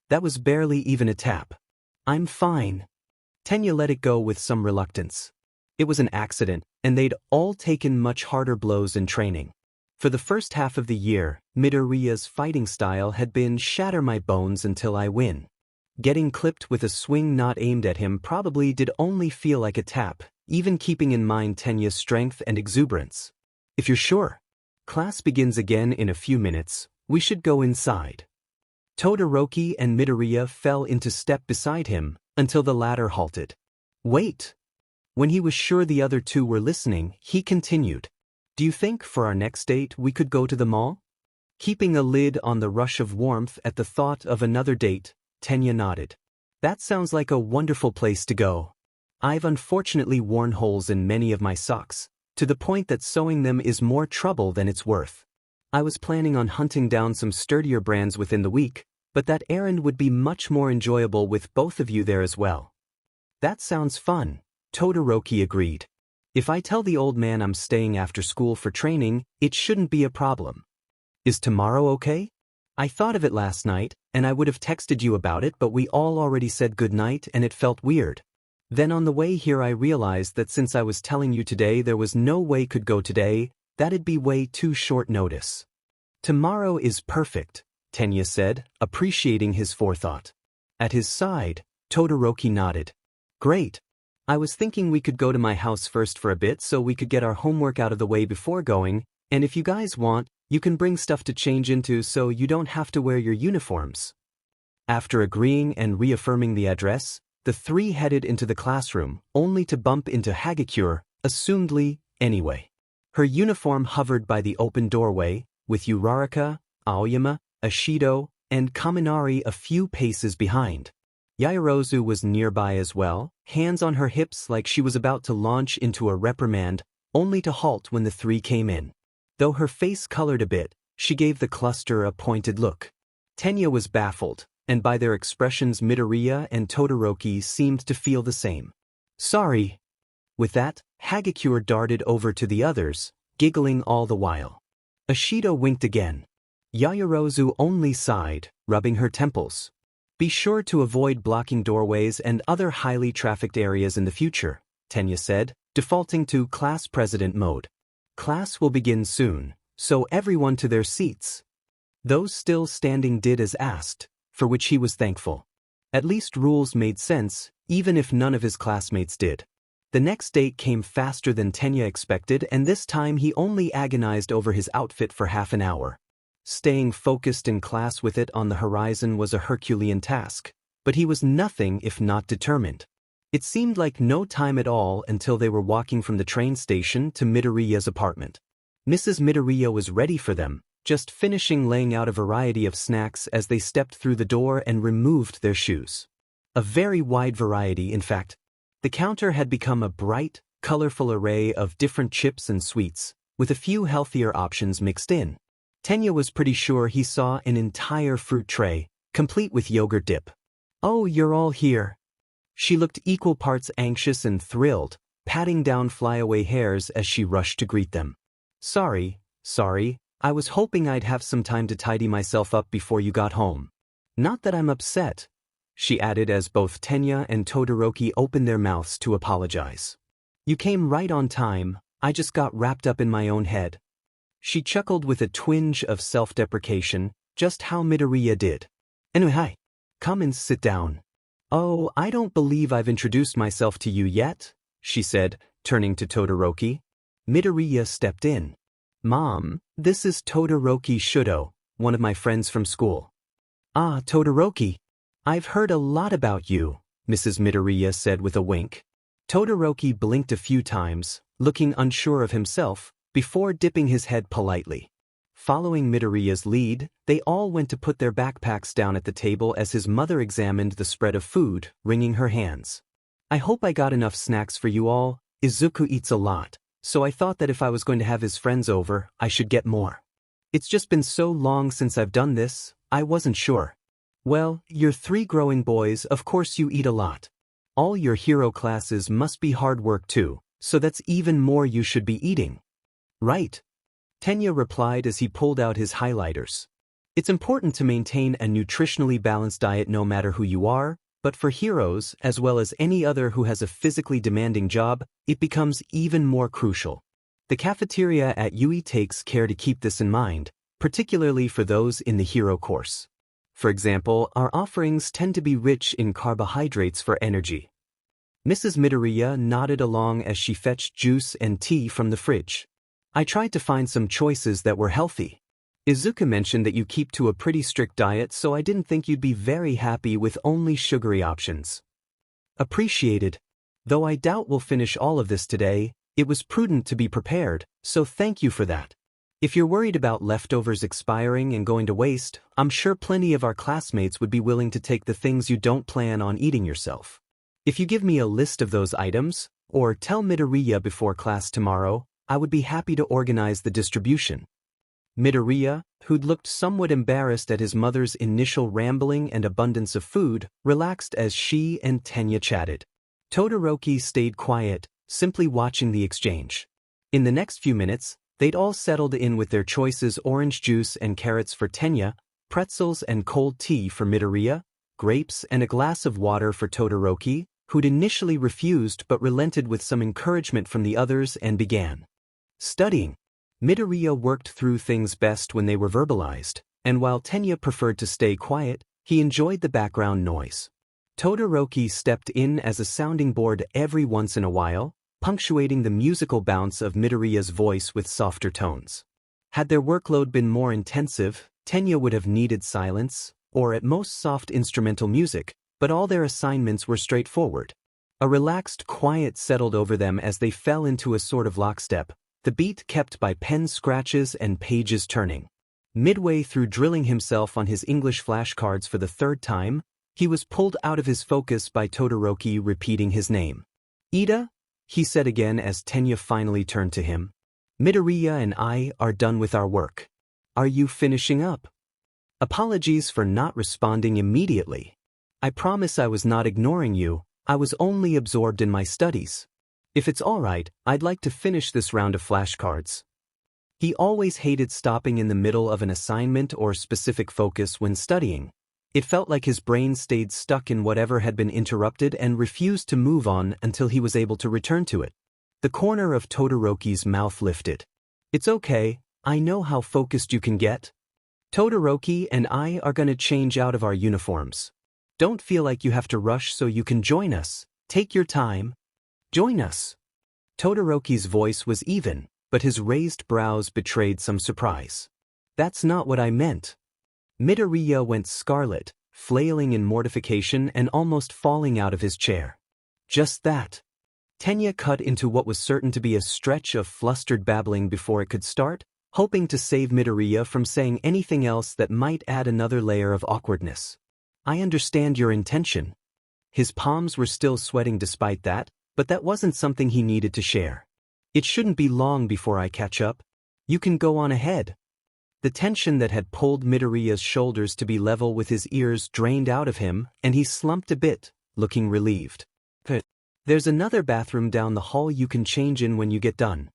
That was barely even a tap. I'm fine. Tenya let it go with some reluctance. It was an accident, and they'd all taken much harder blows in training. For the first half of the year, Midoriya's fighting style had been shatter my bones until I win. Getting clipped with a swing not aimed at him probably did only feel like a tap, even keeping in mind Tenya's strength and exuberance. If you're sure. Class begins again in a few minutes, we should go inside. Todoroki and Midoriya fell into step beside him, until the latter halted. Wait! When he was sure the other two were listening, he continued. Do you think for our next date we could go to the mall? Keeping a lid on the rush of warmth at the thought of another date, Tenya nodded. That sounds like a wonderful place to go. I've unfortunately worn holes in many of my socks, to the point that sewing them is more trouble than it's worth. I was planning on hunting down some sturdier brands within the week, but that errand would be much more enjoyable with both of you there as well. That sounds fun, Todoroki agreed. If I tell the old man I'm staying after school for training, it shouldn't be a problem. Is tomorrow okay? I thought of it last night, and I would have texted you about it, but we all already said goodnight and it felt weird. Then on the way here I realized that since I was telling you today there was no way could go today, that'd be way too short notice. Tomorrow is perfect, Tenya said, appreciating his forethought. At his side, Todoroki nodded. Great. I was thinking we could go to my house first for a bit so we could get our homework out of the way before going, and if you guys want, you can bring stuff to change into so you don't have to wear your uniforms. After agreeing and reaffirming the address, the three headed into the classroom, only to bump into Hagakure, assumedly, anyway. Her uniform hovered by the open doorway, with Uraraka, Aoyama, Ashido, and Kaminari a few paces behind. Yaoyorozu was nearby as well, hands on her hips like she was about to launch into a reprimand, only to halt when the three came in. Though her face colored a bit, she gave the cluster a pointed look. Tenya was baffled, and by their expressions Midoriya and Todoroki seemed to feel the same. Sorry. With that, Hagakure darted over to the others, giggling all the while. Ashido winked again. Yaoyorozu only sighed, rubbing her temples. Be sure to avoid blocking doorways and other highly trafficked areas in the future, Tenya said, defaulting to class president mode. Class will begin soon, so everyone to their seats. Those still standing did as asked, for which he was thankful. At least rules made sense, even if none of his classmates did. The next date came faster than Tenya expected, and this time he only agonized over his outfit for half an hour. Staying focused in class with it on the horizon was a Herculean task, but he was nothing if not determined. It seemed like no time at all until they were walking from the train station to Midoriya's apartment. Mrs. Midoriya was ready for them, just finishing laying out a variety of snacks as they stepped through the door and removed their shoes. A very wide variety, in fact. The counter had become a bright, colorful array of different chips and sweets, with a few healthier options mixed in. Tenya was pretty sure he saw an entire fruit tray, complete with yogurt dip. Oh, you're all here. She looked equal parts anxious and thrilled, patting down flyaway hairs as she rushed to greet them. Sorry, I was hoping I'd have some time to tidy myself up before you got home. Not that I'm upset, she added as both Tenya and Todoroki opened their mouths to apologize. You came right on time, I just got wrapped up in my own head. She chuckled with a twinge of self-deprecation, just how Midoriya did. Anyway, hi. Come and sit down. Oh, I don't believe I've introduced myself to you yet, she said, turning to Todoroki. Midoriya stepped in. Mom, this is Todoroki Shudo, one of my friends from school. Ah, Todoroki. I've heard a lot about you, Mrs. Midoriya said with a wink. Todoroki blinked a few times, looking unsure of himself, before dipping his head politely. Following Midoriya's lead, they all went to put their backpacks down at the table as his mother examined the spread of food, wringing her hands. I hope I got enough snacks for you all. Izuku eats a lot, so I thought that if I was going to have his friends over, I should get more. It's just been so long since I've done this, I wasn't sure. Well, you're 3 growing boys, of course you eat a lot. All your hero classes must be hard work too, so that's even more you should be eating. Right. Tenya replied as he pulled out his highlighters. It's important to maintain a nutritionally balanced diet no matter who you are, but for heroes, as well as any other who has a physically demanding job, it becomes even more crucial. The cafeteria at UE takes care to keep this in mind, particularly for those in the hero course. For example, our offerings tend to be rich in carbohydrates for energy. Mrs. Midoriya nodded along as she fetched juice and tea from the fridge. I tried to find some choices that were healthy. Izuku mentioned that you keep to a pretty strict diet, so I didn't think you'd be very happy with only sugary options. Appreciated. Though I doubt we'll finish all of this today, it was prudent to be prepared, so thank you for that. If you're worried about leftovers expiring and going to waste, I'm sure plenty of our classmates would be willing to take the things you don't plan on eating yourself. If you give me a list of those items, or tell Midoriya before class tomorrow, I would be happy to organize the distribution. Midoriya, who'd looked somewhat embarrassed at his mother's initial rambling and abundance of food, relaxed as she and Tenya chatted. Todoroki stayed quiet, simply watching the exchange. In the next few minutes, they'd all settled in with their choices: orange juice and carrots for Tenya, pretzels and cold tea for Midoria, grapes and a glass of water for Todoroki, who'd initially refused but relented with some encouragement from the others and began studying. Midoria worked through things best when they were verbalized, and while Tenya preferred to stay quiet, he enjoyed the background noise. Todoroki stepped in as a sounding board every once in a while, punctuating the musical bounce of Midoriya's voice with softer tones. Had their workload been more intensive, Tenya would have needed silence, or at most soft instrumental music, but all their assignments were straightforward. A relaxed quiet settled over them as they fell into a sort of lockstep, the beat kept by pen scratches and pages turning. Midway through drilling himself on his English flashcards for the third time, he was pulled out of his focus by Todoroki repeating his name. "Iida?" he said again as Tenya finally turned to him. "Midoriya and I are done with our work. Are you finishing up?" "Apologies for not responding immediately. I promise I was not ignoring you, I was only absorbed in my studies. If it's alright, I'd like to finish this round of flashcards." He always hated stopping in the middle of an assignment or specific focus when studying. It felt like his brain stayed stuck in whatever had been interrupted and refused to move on until he was able to return to it. The corner of Todoroki's mouth lifted. "It's okay, I know how focused you can get. Todoroki and I are gonna change out of our uniforms. Don't feel like you have to rush so you can join us. Take your time. Join us." Todoroki's voice was even, but his raised brows betrayed some surprise. "That's not what I meant." Midoriya went scarlet, flailing in mortification and almost falling out of his chair. "Just that." Tenya cut into what was certain to be a stretch of flustered babbling before it could start, hoping to save Midoriya from saying anything else that might add another layer of awkwardness. "I understand your intention." His palms were still sweating despite that, but that wasn't something he needed to share. "It shouldn't be long before I catch up. You can go on ahead." The tension that had pulled Midoriya's shoulders to be level with his ears drained out of him, and he slumped a bit, looking relieved. "There's another bathroom down the hall you can change in when you get done."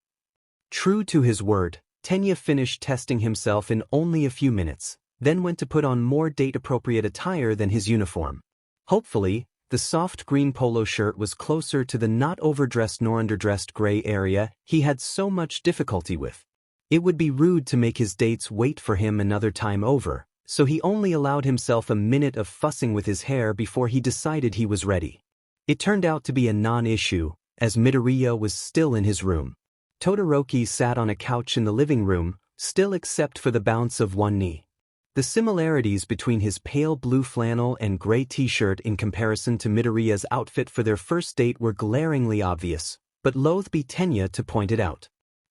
True to his word, Tenya finished testing himself in only a few minutes, then went to put on more date-appropriate attire than his uniform. Hopefully, the soft green polo shirt was closer to the not overdressed nor underdressed gray area he had so much difficulty with. It would be rude to make his dates wait for him another time over, so he only allowed himself a minute of fussing with his hair before he decided he was ready. It turned out to be a non-issue, as Midoriya was still in his room. Todoroki sat on a couch in the living room, still except for the bounce of one knee. The similarities between his pale blue flannel and gray t-shirt in comparison to Midoriya's outfit for their first date were glaringly obvious, but loath be Tenya to point it out.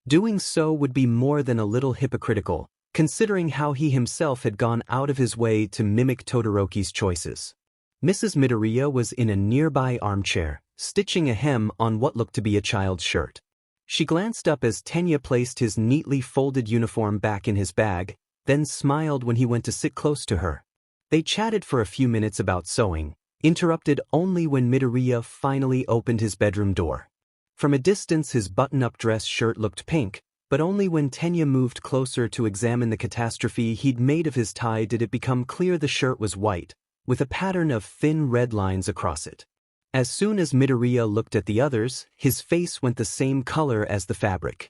Doing so would be more than a little hypocritical, considering how he himself had gone out of his way to mimic Todoroki's choices. Mrs. Midoriya was in a nearby armchair, stitching a hem on what looked to be a child's shirt. She glanced up as Tenya placed his neatly folded uniform back in his bag, then smiled when he went to sit close to her. They chatted for a few minutes about sewing, interrupted only when Midoriya finally opened his bedroom door. From a distance his button-up dress shirt looked pink, but only when Tenya moved closer to examine the catastrophe he'd made of his tie did it become clear the shirt was white, with a pattern of thin red lines across it. As soon as Midoriya looked at the others, his face went the same color as the fabric.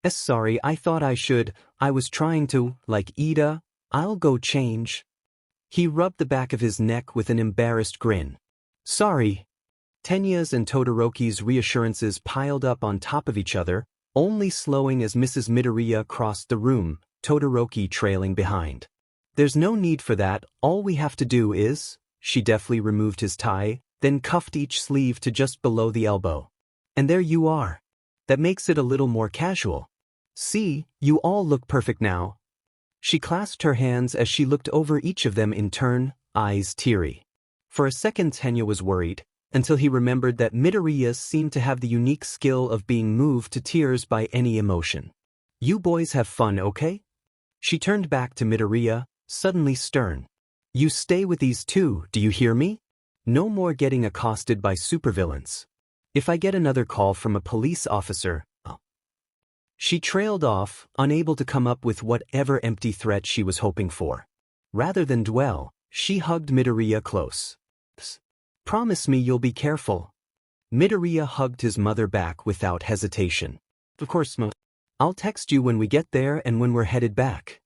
Sorry, I thought I was trying to, like Iida, I'll go change." He rubbed the back of his neck with an embarrassed grin. "Sorry." Tenya's and Todoroki's reassurances piled up on top of each other, only slowing as Mrs. Midoriya crossed the room, Todoroki trailing behind. "There's no need for that, all we have to do is..." She deftly removed his tie, then cuffed each sleeve to just below the elbow. "And there you are. That makes it a little more casual. See, you all look perfect now." She clasped her hands as she looked over each of them in turn, eyes teary. For a second Tenya was worried, until he remembered that Midoriya seemed to have the unique skill of being moved to tears by any emotion. "You boys have fun, okay?" She turned back to Midoriya, suddenly stern. "You stay with these two, do you hear me? No more getting accosted by supervillains." If I get another call from a police officer, oh. She trailed off, unable to come up with whatever empty threat she was hoping for. Rather than dwell, she hugged Midoriya close. Promise me you'll be careful. Midoriya hugged his mother back without hesitation. Of course, I'll text you when we get there and when we're headed back.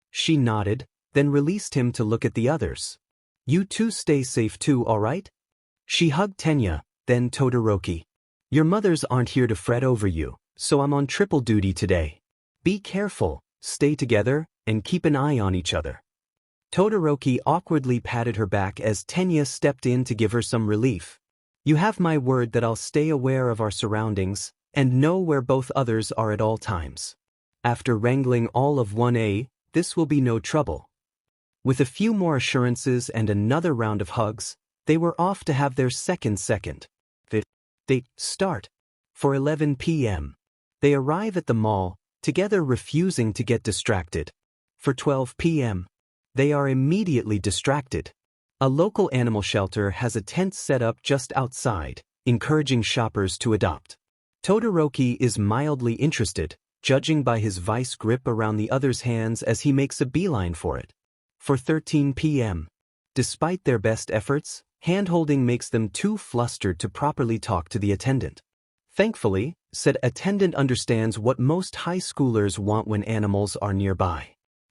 She nodded, then released him to look at the others. You two stay safe too, alright? She hugged Tenya, then Todoroki. Your mothers aren't here to fret over you, so I'm on triple duty today. Be careful, stay together, and keep an eye on each other. Todoroki awkwardly patted her back as Tenya stepped in to give her some relief. You have my word that I'll stay aware of our surroundings, and know where both others are at all times. After wrangling all of 1A, this will be no trouble. With a few more assurances and another round of hugs, they were off to have their second date start. For 11 p.m. They arrive at the mall, together refusing to get distracted. For 12 p.m. They are immediately distracted. A local animal shelter has a tent set up just outside, encouraging shoppers to adopt. Todoroki is mildly interested, judging by his vice grip around the other's hands as he makes a beeline for it. For 13 p.m. Despite their best efforts, hand-holding makes them too flustered to properly talk to the attendant. Thankfully, said attendant understands what most high schoolers want when animals are nearby.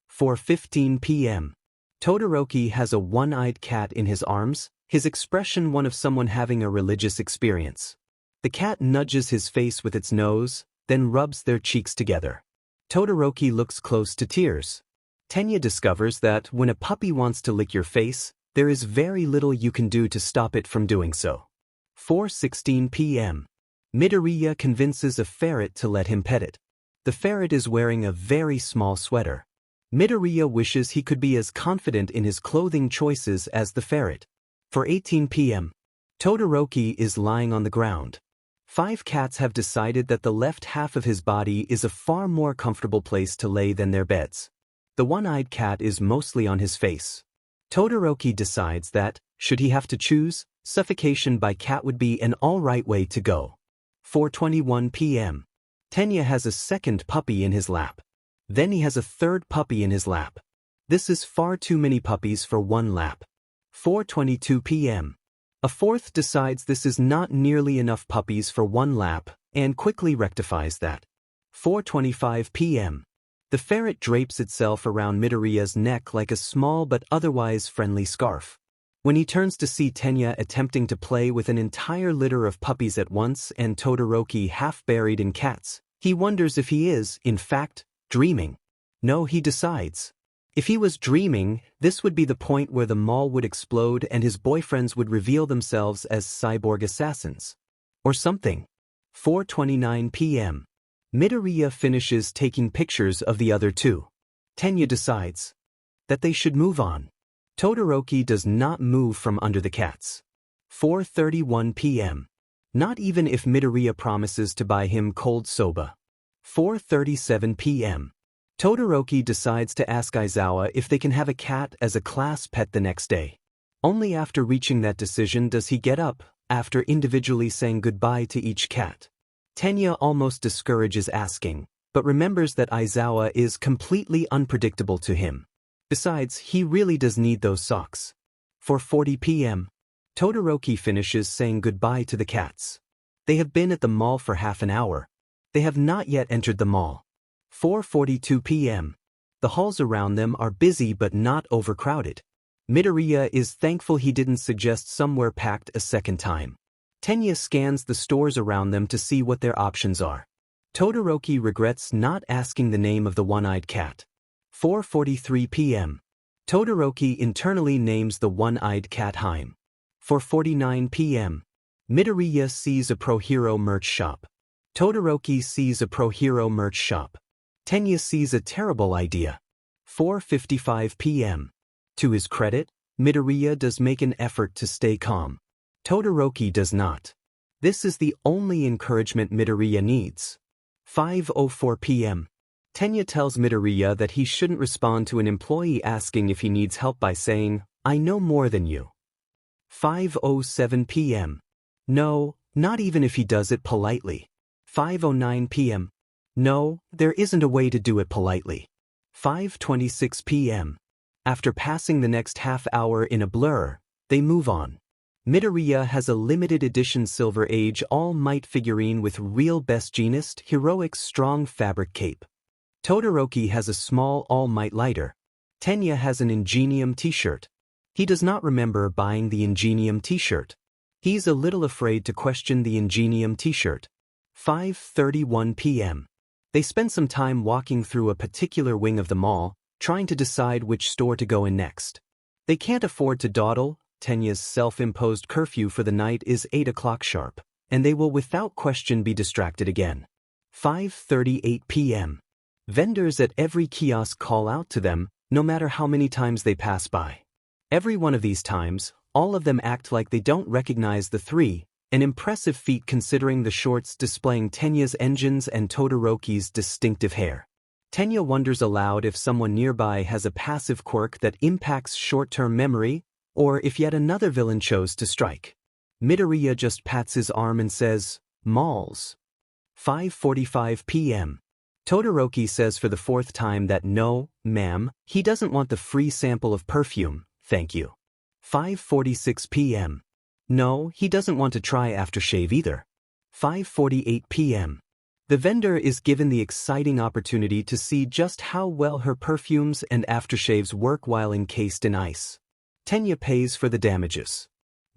For 15 p.m. Todoroki has a one-eyed cat in his arms, his expression one of someone having a religious experience. The cat nudges his face with its nose, then rubs their cheeks together. Todoroki looks close to tears. Tenya discovers that when a puppy wants to lick your face, there is very little you can do to stop it from doing so. 4:16 p.m. Midoriya convinces a ferret to let him pet it. The ferret is wearing a very small sweater. Midoriya wishes he could be as confident in his clothing choices as the ferret. For 18 p.m. Todoroki is lying on the ground. 5 cats have decided that the left half of his body is a far more comfortable place to lay than their beds. The one-eyed cat is mostly on his face. Todoroki decides that, should he have to choose, suffocation by cat would be an all-right way to go. 4:21 p.m. Tenya has a second puppy in his lap. Then he has a third puppy in his lap. This is far too many puppies for one lap. 4:22 p.m. A fourth decides this is not nearly enough puppies for one lap, and quickly rectifies that. 4:25 p.m. The ferret drapes itself around Midoriya's neck like a small but otherwise friendly scarf. When he turns to see Tenya attempting to play with an entire litter of puppies at once and Todoroki half buried in cats, he wonders if he is, in fact, dreaming. No, he decides. If he was dreaming, this would be the point where the mall would explode and his boyfriends would reveal themselves as cyborg assassins. Or something. 4:29 p.m. Midoriya finishes taking pictures of the other two. Tenya decides that they should move on. Todoroki does not move from under the cats. 4:31 p.m. Not even if Midoriya promises to buy him cold soba. 4:37 p.m. Todoroki decides to ask Aizawa if they can have a cat as a class pet the next day. Only after reaching that decision does he get up, after individually saying goodbye to each cat. Tenya almost discourages asking, but remembers that Aizawa is completely unpredictable to him. Besides, he really does need those socks. 4:40 p.m. Todoroki finishes saying goodbye to the cats. They have been at the mall for half an hour. They have not yet entered the mall. 4:42 p.m. The halls around them are busy but not overcrowded. Midoriya is thankful he didn't suggest somewhere packed a second time. Tenya scans the stores around them to see what their options are. Todoroki regrets not asking the name of the one-eyed cat. 4:43 p.m. Todoroki internally names the one-eyed cat Haim. 4:49 p.m. Midoriya sees a Pro Hero merch shop. Todoroki sees a Pro Hero merch shop. Tenya sees a terrible idea. 4:55 p.m. To his credit, Midoriya does make an effort to stay calm. Todoroki does not. This is the only encouragement Midoriya needs. 5:04 p.m. Tenya tells Midoriya that he shouldn't respond to an employee asking if he needs help by saying, "I know more than you." 5:07 p.m. No, Not even if he does it politely. 5:09 p.m. No, there isn't a way to do it politely. 5:26 p.m. After passing the next half hour in a blur, they move on. Midoriya has a limited edition Silver Age All Might figurine with real Best Jeanist heroic strong fabric cape. Todoroki has a small All Might lighter. Tenya has an Ingenium t-shirt. He does not remember buying the Ingenium t-shirt. He's a little afraid to question the Ingenium t-shirt. 5:31 p.m. They spend some time walking through a particular wing of the mall, trying to decide which store to go in next. They can't afford to dawdle. Tenya's self-imposed curfew for the night is 8 o'clock sharp, and they will without question be distracted again. 5:38 p.m. Vendors at every kiosk call out to them, no matter how many times they pass by. Every one of these times, all of them act like they don't recognize the three, an impressive feat considering the shorts displaying Tenya's engines and Todoroki's distinctive hair. Tenya wonders aloud if someone nearby has a passive quirk that impacts short-term memory, or if yet another villain chose to strike. Midoriya just pats his arm and says, "Malls." 5:45 p.m. Todoroki says for the fourth time that no, ma'am, he doesn't want the free sample of perfume, thank you. 5:46 p.m. No, he doesn't want to try aftershave either. 5:48 p.m. The vendor is given the exciting opportunity to see just how well her perfumes and aftershaves work while encased in ice. Tenya pays for the damages.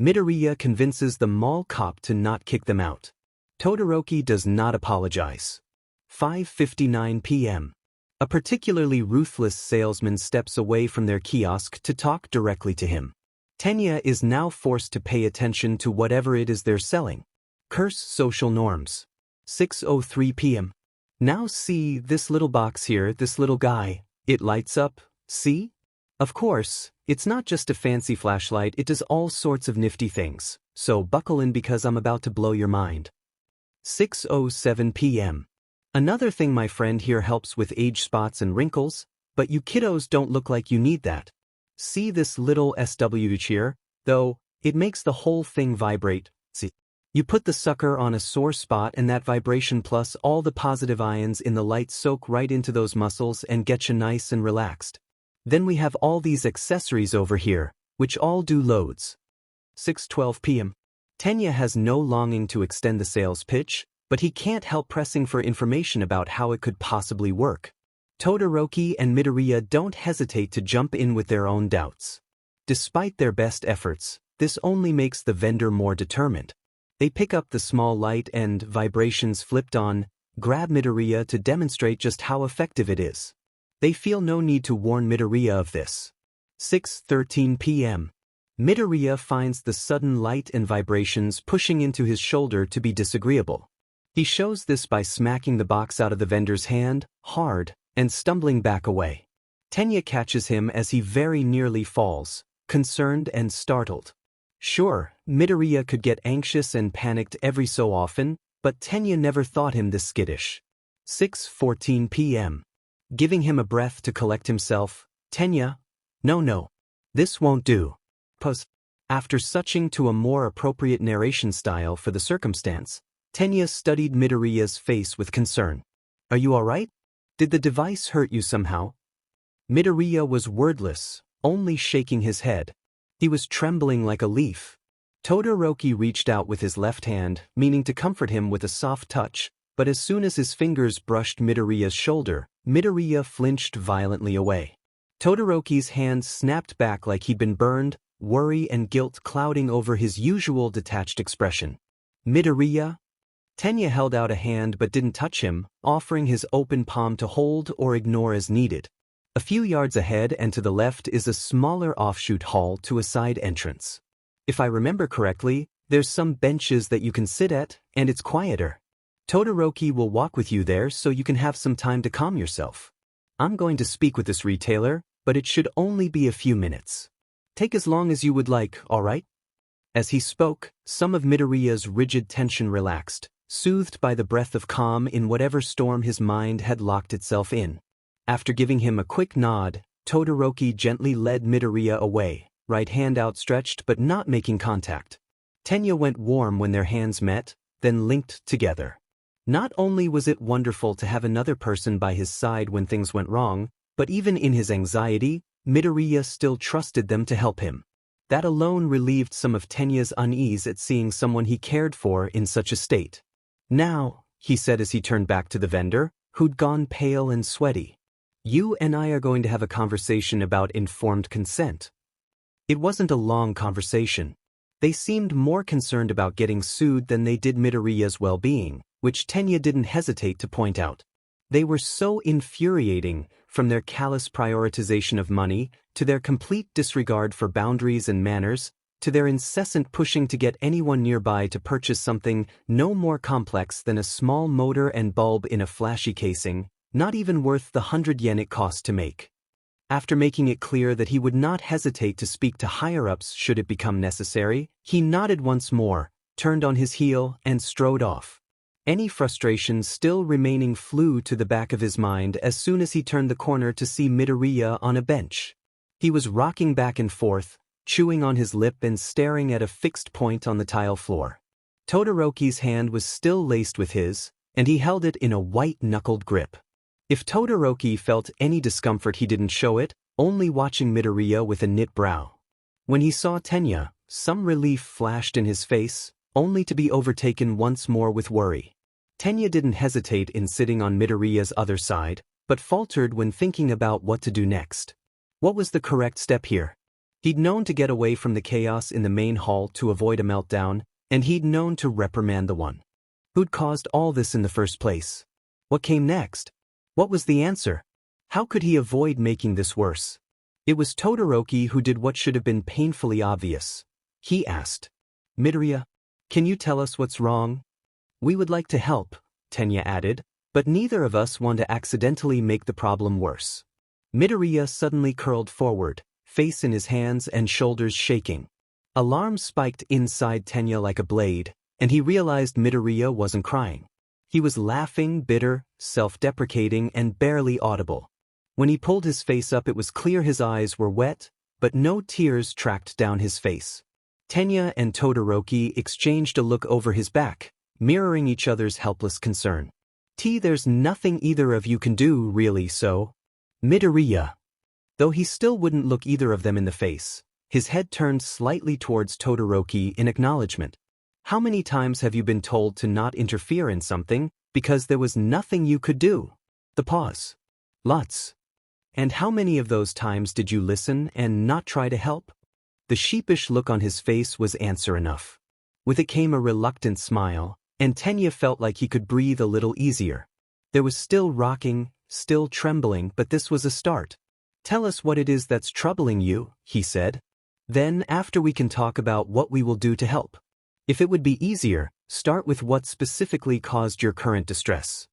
Midoriya convinces the mall cop to not kick them out. Todoroki does not apologize. 5:59 p.m. A particularly ruthless salesman steps away from their kiosk to talk directly to him. Tenya is now forced to pay attention to whatever it is they're selling. Curse social norms. 6:03 p.m. Now see this little box here, this little guy. It lights up, see? Of course, it's not just a fancy flashlight, it does all sorts of nifty things, so buckle in because I'm about to blow your mind. 6:07 p.m. Another thing my friend here helps with age spots and wrinkles, but you kiddos don't look like you need that. See this little SW cheer, though, it makes the whole thing vibrate, see? You put the sucker on a sore spot and that vibration plus all the positive ions in the light soak right into those muscles and get you nice and relaxed. Then we have all these accessories over here, which all do loads. 6:12 p.m. Tenya has no longing to extend the sales pitch, but he can't help pressing for information about how it could possibly work. Todoroki and Midoriya don't hesitate to jump in with their own doubts. Despite their best efforts, this only makes the vendor more determined. They pick up the small light and, vibrations flipped on, grab Midoriya to demonstrate just how effective it is. They feel no need to warn Midoriya of this. 6:13 p.m. Midoriya finds the sudden light and vibrations pushing into his shoulder to be disagreeable. He shows this by smacking the box out of the vendor's hand, hard, and stumbling back away. Tenya catches him as he very nearly falls, concerned and startled. Sure, Midoriya could get anxious and panicked every so often, but Tenya never thought him this skittish. 6:14 p.m. Giving him a breath to collect himself, Tenya, no, this won't do. Pause. After switching to a more appropriate narration style for the circumstance, Tenya studied Midoriya's face with concern. Are you alright? Did the device hurt you somehow? Midoriya was wordless, only shaking his head. He was trembling like a leaf. Todoroki reached out with his left hand, meaning to comfort him with a soft touch, but as soon as his fingers brushed Midoriya's shoulder, Midoriya flinched violently away. Todoroki's hand snapped back like he'd been burned, worry and guilt clouding over his usual detached expression. Midoriya? Tenya held out a hand but didn't touch him, offering his open palm to hold or ignore as needed. A few yards ahead and to the left is a smaller offshoot hall to a side entrance. If I remember correctly, there's some benches that you can sit at, and it's quieter. Todoroki will walk with you there so you can have some time to calm yourself. I'm going to speak with this retailer, but it should only be a few minutes. Take as long as you would like, alright? As he spoke, some of Midoriya's rigid tension relaxed, soothed by the breath of calm in whatever storm his mind had locked itself in. After giving him a quick nod, Todoroki gently led Midoriya away, right hand outstretched but not making contact. Tenya went warm when their hands met, then linked together. Not only was it wonderful to have another person by his side when things went wrong, but even in his anxiety, Midoriya still trusted them to help him. That alone relieved some of Tenya's unease at seeing someone he cared for in such a state. "Now," he said as he turned back to the vendor, who'd gone pale and sweaty, "you and I are going to have a conversation about informed consent." It wasn't a long conversation. They seemed more concerned about getting sued than they did Midoriya's well-being, which Tenya didn't hesitate to point out. They were so infuriating, from their callous prioritization of money, to their complete disregard for boundaries and manners, to their incessant pushing to get anyone nearby to purchase something no more complex than a small motor and bulb in a flashy casing, not even worth the 100 yen it cost to make. After making it clear that he would not hesitate to speak to higher-ups should it become necessary, he nodded once more, turned on his heel, and strode off. Any frustration still remaining flew to the back of his mind as soon as he turned the corner to see Midoriya on a bench. He was rocking back and forth, chewing on his lip and staring at a fixed point on the tile floor. Todoroki's hand was still laced with his, and he held it in a white-knuckled grip. If Todoroki felt any discomfort, he didn't show it, only watching Midoriya with a knit brow. When he saw Tenya, some relief flashed in his face, only to be overtaken once more with worry. Tenya didn't hesitate in sitting on Midoriya's other side, but faltered when thinking about what to do next. What was the correct step here? He'd known to get away from the chaos in the main hall to avoid a meltdown, and he'd known to reprimand the one who'd caused all this in the first place. What came next? What was the answer? How could he avoid making this worse? It was Todoroki who did what should have been painfully obvious. He asked, "Midoriya, can you tell us what's wrong?" "We would like to help," Tenya added, "but neither of us want to accidentally make the problem worse." Midoriya suddenly curled forward, face in his hands and shoulders shaking. Alarm spiked inside Tenya like a blade, and he realized Midoriya wasn't crying. He was laughing, bitter, self-deprecating, and barely audible. When he pulled his face up, it was clear his eyes were wet, but no tears tracked down his face. Tenya and Todoroki exchanged a look over his back, mirroring each other's helpless concern. "There's nothing either of you can do, really, so?" Midoriya. Though he still wouldn't look either of them in the face, his head turned slightly towards Todoroki in acknowledgement. "How many times have you been told to not interfere in something, because there was nothing you could do?" The pause. "Lots. And how many of those times did you listen and not try to help?" The sheepish look on his face was answer enough. With it came a reluctant smile, and Tenya felt like he could breathe a little easier. There was still rocking, still trembling, but this was a start. "Tell us what it is that's troubling you," he said. "Then after we can talk about what we will do to help. If it would be easier, start with what specifically caused your current distress."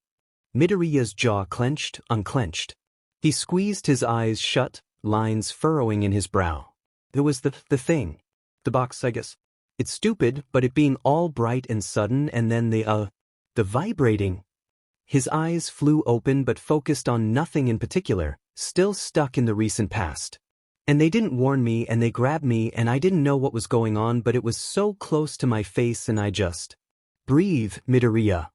Midoriya's jaw clenched, unclenched. He squeezed his eyes shut, lines furrowing in his brow. There was the thing. The box, I guess. It's stupid, but it being all bright and sudden, and then the vibrating. His eyes flew open but focused on nothing in particular, still stuck in the recent past. "And they didn't warn me, and they grabbed me, and I didn't know what was going on, but it was so close to my face and I just..." "Breathe, Midoriya."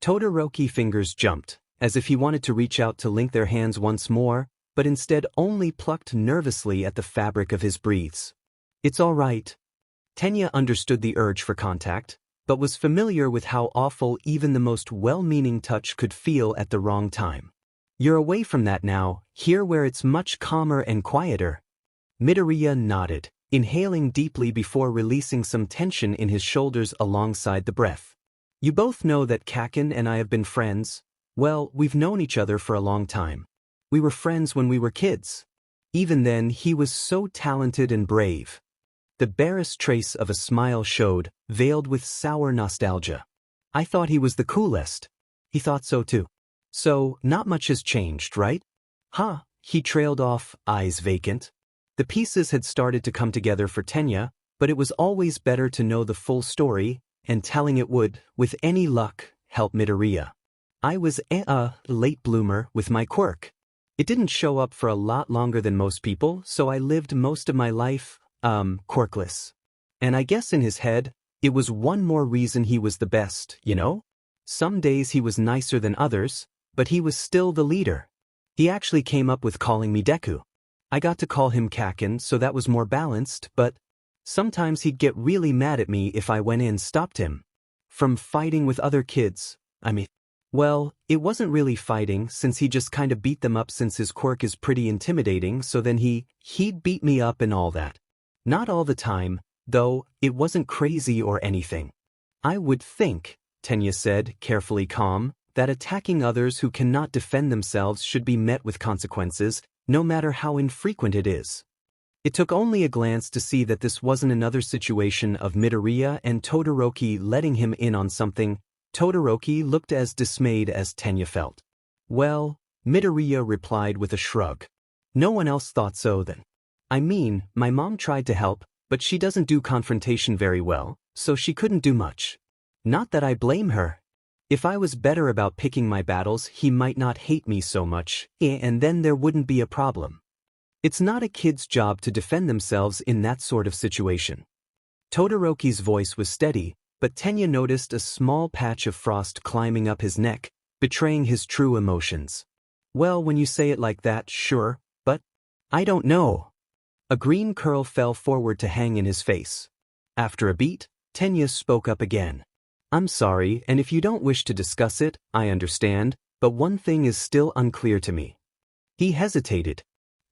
Todoroki fingers jumped, as if he wanted to reach out to link their hands once more, but instead only plucked nervously at the fabric of his breathes. "It's all right." Tenya understood the urge for contact, but was familiar with how awful even the most well-meaning touch could feel at the wrong time. "You're away from that now, here where it's much calmer and quieter." Midoriya nodded, inhaling deeply before releasing some tension in his shoulders alongside the breath. "You both know that Kaken and I have been friends. Well, we've known each other for a long time. We were friends when we were kids. Even then, he was so talented and brave." The barest trace of a smile showed, veiled with sour nostalgia. "I thought he was the coolest." He thought so too. "So, not much has changed, right?" "Huh," he trailed off, eyes vacant. The pieces had started to come together for Tenya, but it was always better to know the full story, and telling it would, with any luck, help Midoriya. "I was a late bloomer with my quirk. It didn't show up for a lot longer than most people, so I lived most of my life, quirkless. And I guess in his head, It was one more reason he was the best, you know? Some days he was nicer than others, but he was still the leader. He actually came up with calling me Deku. I got to call him Kaken, so that was more balanced, but sometimes he'd get really mad at me if I went in and stopped him from fighting with other kids. Well, it wasn't really fighting since he just kinda beat them up since his quirk is pretty intimidating, so then he'd beat me up and all that. Not all the time, though, it wasn't crazy or anything. I would think, Tenya said, carefully calm, that attacking others who cannot defend themselves should be met with consequences, no matter how infrequent it is. It took only a glance to see that this wasn't another situation of Midoriya and Todoroki letting him in on something. Todoroki looked as dismayed as Tenya felt. Well, Midoriya replied with a shrug. No one else thought so then. My mom tried to help, but she doesn't do confrontation very well, so she couldn't do much. Not that I blame her. If I was better about picking my battles, he might not hate me so much, and then there wouldn't be a problem. It's not a kid's job to defend themselves in that sort of situation. Todoroki's voice was steady, but Tenya noticed a small patch of frost climbing up his neck, betraying his true emotions. Well, when you say it like that, sure, but I don't know. A green curl fell forward to hang in his face. After a beat, Tenya spoke up again. I'm sorry, and if you don't wish to discuss it, I understand, but one thing is still unclear to me. He hesitated.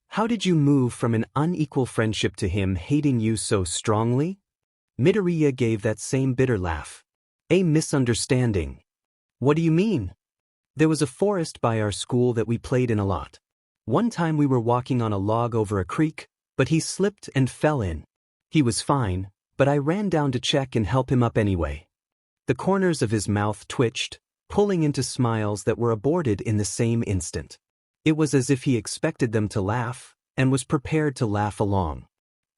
How did you move from an unequal friendship to him hating you so strongly? Midoriya gave that same bitter laugh. A misunderstanding. What do you mean? There was a forest by our school that we played in a lot. One time we were walking on a log over a creek, but he slipped and fell in. He was fine, but I ran down to check and help him up anyway. The corners of his mouth twitched, pulling into smiles that were aborted in the same instant. It was as if he expected them to laugh, and was prepared to laugh along.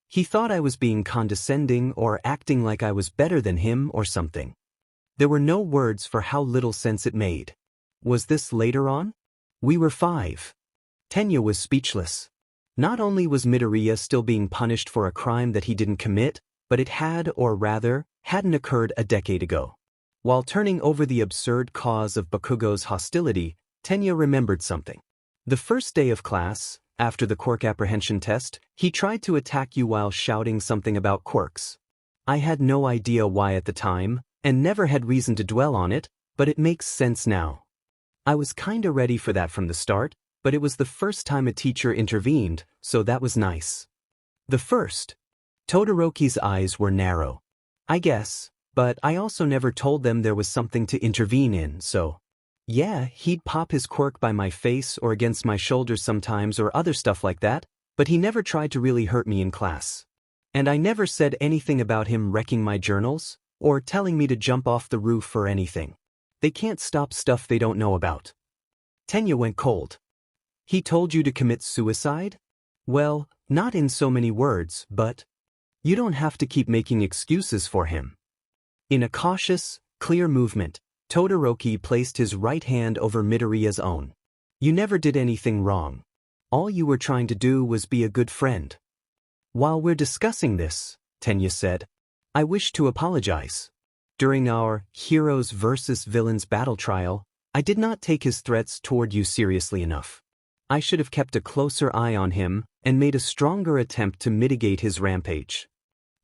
He thought I was being condescending or acting like I was better than him or something. There were no words for how little sense it made. Was this later on? We were 5. Tenya was speechless. Not only was Midoriya still being punished for a crime that he didn't commit, but it had, or rather, hadn't occurred a decade ago. While turning over the absurd cause of Bakugo's hostility, Tenya remembered something. The first day of class, after the quirk apprehension test, he tried to attack you while shouting something about quirks. I had no idea why at the time, and never had reason to dwell on it, but it makes sense now. I was kinda ready for that from the start, but it was the first time a teacher intervened, so that was nice. The first. Todoroki's eyes were narrow. I guess, but I also never told them there was something to intervene in, so. Yeah, he'd pop his quirk by my face or against my shoulders sometimes or other stuff like that, but he never tried to really hurt me in class. And I never said anything about him wrecking my journals, or telling me to jump off the roof or anything. They can't stop stuff they don't know about. Tenya went cold. He told you to commit suicide? Well, not in so many words, but you don't have to keep making excuses for him. In a cautious, clear movement, Todoroki placed his right hand over Midoriya's own. You never did anything wrong. All you were trying to do was be a good friend. While we're discussing this, Tenya said, I wish to apologize. During our heroes versus villains battle trial, I did not take his threats toward you seriously enough. I should have kept a closer eye on him and made a stronger attempt to mitigate his rampage.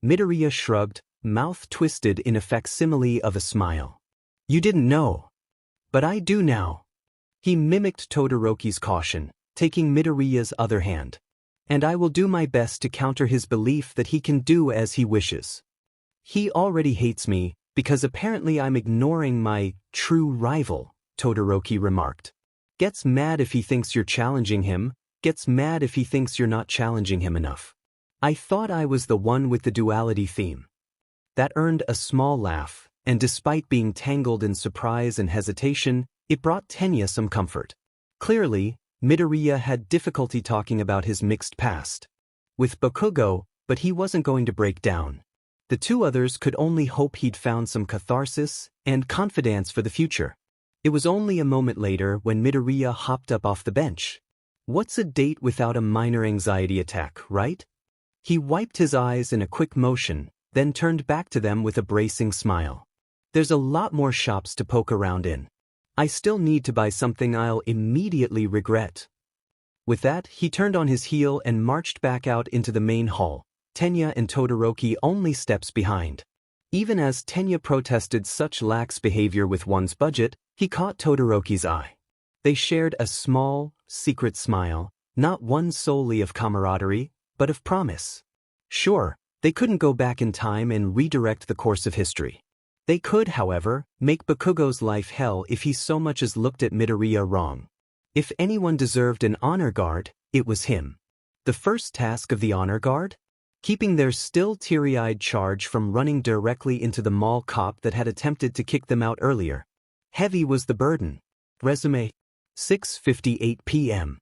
Midoriya shrugged, mouth twisted in a facsimile of a smile. You didn't know. But I do now. He mimicked Todoroki's caution, taking Midoriya's other hand. And I will do my best to counter his belief that he can do as he wishes. He already hates me, because apparently I'm ignoring my true rival, Todoroki remarked. Gets mad if he thinks you're challenging him, gets mad if he thinks you're not challenging him enough. I thought I was the one with the duality theme. That earned a small laugh, and despite being tangled in surprise and hesitation, it brought Tenya some comfort. Clearly, Midoriya had difficulty talking about his mixed past with Bakugo, but he wasn't going to break down. The two others could only hope he'd found some catharsis and confidence for the future. It was only a moment later when Midoriya hopped up off the bench. What's a date without a minor anxiety attack, right? He wiped his eyes in a quick motion, then turned back to them with a bracing smile. There's a lot more shops to poke around in. I still need to buy something I'll immediately regret. With that, he turned on his heel and marched back out into the main hall, Tenya and Todoroki only steps behind. Even as Tenya protested such lax behavior with one's budget, he caught Todoroki's eye. They shared a small, secret smile, not one solely of camaraderie, but of promise. Sure, they couldn't go back in time and redirect the course of history. They could, however, make Bakugo's life hell if he so much as looked at Midoriya wrong. If anyone deserved an honor guard, it was him. The first task of the honor guard? Keeping their still teary-eyed charge from running directly into the mall cop that had attempted to kick them out earlier. Heavy was the burden. Resume. 6:58 p.m.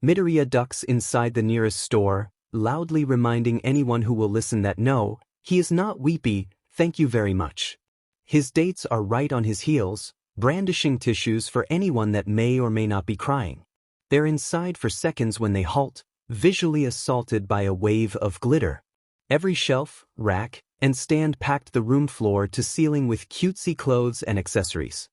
Midoriya ducks inside the nearest store, loudly reminding anyone who will listen that no, he is not weepy, thank you very much. His dates are right on his heels, brandishing tissues for anyone that may or may not be crying. They're inside for seconds when they halt, visually assaulted by a wave of glitter. Every shelf, rack, and stand packed the room floor to ceiling with cutesy clothes and accessories.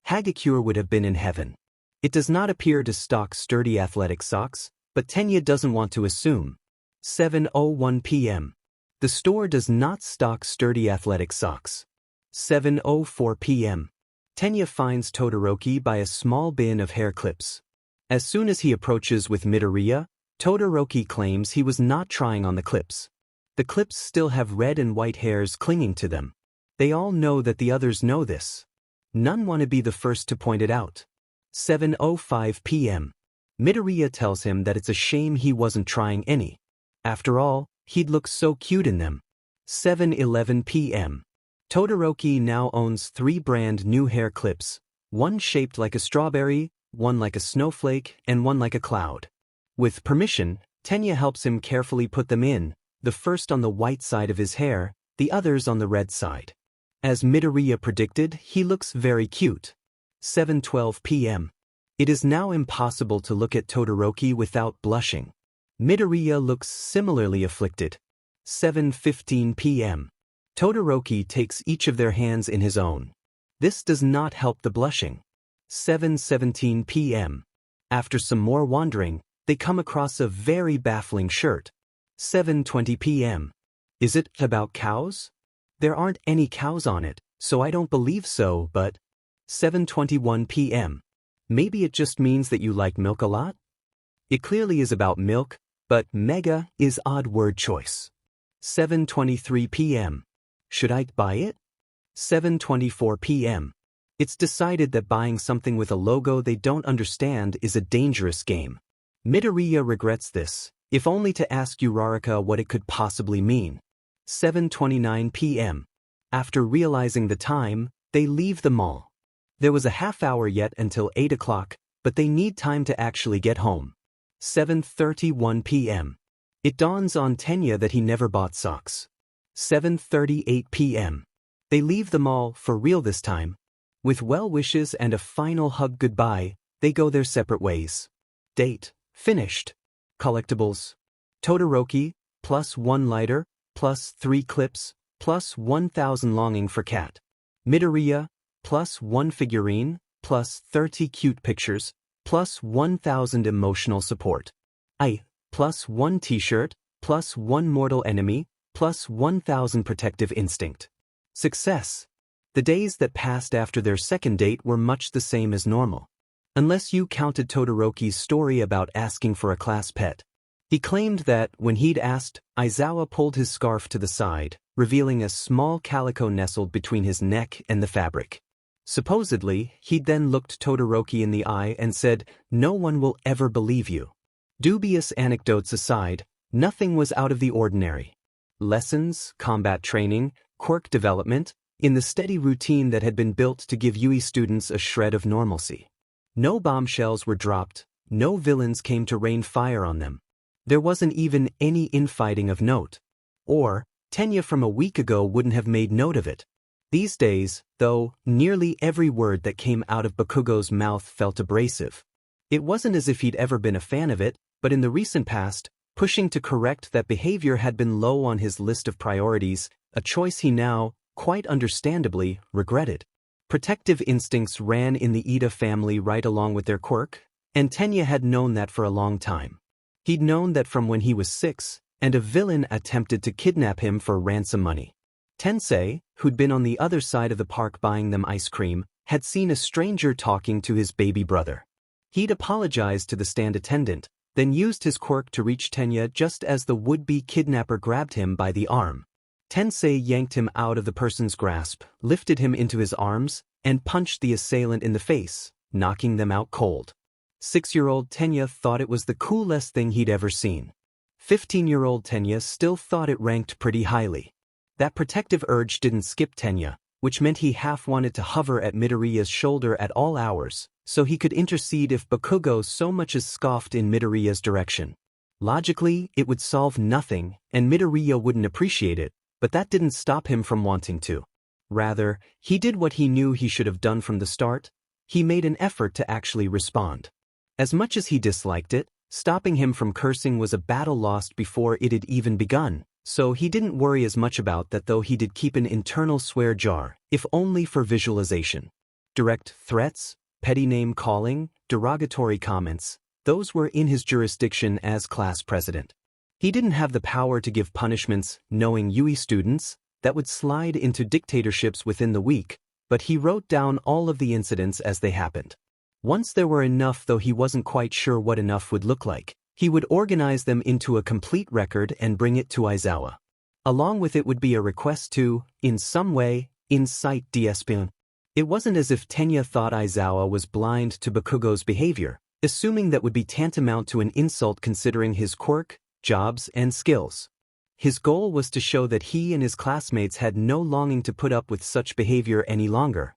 Hagakure would have been in heaven. It does not appear to stock sturdy athletic socks, but Tenya doesn't want to assume. 7:01 p.m. The store does not stock sturdy athletic socks. 7:04 p.m. Tenya finds Todoroki by a small bin of hair clips. As soon as he approaches with Midoriya, Todoroki claims he was not trying on the clips. The clips still have red and white hairs clinging to them. They all know that the others know this. None want to be the first to point it out. 7:05 p.m. Midoriya tells him that it's a shame he wasn't trying any. After all, he'd look so cute in them. 7:11 p.m. Todoroki now owns 3 brand new hair clips, one shaped like a strawberry, one like a snowflake, and one like a cloud. With permission, Tenya helps him carefully put them in, the first on the white side of his hair, the others on the red side. As Midoriya predicted, he looks very cute. 7:12 p.m. It is now impossible to look at Todoroki without blushing. Midoriya looks similarly afflicted. 7:15 p.m. Todoroki takes each of their hands in his own. This does not help the blushing. 7:17 p.m. After some more wandering, they come across a very baffling shirt. 7:20 p.m. Is it about cows? There aren't any cows on it, so I don't believe so, but 7:21 p.m. Maybe it just means that you like milk a lot? It clearly is about milk, but mega is odd word choice. 7:23 p.m. Should I buy it? 7:24 p.m. It's decided that buying something with a logo they don't understand is a dangerous game. Midoriya regrets this, if only to ask Uraraka what it could possibly mean. 7:29 p.m. After realizing the time, they leave the mall. There was a half hour yet until 8 o'clock, but they need time to actually get home. 7:31 p.m. It dawns on Tenya that he never bought socks. 7:38 p.m. They leave the mall for real this time. With well wishes and a final hug goodbye, they go their separate ways. Date, finished. Collectibles. Todoroki, +1 lighter, +3 clips, +1,000 longing for cat. Midoriya, +1 figurine, +30 cute pictures, +1,000 emotional support. +1 t-shirt, +1 mortal enemy, +1,000 protective instinct. Success. The days that passed after their second date were much the same as normal. Unless you counted Todoroki's story about asking for a class pet. He claimed that, when he'd asked, Aizawa pulled his scarf to the side, revealing a small calico nestled between his neck and the fabric. Supposedly, he'd then looked Todoroki in the eye and said, "No one will ever believe you." Dubious anecdotes aside, nothing was out of the ordinary. Lessons, combat training, quirk development, in the steady routine that had been built to give UE students a shred of normalcy. No bombshells were dropped, no villains came to rain fire on them. There wasn't even any infighting of note. Or, Tenya from a week ago wouldn't have made note of it. These days, though, nearly every word that came out of Bakugo's mouth felt abrasive. It wasn't as if he'd ever been a fan of it, but in the recent past, pushing to correct that behavior had been low on his list of priorities, a choice he now, quite understandably, regretted. Protective instincts ran in the Iida family right along with their quirk, and Tenya had known that for a long time. He'd known that from when he was 6, and a villain attempted to kidnap him for ransom money. Tensei, who'd been on the other side of the park buying them ice cream, had seen a stranger talking to his baby brother. He'd apologized to the stand attendant, then used his quirk to reach Tenya just as the would-be kidnapper grabbed him by the arm. Tensei yanked him out of the person's grasp, lifted him into his arms, and punched the assailant in the face, knocking them out cold. 6-year-old Tenya thought it was the coolest thing he'd ever seen. 15-year-old Tenya still thought it ranked pretty highly. That protective urge didn't skip Tenya, which meant he half wanted to hover at Midoriya's shoulder at all hours, so he could intercede if Bakugo so much as scoffed in Midoriya's direction. Logically, it would solve nothing, and Midoriya wouldn't appreciate it, but that didn't stop him from wanting to. Rather, he did what he knew he should have done from the start. He made an effort to actually respond. As much as he disliked it, stopping him from cursing was a battle lost before it had even begun, so he didn't worry as much about that, though he did keep an internal swear jar, if only for visualization. Direct threats, petty name-calling, derogatory comments, those were in his jurisdiction as class president. He didn't have the power to give punishments, knowing UE students, that would slide into dictatorships within the week, but he wrote down all of the incidents as they happened. Once there were enough, though he wasn't quite sure what enough would look like, he would organize them into a complete record and bring it to Aizawa. Along with it would be a request to, in some way, incite DISCLAIMER. It wasn't as if Tenya thought Aizawa was blind to Bakugo's behavior, assuming that would be tantamount to an insult considering his quirk, jobs, and skills. His goal was to show that he and his classmates had no longing to put up with such behavior any longer.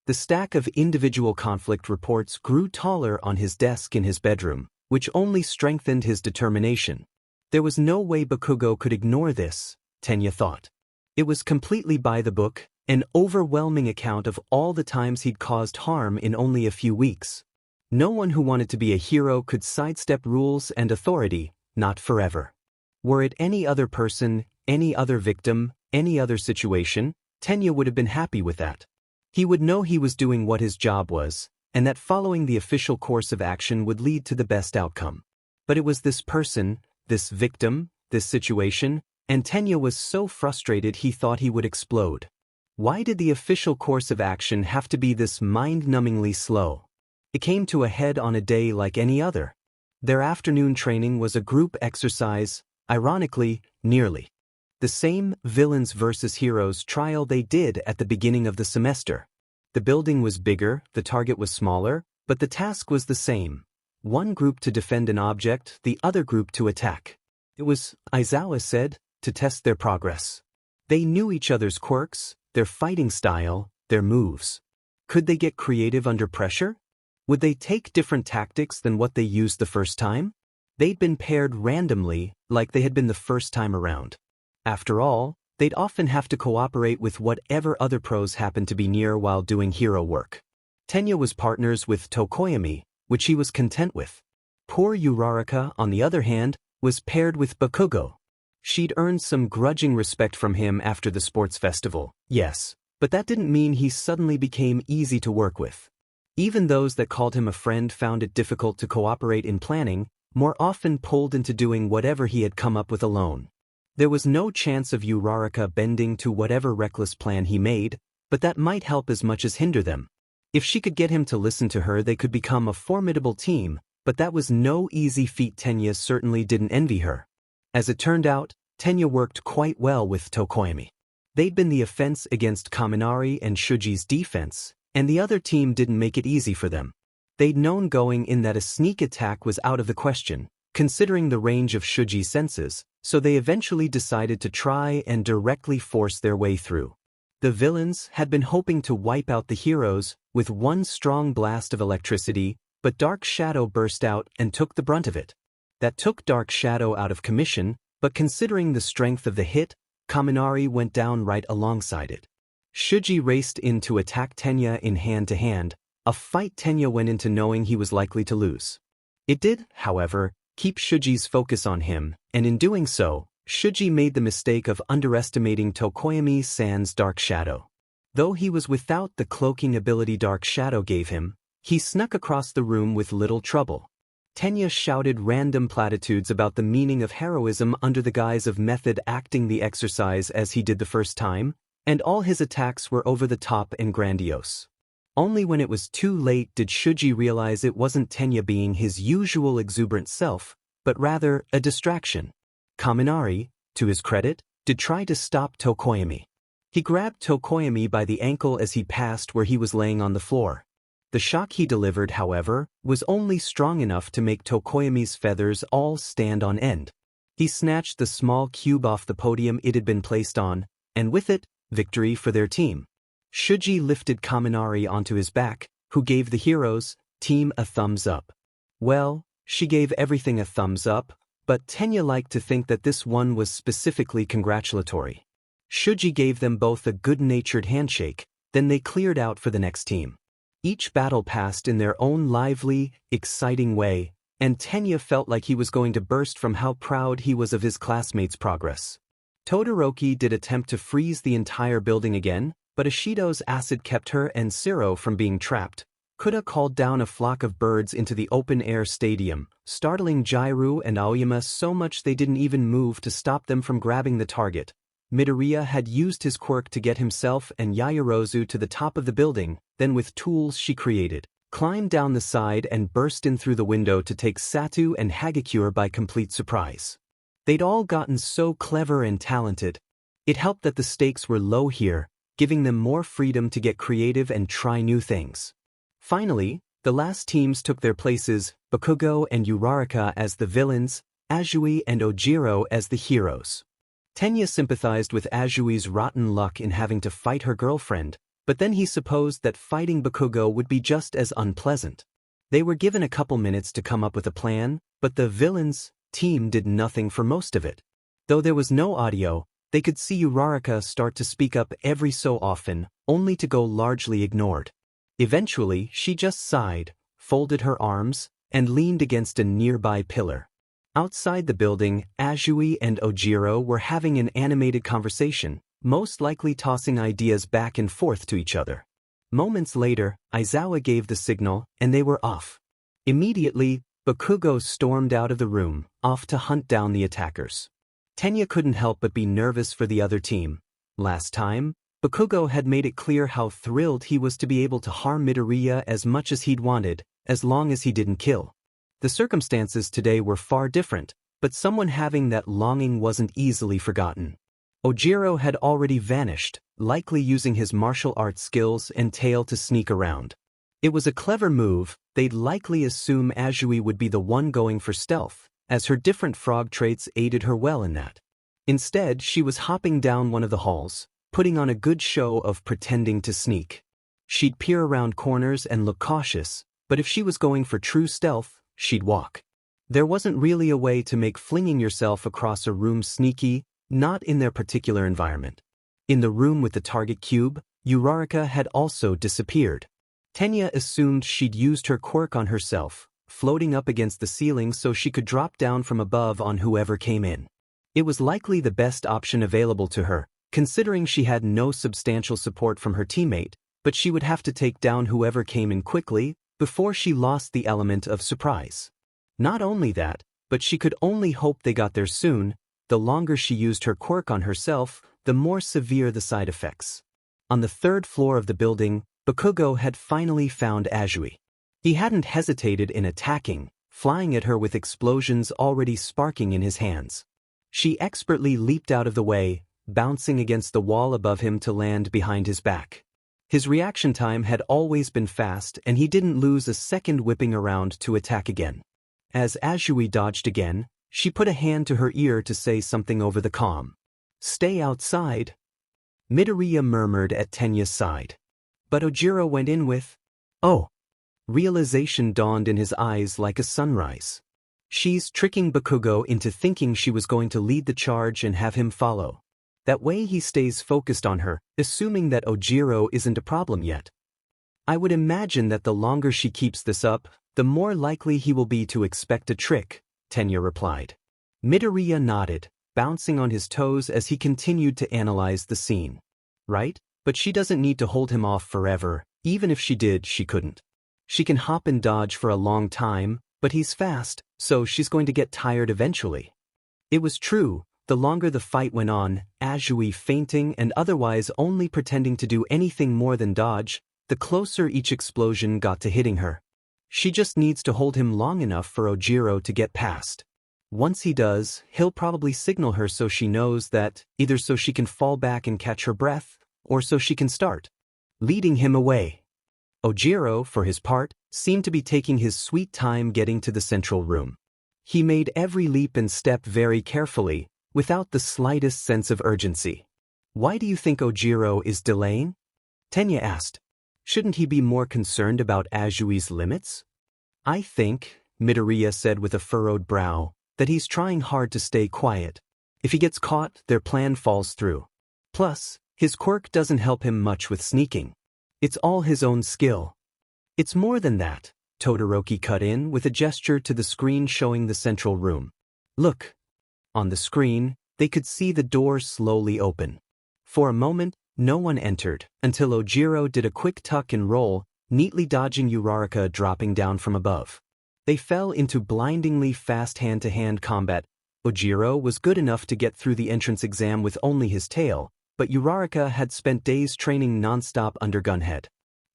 The stack of individual conflict reports grew taller on his desk in his bedroom, which only strengthened his determination. There was no way Bakugo could ignore this, Tenya thought. It was completely by the book, an overwhelming account of all the times he'd caused harm in only a few weeks. No one who wanted to be a hero could sidestep rules and authority, not forever. Were it any other person, any other victim, any other situation, Tenya would have been happy with that. He would know he was doing what his job was, and that following the official course of action would lead to the best outcome. But it was this person, this victim, this situation, and Tenya was so frustrated he thought he would explode. Why did the official course of action have to be this mind-numbingly slow? It came to a head on a day like any other. Their afternoon training was a group exercise, ironically, nearly the same villains versus heroes trial they did at the beginning of the semester. The building was bigger, the target was smaller, but the task was the same. One group to defend an object, the other group to attack. It was, Aizawa said, to test their progress. They knew each other's quirks, their fighting style, their moves. Could they get creative under pressure? Would they take different tactics than what they used the first time? They'd been paired randomly, like they had been the first time around. After all, they'd often have to cooperate with whatever other pros happened to be near while doing hero work. Tenya was partners with Tokoyami, which he was content with. Poor Uraraka, on the other hand, was paired with Bakugo. She'd earned some grudging respect from him after the sports festival, yes, but that didn't mean he suddenly became easy to work with. Even those that called him a friend found it difficult to cooperate in planning, more often pulled into doing whatever he had come up with alone. There was no chance of Uraraka bending to whatever reckless plan he made, but that might help as much as hinder them. If she could get him to listen to her, they could become a formidable team, but that was no easy feat. Tenya certainly didn't envy her. As it turned out, Tenya worked quite well with Tokoyami. They'd been the offense against Kaminari and Shuji's defense, and the other team didn't make it easy for them. They'd known going in that a sneak attack was out of the question, considering the range of Shuji's senses, so they eventually decided to try and directly force their way through. The villains had been hoping to wipe out the heroes with one strong blast of electricity, but Dark Shadow burst out and took the brunt of it. That took Dark Shadow out of commission, but considering the strength of the hit, Kaminari went down right alongside it. Shuji raced in to attack Tenya in hand-to-hand, a fight Tenya went into knowing he was likely to lose. It did, however, keep Shuji's focus on him, and in doing so, Shuji made the mistake of underestimating Tokoyami-san's dark shadow. Though he was without the cloaking ability Dark Shadow gave him, he snuck across the room with little trouble. Tenya shouted random platitudes about the meaning of heroism under the guise of method acting the exercise as he did the first time, and all his attacks were over the top and grandiose. Only when it was too late did Shuji realize it wasn't Tenya being his usual exuberant self, but rather a distraction. Kaminari, to his credit, did try to stop Tokoyami. He grabbed Tokoyami by the ankle as he passed where he was laying on the floor. The shock he delivered, however, was only strong enough to make Tokoyami's feathers all stand on end. He snatched the small cube off the podium it had been placed on, and with it, victory for their team. Shuji lifted Kaminari onto his back, who gave the heroes' team a thumbs up. Well, she gave everything a thumbs up, but Tenya liked to think that this one was specifically congratulatory. Shuji gave them both a good-natured handshake, then they cleared out for the next team. Each battle passed in their own lively, exciting way, and Tenya felt like he was going to burst from how proud he was of his classmates' progress. Todoroki did attempt to freeze the entire building again, but Ishido's acid kept her and Siro from being trapped. Kuda called down a flock of birds into the open-air stadium, startling Jairu and Aoyama so much they didn't even move to stop them from grabbing the target. Midoria had used his quirk to get himself and Yaoyorozu to the top of the building, then with tools she created, climbed down the side and burst in through the window to take Satu and Hagakure by complete surprise. They'd all gotten so clever and talented. It helped that the stakes were low here, giving them more freedom to get creative and try new things. Finally, the last teams took their places, Bakugo and Uraraka as the villains, Azui and Ojiro as the heroes. Tenya sympathized with Azui's rotten luck in having to fight her girlfriend, but then he supposed that fighting Bakugo would be just as unpleasant. They were given a couple minutes to come up with a plan, but the villains' team did nothing for most of it. Though there was no audio, they could see Uraraka start to speak up every so often, only to go largely ignored. Eventually, she just sighed, folded her arms, and leaned against a nearby pillar. Outside the building, Azui and Ojiro were having an animated conversation, most likely tossing ideas back and forth to each other. Moments later, Aizawa gave the signal, and they were off. Immediately, Bakugo stormed out of the room, off to hunt down the attackers. Tenya couldn't help but be nervous for the other team. Last time, Bakugo had made it clear how thrilled he was to be able to harm Midoriya as much as he'd wanted, as long as he didn't kill. The circumstances today were far different, but someone having that longing wasn't easily forgotten. Ojiro had already vanished, likely using his martial arts skills and tail to sneak around. It was a clever move. They'd likely assume Azui would be the one going for stealth, as her different frog traits aided her well in that. Instead, she was hopping down one of the halls, putting on a good show of pretending to sneak. She'd peer around corners and look cautious, but if she was going for true stealth, she'd walk. There wasn't really a way to make flinging yourself across a room sneaky, not in their particular environment. In the room with the target cube, Uraraka had also disappeared. Tenya assumed she'd used her quirk on herself, floating up against the ceiling so she could drop down from above on whoever came in. It was likely the best option available to her, considering she had no substantial support from her teammate, but she would have to take down whoever came in quickly before she lost the element of surprise. Not only that, but she could only hope they got there soon. The longer she used her quirk on herself, the more severe the side effects. On the third floor of the building, Bakugo had finally found Azui. He hadn't hesitated in attacking, flying at her with explosions already sparking in his hands. She expertly leaped out of the way, bouncing against the wall above him to land behind his back. His reaction time had always been fast and he didn't lose a second whipping around to attack again. As Azui dodged again, she put a hand to her ear to say something over the comm. "Stay outside," Midoriya murmured at Tenya's side. But Ojiro went in with, "Oh." Realization dawned in his eyes like a sunrise. She's tricking Bakugo into thinking she was going to lead the charge and have him follow. That way he stays focused on her, assuming that Ojiro isn't a problem yet. "I would imagine that the longer she keeps this up, the more likely he will be to expect a trick," Tenya replied. Midoriya nodded, bouncing on his toes as he continued to analyze the scene. Right? But she doesn't need to hold him off forever. Even if she did, she couldn't. She can hop and dodge for a long time, but he's fast, so she's going to get tired eventually. It was true. The longer the fight went on, Azui fainting and otherwise only pretending to do anything more than dodge, the closer each explosion got to hitting her. She just needs to hold him long enough for Ojiro to get past. Once he does, he'll probably signal her so she knows that, either so she can fall back and catch her breath, or so she can start leading him away. Ojiro, for his part, seemed to be taking his sweet time getting to the central room. He made every leap and step very carefully, without the slightest sense of urgency. Why do you think Ojiro is delaying? Tenya asked. Shouldn't he be more concerned about Azui's limits? I think, Midoria said with a furrowed brow, that he's trying hard to stay quiet. If he gets caught, their plan falls through. Plus, his quirk doesn't help him much with sneaking. It's all his own skill. It's more than that, Todoroki cut in with a gesture to the screen showing the central room. Look. On the screen, they could see the door slowly open. For a moment, no one entered, until Ojiro did a quick tuck and roll, neatly dodging Uraraka dropping down from above. They fell into blindingly fast hand-to-hand combat. Ojiro was good enough to get through the entrance exam with only his tail, but Uraraka had spent days training non-stop under Gunhead.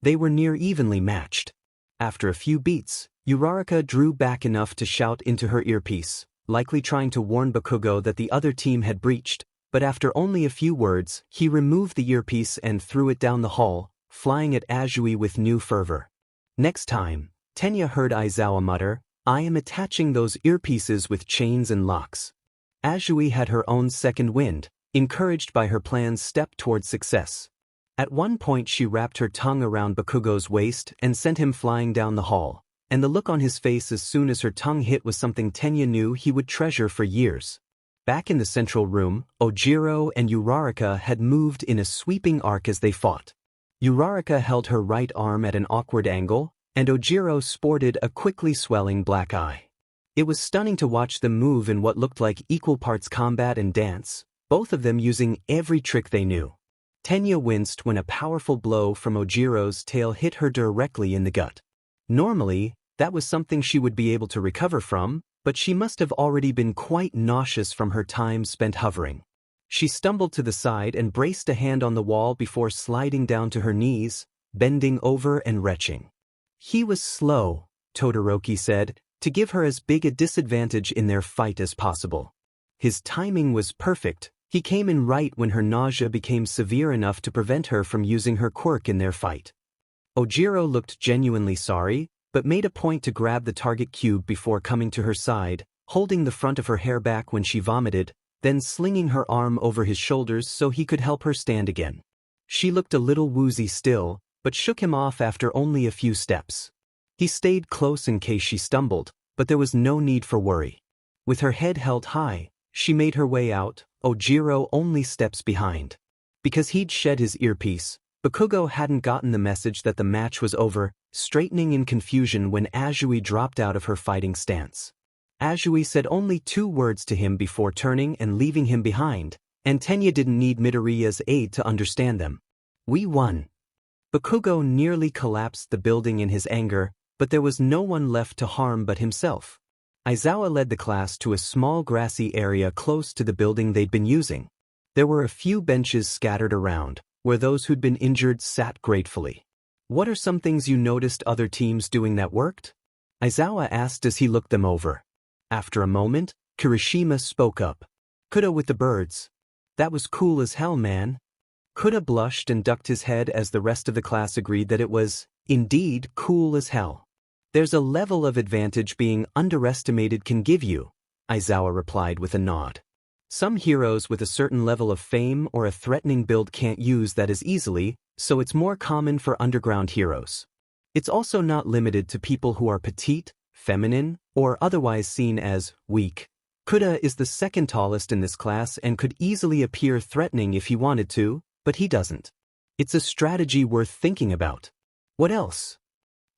They were near evenly matched. After a few beats, Uraraka drew back enough to shout into her earpiece, likely trying to warn Bakugo that the other team had breached, but after only a few words, he removed the earpiece and threw it down the hall, flying at Azui with new fervor. Next time, Tenya heard Aizawa mutter, "I am attaching those earpieces with chains and locks." Azui had her own second wind, encouraged by her plan's step towards success. At one point she wrapped her tongue around Bakugo's waist and sent him flying down the hall, and the look on his face as soon as her tongue hit was something Tenya knew he would treasure for years. Back in the central room, Ojiro and Uraraka had moved in a sweeping arc as they fought. Uraraka held her right arm at an awkward angle, and Ojiro sported a quickly swelling black eye. It was stunning to watch them move in what looked like equal parts combat and dance, both of them using every trick they knew. Tenya winced when a powerful blow from Ojiro's tail hit her directly in the gut. Normally, that was something she would be able to recover from, but she must have already been quite nauseous from her time spent hovering. She stumbled to the side and braced a hand on the wall before sliding down to her knees, bending over and retching. He was slow, Todoroki said, to give her as big a disadvantage in their fight as possible. His timing was perfect. He came in right when her nausea became severe enough to prevent her from using her quirk in their fight. Ojiro looked genuinely sorry, but made a point to grab the target cube before coming to her side, holding the front of her hair back when she vomited, then slinging her arm over his shoulders so he could help her stand again. She looked a little woozy still, but shook him off after only a few steps. He stayed close in case she stumbled, but there was no need for worry. With her head held high, she made her way out, Ojiro only steps behind. Because he'd shed his earpiece, Bakugo hadn't gotten the message that the match was over, straightening in confusion when Azui dropped out of her fighting stance. Azui said only 2 words to him before turning and leaving him behind, and Tenya didn't need Midoriya's aid to understand them. We won. Bakugo nearly collapsed the building in his anger, but there was no one left to harm but himself. Aizawa led the class to a small grassy area close to the building they'd been using. There were a few benches scattered around, where those who'd been injured sat gratefully. What are some things you noticed other teams doing that worked? Aizawa asked as he looked them over. After a moment, Kirishima spoke up. Kuda with the birds. That was cool as hell, man. Kuda blushed and ducked his head as the rest of the class agreed that it was, indeed, cool as hell. There's a level of advantage being underestimated can give you, Aizawa replied with a nod. Some heroes with a certain level of fame or a threatening build can't use that as easily, so it's more common for underground heroes. It's also not limited to people who are petite, feminine, or otherwise seen as weak. Kuda is the second tallest in this class and could easily appear threatening if he wanted to, but he doesn't. It's a strategy worth thinking about. What else?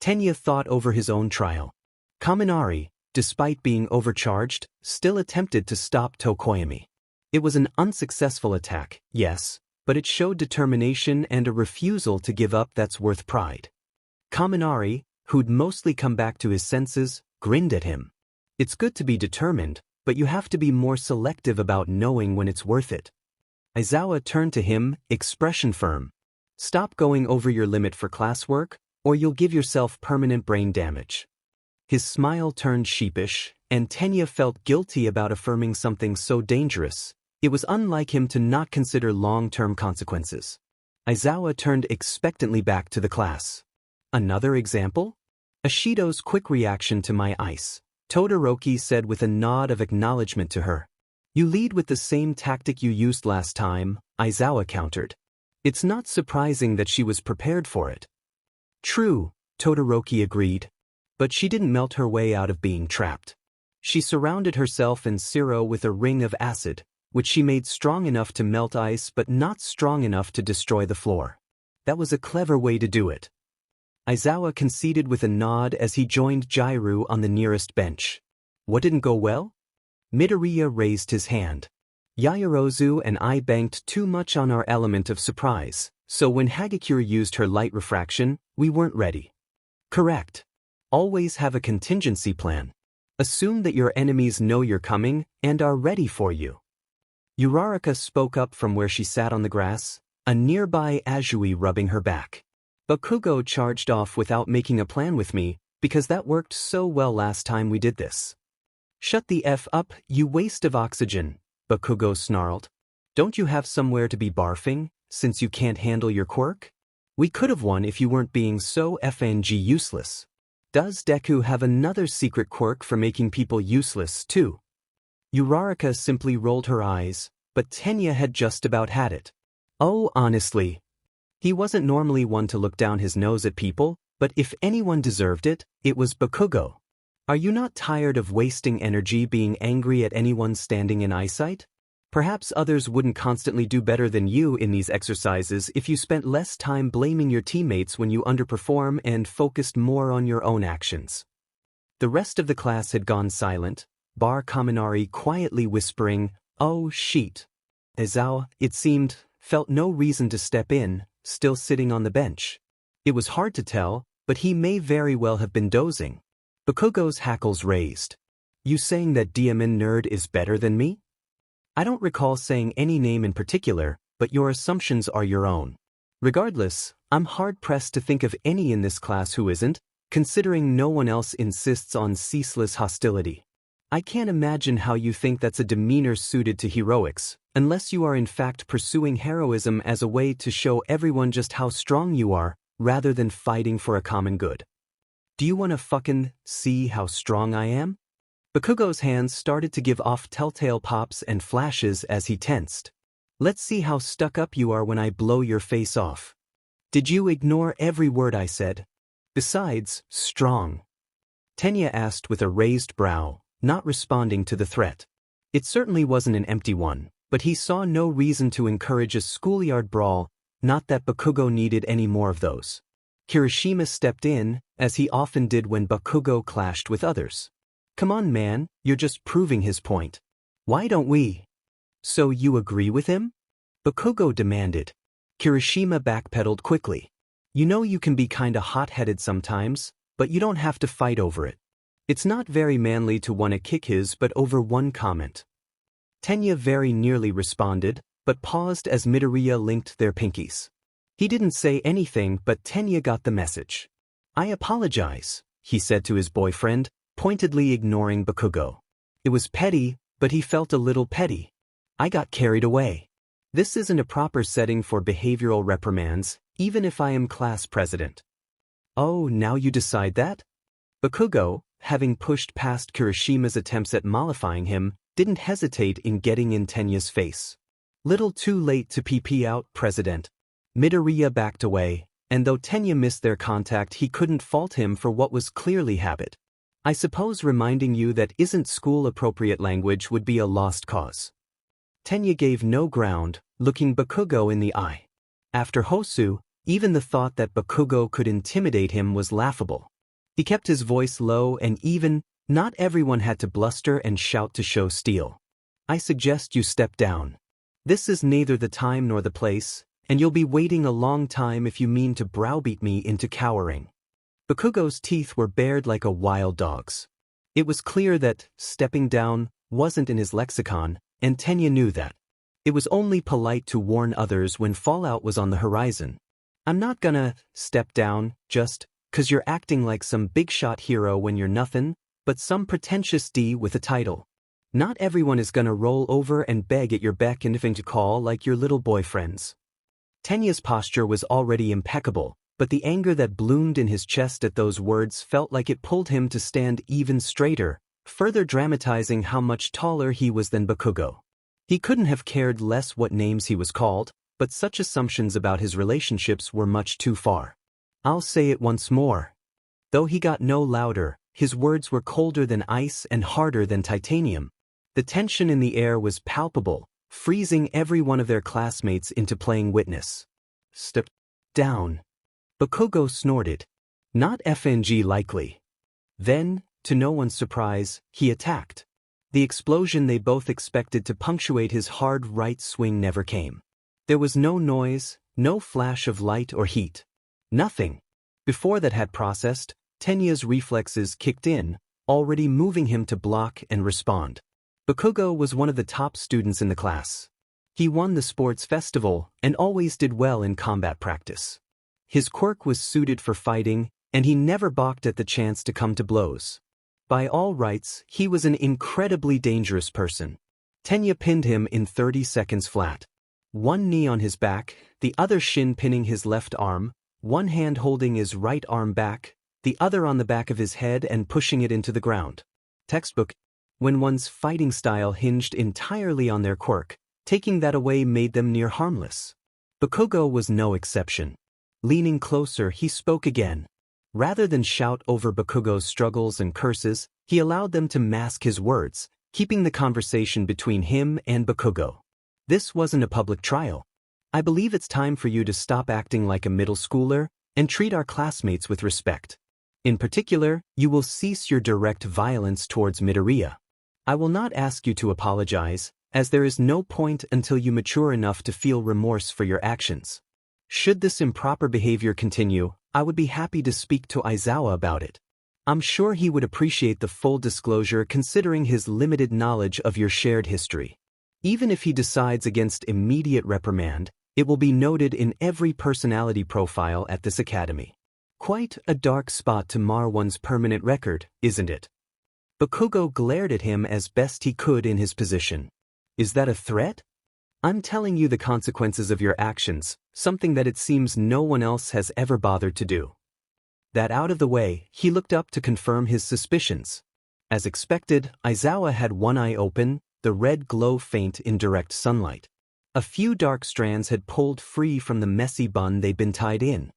Tenya thought over his own trial. Kaminari, despite being overcharged, still attempted to stop Tokoyami. It was an unsuccessful attack, yes, but it showed determination and a refusal to give up that's worth pride. Kaminari, who'd mostly come back to his senses, grinned at him. It's good to be determined, but you have to be more selective about knowing when it's worth it. Aizawa turned to him, expression firm. Stop going over your limit for classwork, or you'll give yourself permanent brain damage. His smile turned sheepish, and Tenya felt guilty about affirming something so dangerous. It was unlike him to not consider long-term consequences. Aizawa turned expectantly back to the class. Another example? Ashido's quick reaction to my ice, Todoroki said with a nod of acknowledgement to her. You lead with the same tactic you used last time, Aizawa countered. It's not surprising that she was prepared for it. True, Todoroki agreed. But she didn't melt her way out of being trapped. She surrounded herself and Siro with a ring of acid, which she made strong enough to melt ice but not strong enough to destroy the floor. That was a clever way to do it. Aizawa conceded with a nod as he joined Jairu on the nearest bench. What didn't go well? Midoriya raised his hand. Yaoyorozu and I banked too much on our element of surprise, so when Hagakure used her light refraction, we weren't ready. Correct. Always have a contingency plan. Assume that your enemies know you're coming and are ready for you. Uraraka spoke up from where she sat on the grass, a nearby Azui rubbing her back. Bakugo charged off without making a plan with me, because that worked so well last time we did this. Shut the F up, you waste of oxygen, Bakugo snarled. Don't you have somewhere to be barfing, since you can't handle your quirk? We could have won if you weren't being so FNG useless. Does Deku have another secret quirk for making people useless too? Uraraka simply rolled her eyes, but Tenya had just about had it. Oh, honestly. He wasn't normally one to look down his nose at people, but if anyone deserved it, it was Bakugo. Are you not tired of wasting energy being angry at anyone standing in eyesight? Perhaps others wouldn't constantly do better than you in these exercises if you spent less time blaming your teammates when you underperform and focused more on your own actions. The rest of the class had gone silent, bar Kaminari quietly whispering, "Oh shit." Aizawa, it seemed, felt no reason to step in, still sitting on the bench. It was hard to tell, but he may very well have been dozing. Bakugo's hackles raised. You saying that Diamond Nerd is better than me? I don't recall saying any name in particular, but your assumptions are your own. Regardless, I'm hard-pressed to think of any in this class who isn't, considering no one else insists on ceaseless hostility. I can't imagine how you think that's a demeanor suited to heroics, unless you are in fact pursuing heroism as a way to show everyone just how strong you are, rather than fighting for a common good. Do you want to fucking see how strong I am? Bakugo's hands started to give off telltale pops and flashes as he tensed. Let's see how stuck up you are when I blow your face off. Did you ignore every word I said? Besides, strong. Tenya asked with a raised brow, not responding to the threat. It certainly wasn't an empty one, but he saw no reason to encourage a schoolyard brawl, not that Bakugo needed any more of those. Kirishima stepped in, as he often did when Bakugo clashed with others. Come on man, you're just proving his point. Why don't we? So you agree with him? Bakugo demanded. Kirishima backpedaled quickly. You know you can be kinda hot-headed sometimes, but you don't have to fight over it. It's not very manly to want to kick his butt over one comment. Tenya very nearly responded, but paused as Midoriya linked their pinkies. He didn't say anything, but Tenya got the message. I apologize, he said to his boyfriend, pointedly ignoring Bakugo. It was petty, but he felt a little petty. I got carried away. This isn't a proper setting for behavioral reprimands, even if I am class president. Oh, now you decide that? Bakugo, having pushed past Kirishima's attempts at mollifying him, didn't hesitate in getting in Tenya's face. Little too late to PP out, President. Midoriya backed away, and though Tenya missed their contact, he couldn't fault him for what was clearly habit. I suppose reminding you that isn't school-appropriate language would be a lost cause. Tenya gave no ground, looking Bakugo in the eye. After Hosu, even the thought that Bakugo could intimidate him was laughable. He kept his voice low and even, not everyone had to bluster and shout to show steel. I suggest you step down. This is neither the time nor the place, and you'll be waiting a long time if you mean to browbeat me into cowering. Bakugo's teeth were bared like a wild dog's. It was clear that stepping down wasn't in his lexicon, and Tenya knew that. It was only polite to warn others when fallout was on the horizon. I'm not gonna step down just 'cause you're acting like some big-shot hero when you're nothing but some pretentious D with a title. Not everyone is gonna roll over and beg at your beck and to call like your little boyfriends. Tenya's posture was already impeccable, but the anger that bloomed in his chest at those words felt like it pulled him to stand even straighter, further dramatizing how much taller he was than Bakugo. He couldn't have cared less what names he was called, but such assumptions about his relationships were much too far. I'll say it once more. Though he got no louder, his words were colder than ice and harder than titanium. The tension in the air was palpable, freezing every one of their classmates into playing witness. Step down. Bakugo snorted. Not FNG likely. Then, to no one's surprise, he attacked. The explosion they both expected to punctuate his hard right swing never came. There was no noise, no flash of light or heat. Nothing. Before that had processed, Tenya's reflexes kicked in, already moving him to block and respond. Bakugo was one of the top students in the class. He won the sports festival and always did well in combat practice. His quirk was suited for fighting, and he never balked at the chance to come to blows. By all rights, he was an incredibly dangerous person. Tenya pinned him in 30 seconds flat. One knee on his back, the other shin pinning his left arm, one hand holding his right arm back, the other on the back of his head and pushing it into the ground. Textbook. When one's fighting style hinged entirely on their quirk, taking that away made them near harmless. Bakugo was no exception. Leaning closer, he spoke again. Rather than shout over Bakugo's struggles and curses, he allowed them to mask his words, keeping the conversation between him and Bakugo. This wasn't a public trial. I believe it's time for you to stop acting like a middle schooler and treat our classmates with respect. In particular, you will cease your direct violence towards Midoria. I will not ask you to apologize, as there is no point until you mature enough to feel remorse for your actions. Should this improper behavior continue, I would be happy to speak to Aizawa about it. I'm sure he would appreciate the full disclosure considering his limited knowledge of your shared history. Even if he decides against immediate reprimand, it will be noted in every personality profile at this academy. Quite a dark spot to mar one's permanent record, isn't it? Bakugo glared at him as best he could in his position. Is that a threat? I'm telling you the consequences of your actions, something that it seems no one else has ever bothered to do. That out of the way, he looked up to confirm his suspicions. As expected, Aizawa had one eye open, the red glow faint in direct sunlight. A few dark strands had pulled free from the messy bun they'd been tied in.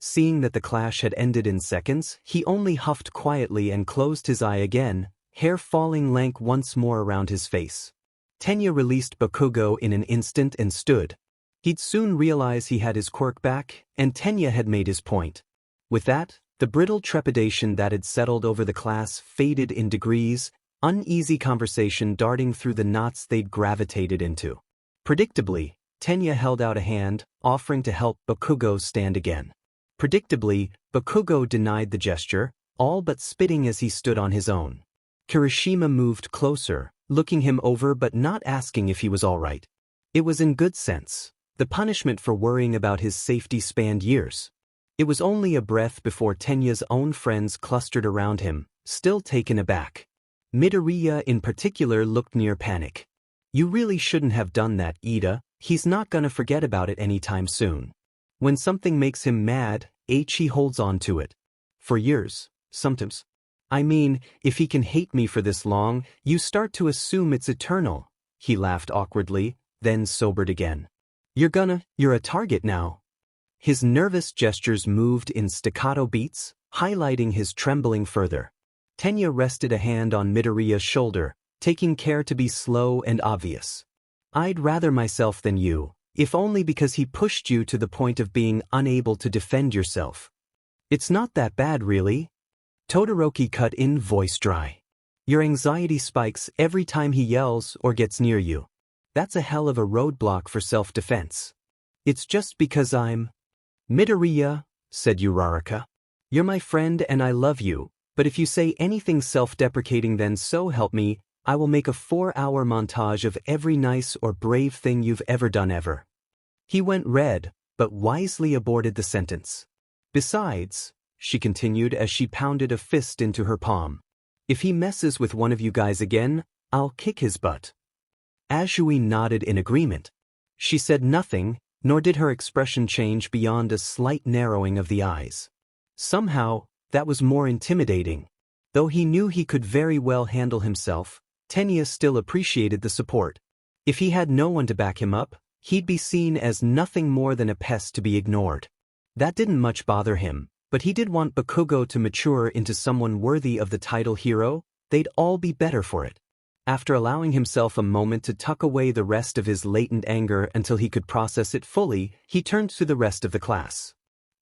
Seeing that the clash had ended in seconds, he only huffed quietly and closed his eye again, hair falling lank once more around his face. Tenya released Bakugo in an instant and stood. He'd soon realize he had his quirk back, and Tenya had made his point. With that, the brittle trepidation that had settled over the class faded in degrees, uneasy conversation darting through the knots they'd gravitated into. Predictably, Tenya held out a hand, offering to help Bakugo stand again. Predictably, Bakugo denied the gesture, all but spitting as he stood on his own. Kirishima moved closer, looking him over but not asking if he was all right. It was in good sense. The punishment for worrying about his safety spanned years. It was only a breath before Tenya's own friends clustered around him, still taken aback. Midoriya in particular looked near panic. You really shouldn't have done that, Iida. He's not gonna forget about it anytime soon. When something makes him mad, he holds on to it. For years, sometimes. I mean, if he can hate me for this long, you start to assume it's eternal. He laughed awkwardly, then sobered again. You're a target now. His nervous gestures moved in staccato beats, highlighting his trembling further. Tenya rested a hand on Midoriya's shoulder, taking care to be slow and obvious. I'd rather myself than you, if only because he pushed you to the point of being unable to defend yourself. It's not that bad really. Todoroki cut in, voice dry. Your anxiety spikes every time he yells or gets near you. That's a hell of a roadblock for self-defense. It's just because I'm Midoriya, said Uraraka. You're my friend and I love you, but if you say anything self-deprecating then so help me, I will make a 4-hour montage of every nice or brave thing you've ever done ever. He went red, but wisely aborted the sentence. Besides, she continued as she pounded a fist into her palm, if he messes with one of you guys again, I'll kick his butt. Azui nodded in agreement. She said nothing, nor did her expression change beyond a slight narrowing of the eyes. Somehow, that was more intimidating. Though he knew he could very well handle himself, Tenya still appreciated the support. If he had no one to back him up, he'd be seen as nothing more than a pest to be ignored. That didn't much bother him, but he did want Bakugo to mature into someone worthy of the title hero. They'd all be better for it. After allowing himself a moment to tuck away the rest of his latent anger until he could process it fully, he turned to the rest of the class.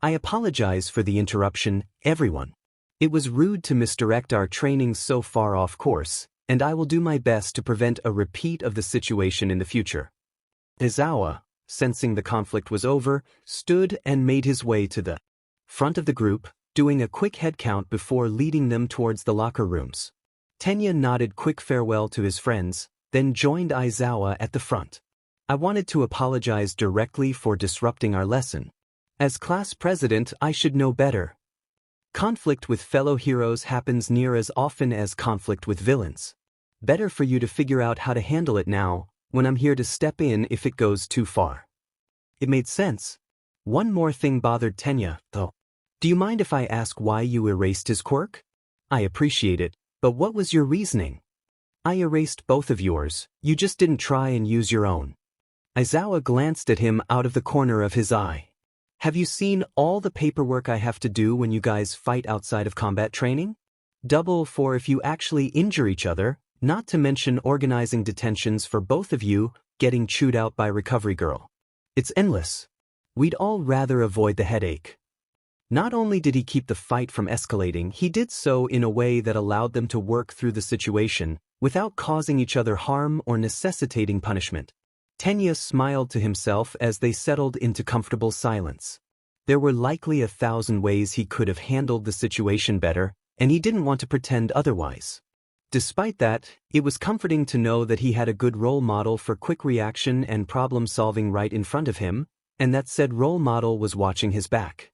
I apologize for the interruption, everyone. It was rude to misdirect our training so far off course, and I will do my best to prevent a repeat of the situation in the future. Izawa, sensing the conflict was over, stood and made his way to the front of the group, doing a quick head count before leading them towards the locker rooms. Tenya nodded quick farewell to his friends, then joined Izawa at the front. I wanted to apologize directly for disrupting our lesson. As class president, I should know better. Conflict with fellow heroes happens near as often as conflict with villains. Better for you to figure out how to handle it now, when I'm here to step in if it goes too far. It made sense. One more thing bothered Tenya, though. Do you mind if I ask why you erased his quirk? I appreciate it. But what was your reasoning? I erased both of yours, you just didn't try and use your own. Izawa glanced at him out of the corner of his eye. Have you seen all the paperwork I have to do when you guys fight outside of combat training? Double for if you actually injure each other, not to mention organizing detentions for both of you, getting chewed out by Recovery Girl. It's endless. We'd all rather avoid the headache. Not only did he keep the fight from escalating, he did so in a way that allowed them to work through the situation, without causing each other harm or necessitating punishment. Tenya smiled to himself as they settled into comfortable silence. There were likely 1,000 ways he could have handled the situation better, and he didn't want to pretend otherwise. Despite that, it was comforting to know that he had a good role model for quick reaction and problem-solving right in front of him, and that said role model was watching his back.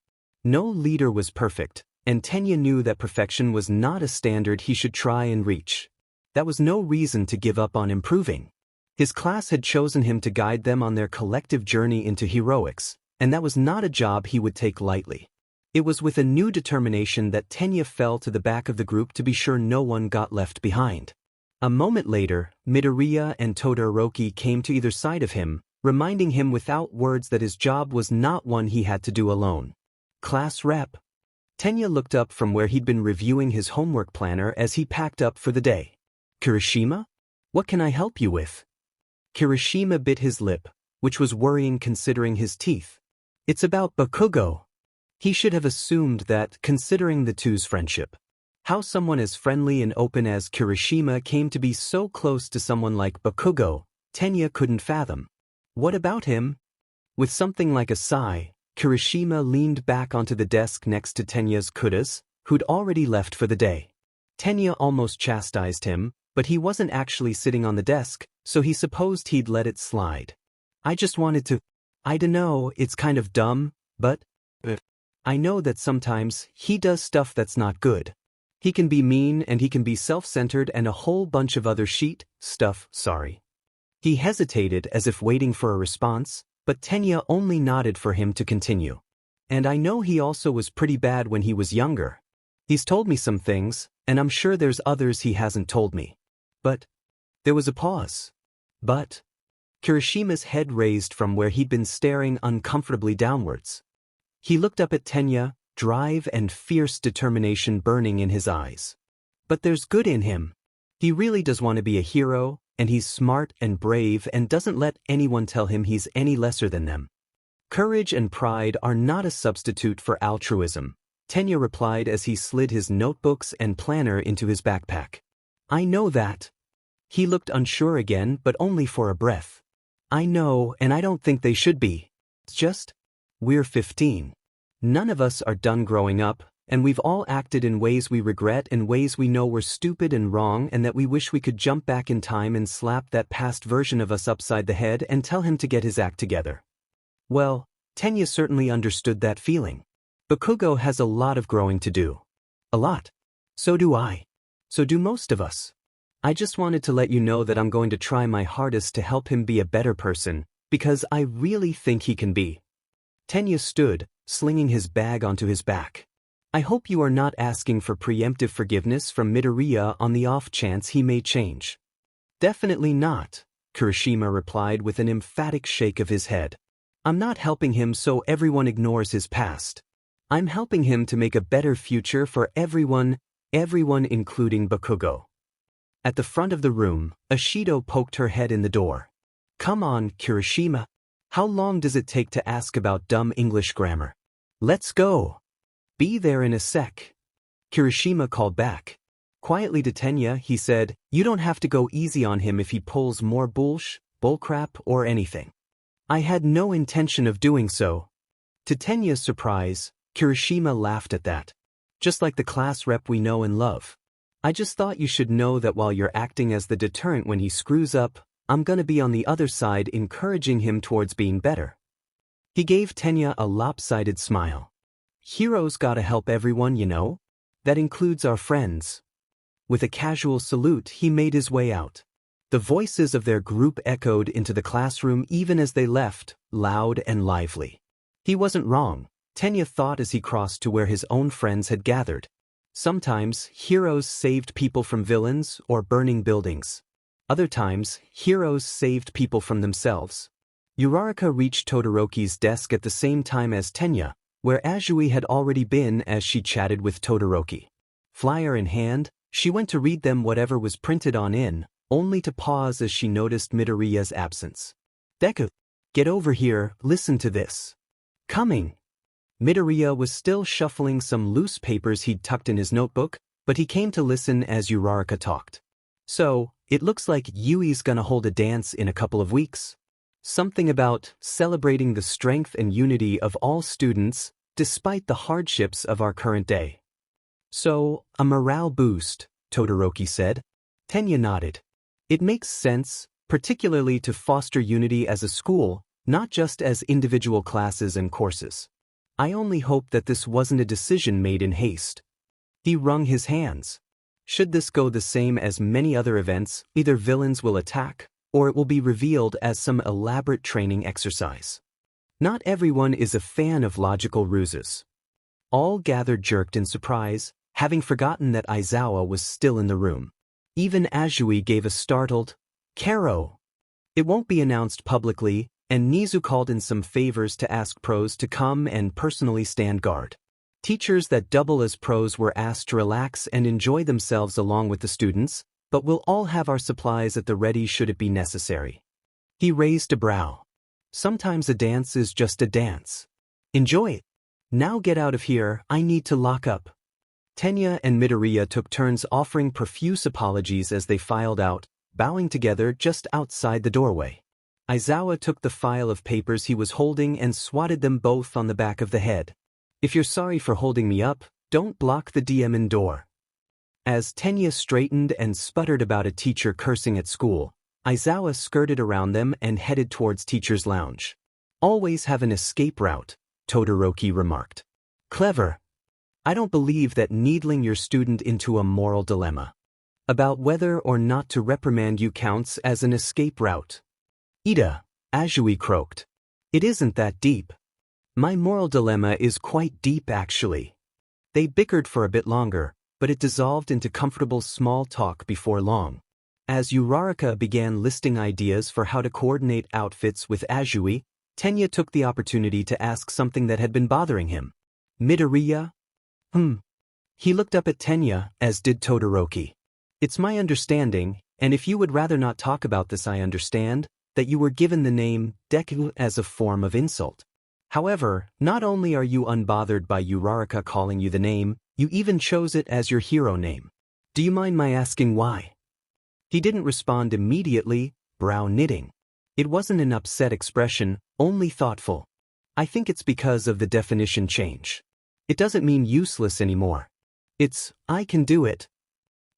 No leader was perfect, and Tenya knew that perfection was not a standard he should try and reach. That was no reason to give up on improving. His class had chosen him to guide them on their collective journey into heroics, and that was not a job he would take lightly. It was with a new determination that Tenya fell to the back of the group to be sure no one got left behind. A moment later, Midoriya and Todoroki came to either side of him, reminding him without words that his job was not one he had to do alone. Class rep. Tenya looked up from where he'd been reviewing his homework planner as he packed up for the day. Kirishima? What can I help you with? Kirishima bit his lip, which was worrying considering his teeth. It's about Bakugo. He should have assumed that, considering the two's friendship. How someone as friendly and open as Kirishima came to be so close to someone like Bakugo, Tenya couldn't fathom. What about him? With something like a sigh, Kirishima leaned back onto the desk next to Tenya's kudas, who'd already left for the day. Tenya almost chastised him, but he wasn't actually sitting on the desk, so he supposed he'd let it slide. I just wanted to. I dunno, it's kind of dumb, but I know that sometimes he does stuff that's not good. He can be mean and he can be self-centered and a whole bunch of other stuff, sorry. He hesitated as if waiting for a response, but Tenya only nodded for him to continue. And I know he also was pretty bad when he was younger. He's told me some things, and I'm sure there's others he hasn't told me. But there was a pause. But Kirishima's head raised from where he'd been staring uncomfortably downwards. He looked up at Tenya, drive and fierce determination burning in his eyes. But there's good in him. He really does want to be a hero, and he's smart and brave and doesn't let anyone tell him he's any lesser than them. Courage and pride are not a substitute for altruism, Tenya replied as he slid his notebooks and planner into his backpack. I know that. He looked unsure again, but only for a breath. I know, and I don't think they should be. It's just, we're 15. None of us are done growing up, and we've all acted in ways we regret and ways we know were stupid and wrong and that we wish we could jump back in time and slap that past version of us upside the head and tell him to get his act together. Well, Tenya certainly understood that feeling. Bakugo has a lot of growing to do. A lot. So do I. So do most of us. I just wanted to let you know that I'm going to try my hardest to help him be a better person, because I really think he can be. Tenya stood, slinging his bag onto his back. I hope you are not asking for preemptive forgiveness from Midoriya on the off chance he may change. Definitely not, Kirishima replied with an emphatic shake of his head. I'm not helping him so everyone ignores his past. I'm helping him to make a better future for everyone including Bakugo. At the front of the room, Ashido poked her head in the door. Come on, Kirishima. How long does it take to ask about dumb English grammar? Let's go. Be there in a sec. Kirishima called back. Quietly to Tenya, he said, you don't have to go easy on him if he pulls more bullcrap, or anything. I had no intention of doing so. To Tenya's surprise, Kirishima laughed at that. Just like the class rep we know and love. I just thought you should know that while you're acting as the deterrent when he screws up, I'm gonna be on the other side encouraging him towards being better. He gave Tenya a lopsided smile. Heroes gotta help everyone, you know? That includes our friends. With a casual salute, he made his way out. The voices of their group echoed into the classroom even as they left, loud and lively. He wasn't wrong, Tenya thought as he crossed to where his own friends had gathered. Sometimes, heroes saved people from villains or burning buildings. Other times, heroes saved people from themselves. Uraraka reached Todoroki's desk at the same time as Tenya, where Azui had already been as she chatted with Todoroki. Flyer in hand, she went to read them whatever was printed on in, only to pause as she noticed Midoriya's absence. Deku, get over here, listen to this. Coming. Midoriya was still shuffling some loose papers he'd tucked in his notebook, but he came to listen as Uraraka talked. So, it looks like Yui's gonna hold a dance in a couple of weeks. Something about celebrating the strength and unity of all students, despite the hardships of our current day. So, a morale boost, Todoroki said. Tenya nodded. It makes sense, particularly to foster unity as a school, not just as individual classes and courses. I only hope that this wasn't a decision made in haste. He wrung his hands. Should this go the same as many other events, either villains will attack, or it will be revealed as some elaborate training exercise. Not everyone is a fan of logical ruses. All gathered jerked in surprise, having forgotten that Aizawa was still in the room. Even Azui gave a startled, "Karo!" It won't be announced publicly, and Nizu called in some favors to ask pros to come and personally stand guard. Teachers that double as pros were asked to relax and enjoy themselves along with the students, but we'll all have our supplies at the ready should it be necessary. He raised a brow. Sometimes a dance is just a dance. Enjoy it. Now get out of here, I need to lock up. Tenya and Midoriya took turns offering profuse apologies as they filed out, bowing together just outside the doorway. Aizawa took the file of papers he was holding and swatted them both on the back of the head. If you're sorry for holding me up, don't block the DM door. As Tenya straightened and sputtered about a teacher cursing at school, Aizawa skirted around them and headed towards teacher's lounge. Always have an escape route, Todoroki remarked. Clever. I don't believe that needling your student into a moral dilemma about whether or not to reprimand you counts as an escape route. Iida, Azui croaked. It isn't that deep. My moral dilemma is quite deep actually. They bickered for a bit longer, but it dissolved into comfortable small talk before long. As Uraraka began listing ideas for how to coordinate outfits with Azui, Tenya took the opportunity to ask something that had been bothering him. Midoriya? He looked up at Tenya, as did Todoroki. It's my understanding, and if you would rather not talk about this I understand, that you were given the name Deku as a form of insult. However, not only are you unbothered by Uraraka calling you the name, you even chose it as your hero name. Do you mind my asking why? He didn't respond immediately, brow knitting. It wasn't an upset expression, only thoughtful. I think it's because of the definition change. It doesn't mean useless anymore. It's, I can do it.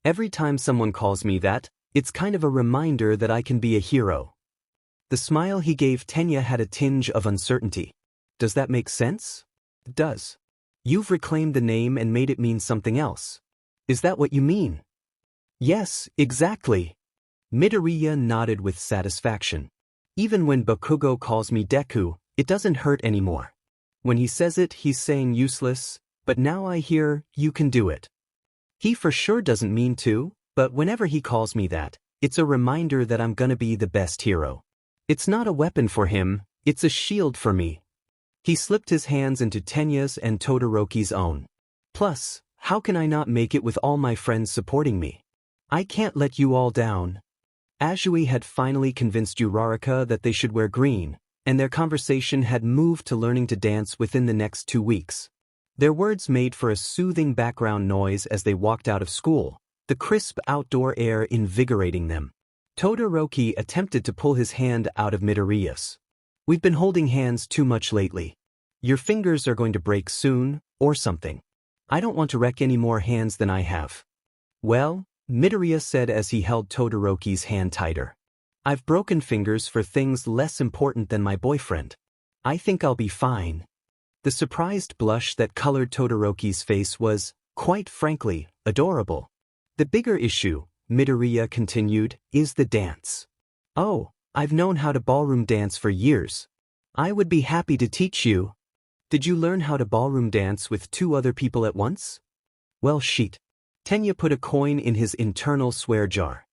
Every time someone calls me that, it's kind of a reminder that I can be a hero. The smile he gave Tenya had a tinge of uncertainty. Does that make sense? It does. You've reclaimed the name and made it mean something else. Is that what you mean? Yes, exactly. Midoriya nodded with satisfaction. Even when Bakugo calls me Deku, it doesn't hurt anymore. When he says it, he's saying useless, but now I hear, you can do it. He for sure doesn't mean to, but whenever he calls me that, it's a reminder that I'm gonna be the best hero. It's not a weapon for him, it's a shield for me. He slipped his hands into Tenya's and Todoroki's own. Plus, how can I not make it with all my friends supporting me? I can't let you all down. Azui had finally convinced Uraraka that they should wear green, and their conversation had moved to learning to dance within the next 2 weeks. Their words made for a soothing background noise as they walked out of school, the crisp outdoor air invigorating them. Todoroki attempted to pull his hand out of Midoriya's. We've been holding hands too much lately. Your fingers are going to break soon, or something. I don't want to wreck any more hands than I have. Well, Midoriya said as he held Todoroki's hand tighter. I've broken fingers for things less important than my boyfriend. I think I'll be fine. The surprised blush that colored Todoroki's face was, quite frankly, adorable. The bigger issue, Midoriya continued, is the dance. Oh, I've known how to ballroom dance for years. I would be happy to teach you. Did you learn how to ballroom dance with 2 other people at once? Well, shit. Tenya put a coin in his internal swear jar.